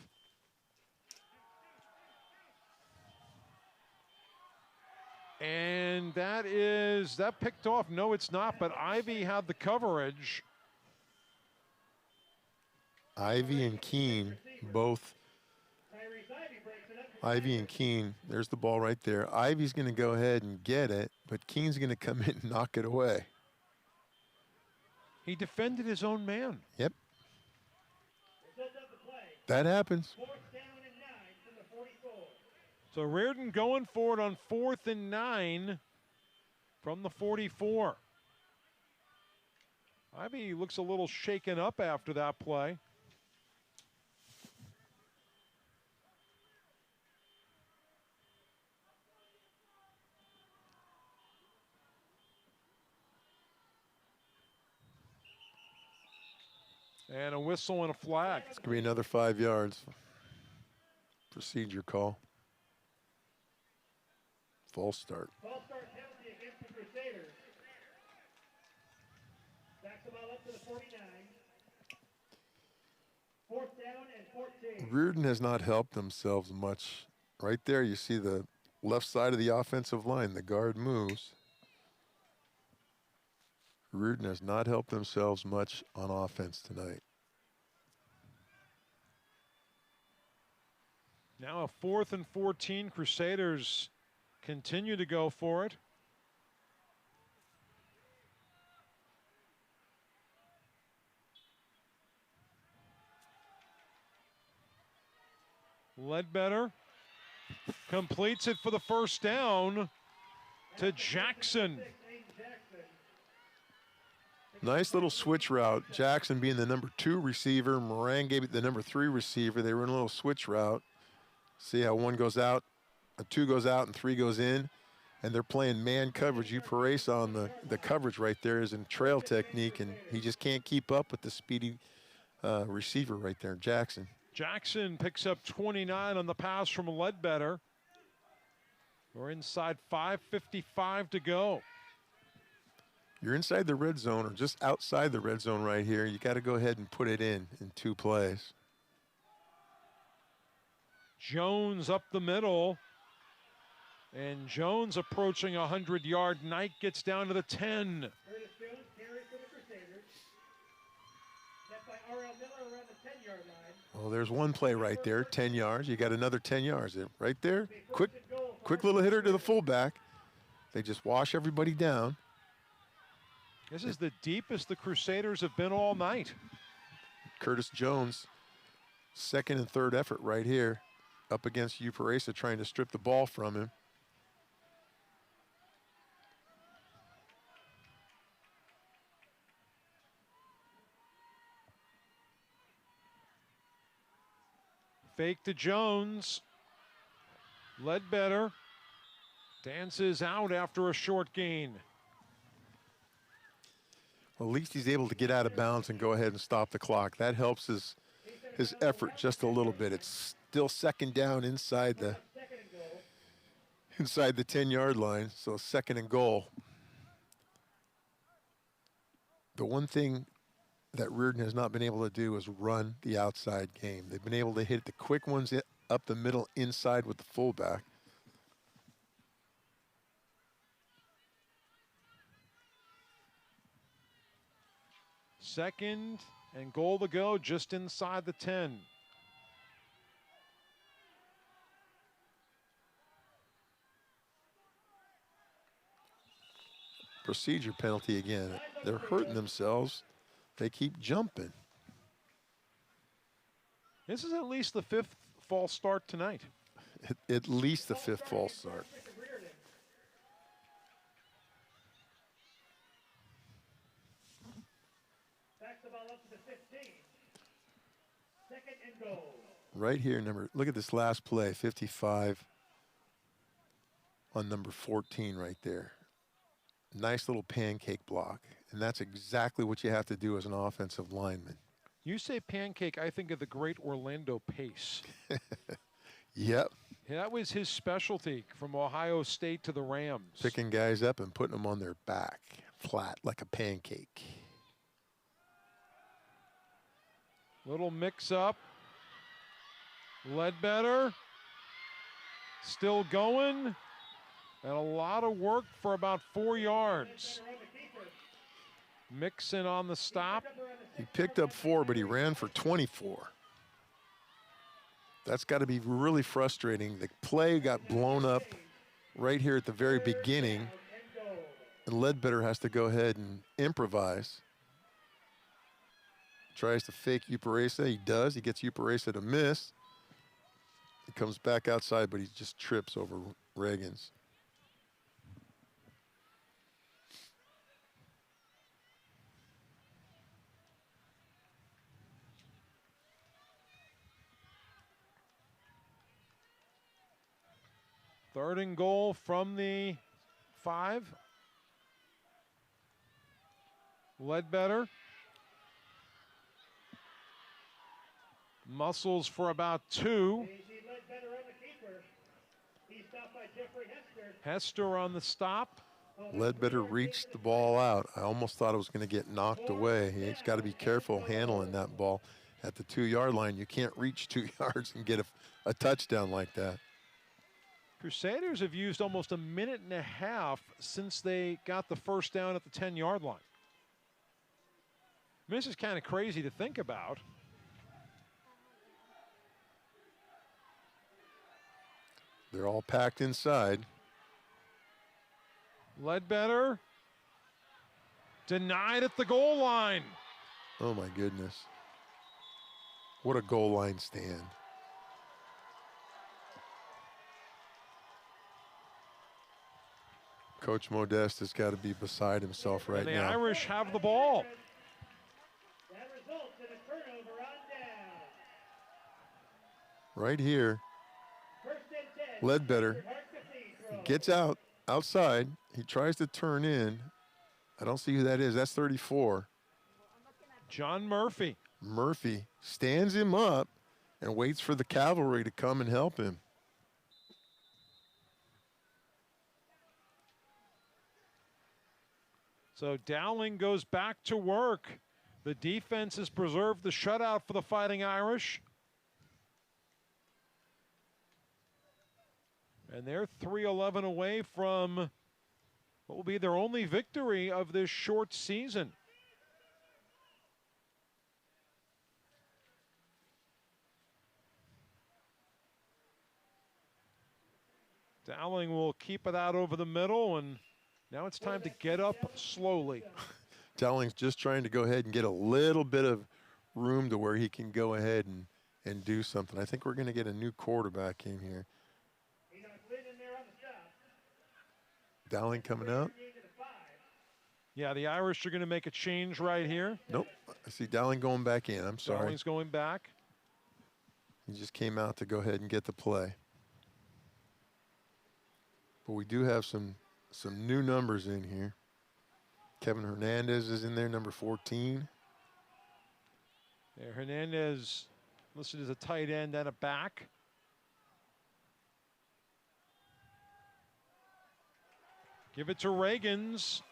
And that picked off. No, it's not, but Ivy had the coverage. Ivy and Keene both. Ivy and Keene, there's the ball right there. Ivy's going to go ahead and get it, but Keene's going to come in and knock it away. He defended his own man. Yep. That happens. So Riordan going for it on 4th and 9 from the 44. Ivy looks a little shaken up after that play. And a whistle and a flag. It's going to be another 5 yards. Procedure call. False start. False start penalty against the Crusaders. Backs the ball up to the 49. 4th down and 14. Riordan has not helped themselves much. Right there, you see the left side of the offensive line. The guard moves. Riordan has not helped themselves much on offense tonight. Now a 4th and 14. Crusaders continue to go for it. Ledbetter completes it for the 1st down to Jackson. Nice little switch route. Jackson being the number 2 receiver. Moran gave it the number 3 receiver. They run a little switch route. See how 1 goes out, 2 goes out, and 3 goes in. And they're playing man coverage. Uparesa on the coverage right there is in trail technique, and he just can't keep up with the speedy receiver right there, Jackson. Jackson picks up 29 on the pass from Ledbetter. We're inside 5:55 to go. You're inside the red zone or just outside the red zone right here. You got to go ahead and put it in 2 plays. Jones up the middle. And Jones approaching a 100-yard. Knight gets down to the 10. Curtis Jones carries for the Crusaders. That's by R.L. Miller around the 10-yard line. Well, there's 1 play right there, 10 yards. You got another 10 yards right there. Quick little hitter to the fullback. They just wash everybody down. This is the deepest the Crusaders have been all night. Curtis Jones, 2nd and 3rd effort right here, up against Uparesa trying to strip the ball from him. Fake to Jones. Ledbetter dances out after a short gain. Well, at least he's able to get out of bounds and go ahead and stop the clock. That helps his his effort just a little bit. It's still second down inside the 10-yard line, so second and goal. The one thing that Riordan has not been able to do is run the outside game. They've been able to hit the quick ones up the middle inside with the fullback. Second and goal to go just inside the 10. Procedure penalty again. They're hurting themselves. They keep jumping. This is at least the 5th false start tonight. At least the 5th false start. Back the ball up to the 15. Second and goal. Right here, look at this last play, 55 on number 14 right there. Nice little pancake block, and that's exactly what you have to do as an offensive lineman. You say pancake, I think of the great Orlando Pace. Yep. That was his specialty from Ohio State to the Rams. Picking guys up and putting them on their back, flat like a pancake. Little mix-up. Ledbetter still going. And a lot of work for about 4 yards. Mixon on the stop. He picked up 4, but he ran for 24. That's got to be really frustrating. The play got blown up right here at the very beginning, and Ledbetter has to go ahead and improvise. Tries to fake Uparesa. He does. He gets Uparesa to miss. He comes back outside, but he just trips over Reagans. Third and goal from the 5. Ledbetter. Muscles for about 2. Hester on the stop. Ledbetter reached the ball out. I almost thought it was going to get knocked away. He's got to be careful handling that ball at the 2-yard line. You can't reach 2 yards and get a touchdown like that. Crusaders have used almost a minute and a half since they got the first down at the 10-yard line. I mean, this is kind of crazy to think about. They're all packed inside. Ledbetter denied at the goal line. Oh my goodness. What a goal line stand. Coach Modeste has got to be beside himself right now. And the Irish have the ball. That results in a turnover on down. Right here. First and 10. Ledbetter gets outside. He tries to turn in. I don't see who that is. That's 34. John Murphy. Murphy stands him up and waits for the cavalry to come and help him. So Dowling goes back to work. The defense has preserved the shutout for the Fighting Irish. And they're 3-11 away from what will be their only victory of this short season. Dowling will keep it out over the middle, and now it's time to get up slowly. Dowling's just trying to go ahead and get a little bit of room to where he can go ahead and do something. I think we're going to get a new quarterback in here. Dowling coming out. Yeah, the Irish are going to make a change right here. Nope. I see Dowling going back in. I'm sorry. Dowling's going back. He just came out to go ahead and get the play. But we do have some new numbers in here. Kevin Hernandez is in there, number 14. Yeah, Hernandez listed as a tight end and a back. Give it to Reagans.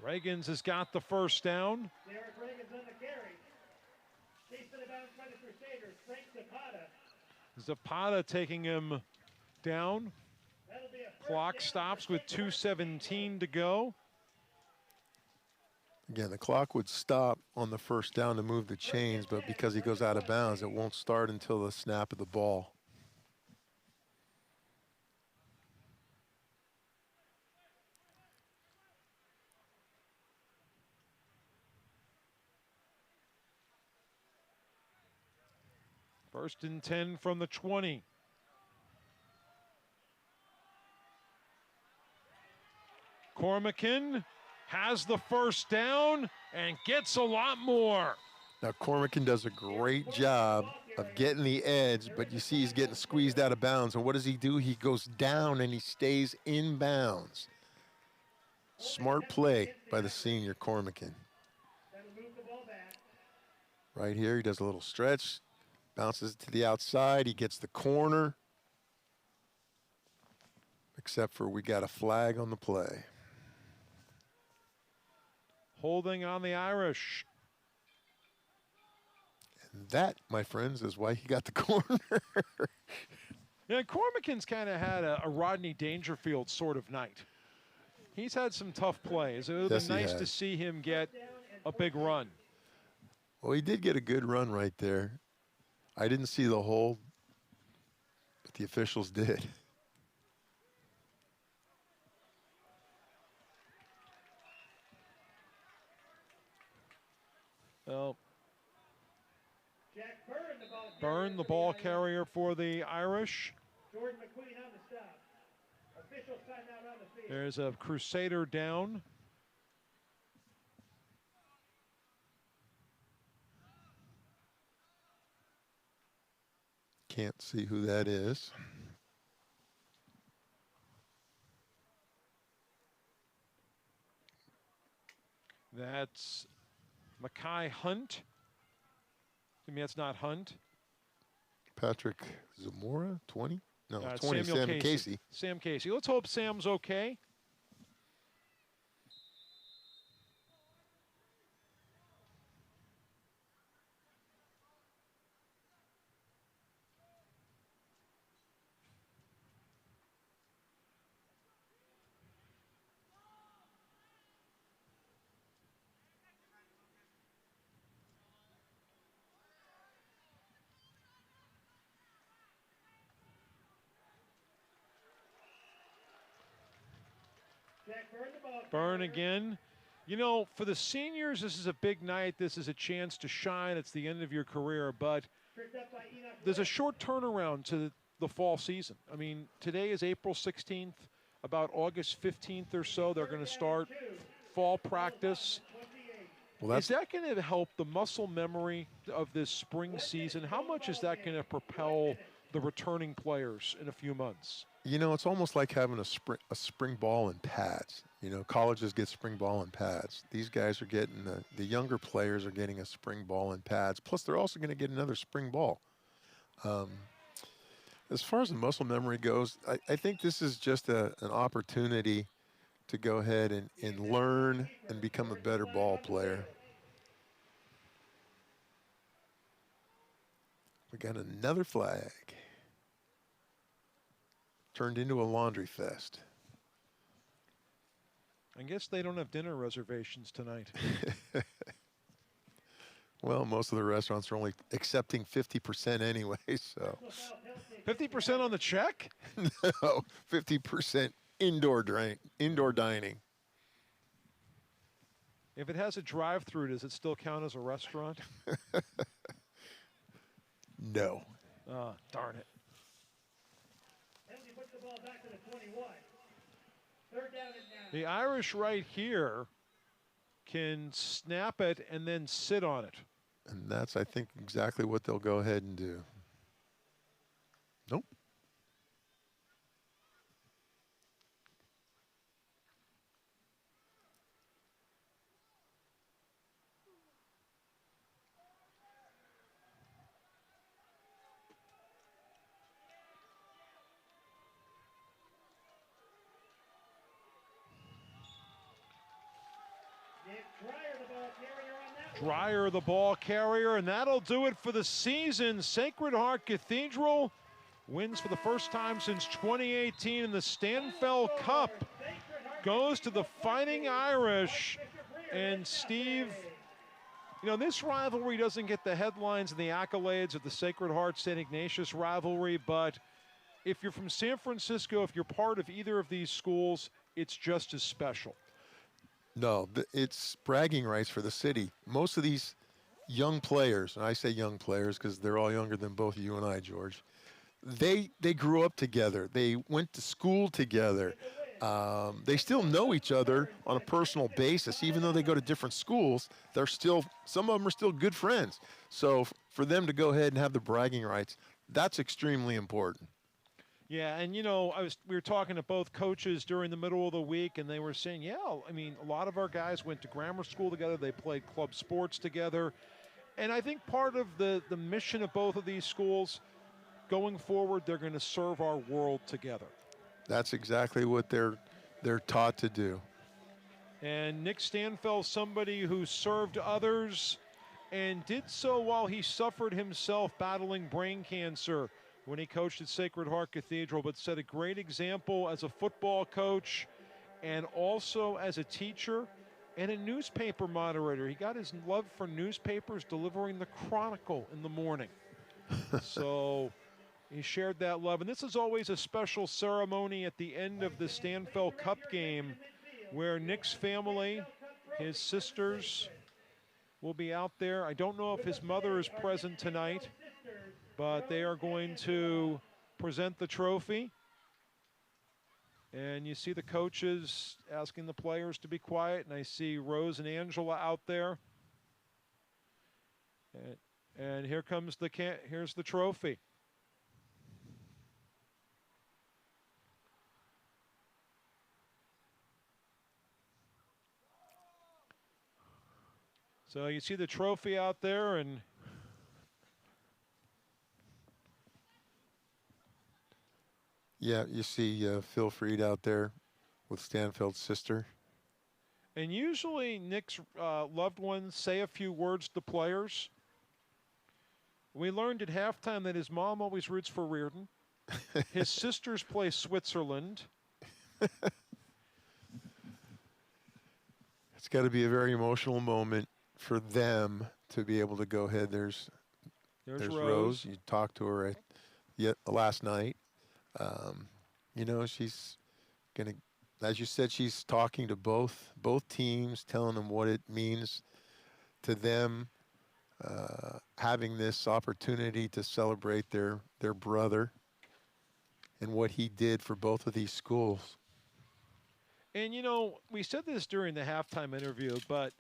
Reagans has got the first down. Derek Reagans on the carry. Chased it about by the Crusaders. Frank Zapata. Zapata taking him down. Clock stops with 2:17 to go. Again, the clock would stop on the first down to move the chains, but because he goes out of bounds, it won't start until the snap of the ball. First and 10 from the 20. Cormican has the first down and gets a lot more. Now, Cormican does a great job of getting the edge, but you see he's getting squeezed out of bounds. And what does he do? He goes down and he stays in bounds. Smart play by the senior Cormican. Right here, he does a little stretch, bounces to the outside. He gets the corner, except for we got a flag on the play. Holding on the Irish. And that, my friends, is why he got the corner. Yeah, Cormican's kind of had a Rodney Dangerfield sort of night. He's had some tough plays. It would have been nice to see him get a big run. Well, he did get a good run right there. I didn't see the hold, but the officials did. Well, Byrne, the ball carrier for the Irish. Jordan McQueen on the stop. Officials timeout on the field. There's a Crusader down. Can't see who that is. That's Mackay Hunt. I mean, that's not Hunt. Patrick Zamora, 20? No, 20, Samuel Sam Casey. Sam Casey. Let's hope Sam's okay. Byrne again. You know, for the seniors, this is a big night. This is a chance to shine. It's the end of your career, but there's a short turnaround to the fall season. I mean, today is April 16th. About August 15th or so, they're going to start fall practice. Well, is that going to help the muscle memory of this spring season? How much is that going to propel the returning players in a few months? You know, it's almost like having a spring ball and pads. You know, colleges get spring ball and pads. These guys are getting, the younger players are getting a spring ball and pads. Plus, they're also going to get another spring ball. As far as the muscle memory goes, I think this is just an opportunity to go ahead and learn and become a better ball player. We got another flag. Turned into a laundry fest. I guess they don't have dinner reservations tonight. Well, most of the restaurants are only accepting 50% anyway, so. 50% on the check? No, 50% indoor dining. If it has a drive-through, does it still count as a restaurant? No. Oh, darn it. The Irish right here can snap it and then sit on it. And that's, I think, exactly what they'll go ahead and do. Nope. Dreyer, the ball carrier, and that'll do it for the season. Sacred Heart Cathedral wins for the first time since 2018 in the Stanfel Cup. Goes to the Fighting Irish. And Steve, you know, this rivalry doesn't get the headlines and the accolades of the Sacred Heart St. Ignatius rivalry, but if you're from San Francisco, if you're part of either of these schools, it's just as special. No, it's bragging rights for the city. Most of these young players, and I say young players because they're all younger than both you and I, George, they grew up together. They went to school together. They still know each other on a personal basis. Even though they go to different schools, they're still, some of them are still good friends. So for them to go ahead and have the bragging rights, that's extremely important. Yeah, and you know, we were talking to both coaches during the middle of the week, and they were saying, yeah, I mean, a lot of our guys went to grammar school together. They played club sports together. And I think part of the mission of both of these schools, going forward, they're going to serve our world together. That's exactly what they're taught to do. And Nick Stanfel, somebody who served others and did so while he suffered himself battling brain cancer when he coached at Sacred Heart Cathedral, but set a great example as a football coach and also as a teacher and a newspaper moderator. He got his love for newspapers delivering the Chronicle in the morning. So he shared that love. And this is always a special ceremony at the end of the Stanfel Cup game where Nick's family, his sisters, will be out there. I don't know if his mother is present tonight, but they are going to present the trophy. And you see the coaches asking the players to be quiet, and I see Rose and Angela out there. And here comes here's the trophy. So you see the trophy out there, and yeah, you see Phil Freed out there with Stanfeld's sister. And usually Nick's loved ones say a few words to players. We learned at halftime that his mom always roots for Riordan. His sisters play Switzerland. It's got to be a very emotional moment for them to be able to go ahead. There's Rose. You talked to her last night. You know, she's going to, as you said, she's talking to both teams, telling them what it means to them, having this opportunity to celebrate their brother and what he did for both of these schools. And, you know, we said this during the halftime interview, but,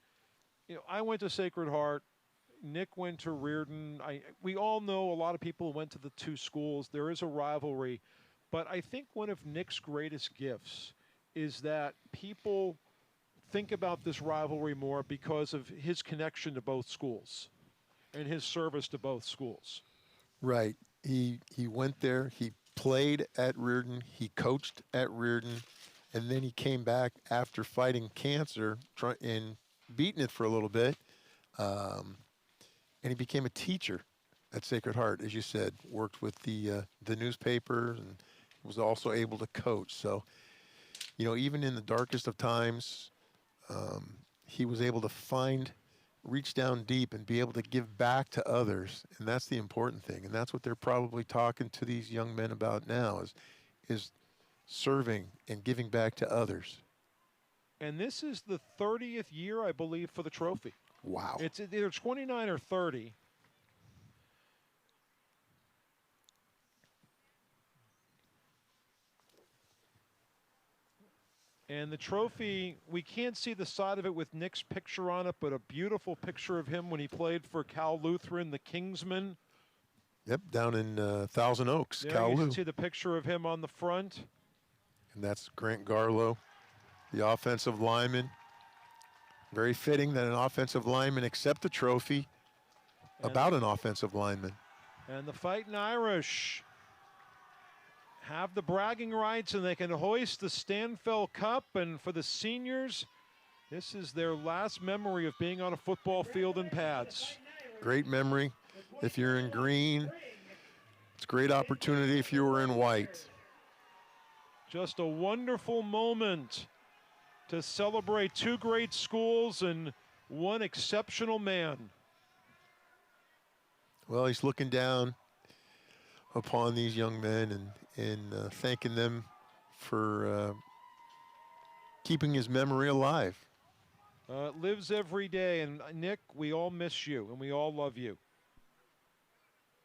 you know, I went to Sacred Heart. Nick went to Riordan. We all know a lot of people who went to the two schools. There is a rivalry. But I think one of Nick's greatest gifts is that people think about this rivalry more because of his connection to both schools and his service to both schools. Right. He went there. He played at Riordan. He coached at Riordan. And then he came back after fighting cancer and beating it for a little bit. And he became a teacher at Sacred Heart, as you said, worked with the newspaper and was also able to coach. So, you know, even in the darkest of times, he was able to reach down deep and be able to give back to others. And that's the important thing. And that's what they're probably talking to these young men about now is serving and giving back to others. And this is the 30th year, I believe, for the trophy. Wow. It's either 29 or 30. And the trophy, we can't see the side of it with Nick's picture on it, but a beautiful picture of him when he played for Cal Lutheran, the Kingsmen. Yep, down in Thousand Oaks, there Cal you Lu. can see the picture of him on the front. And that's Grant Garlow, the offensive lineman. Very fitting that an offensive lineman accept the trophy about an offensive lineman. And the Fighting Irish have the bragging rights, and they can hoist the Stanfel Cup. And for the seniors, This is their last memory of being on a football field in pads. Great memory if you're in green. It's a great opportunity if you were in white. Just a wonderful moment to celebrate two great schools and one exceptional man. Well, he's looking down upon these young men and thanking them for keeping his memory alive. It lives every day, and Nick, we all miss you, and we all love you.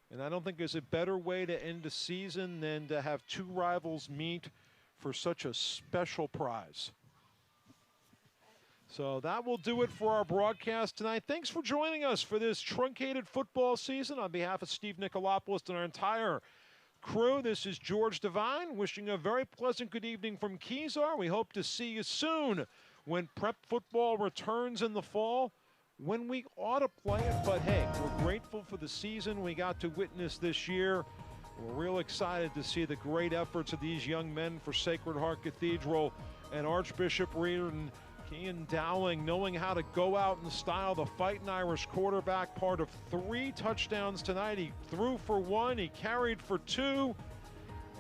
And I don't think there's a better way to end a season than to have two rivals meet for such a special prize. So that will do it for our broadcast tonight. Thanks for joining us for this truncated football season. On behalf of Steve Nicolopoulos and our entire crew, this is George Devine wishing a very pleasant good evening from Kezar. We hope to see you soon when prep football returns in the fall, when we ought to play it. But hey, we're grateful for the season we got to witness this year. We're real excited to see the great efforts of these young men for Sacred Heart Cathedral and Archbishop Riordan. Ian Dowling knowing how to go out in style. The Fighting Irish quarterback, part of 3 touchdowns tonight. He threw for 1, he carried for 2,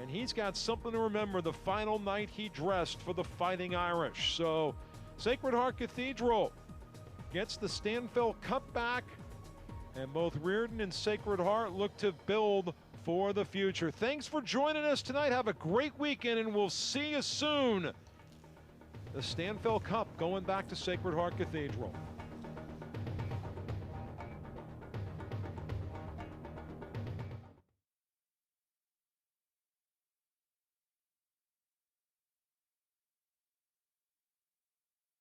and he's got something to remember the final night he dressed for the Fighting Irish. So Sacred Heart Cathedral gets the Stanfel Cup back, and both Riordan and Sacred Heart look to build for the future. Thanks for joining us tonight. Have a great weekend, and we'll see you soon. The Stanfel Cup going back to Sacred Heart Cathedral.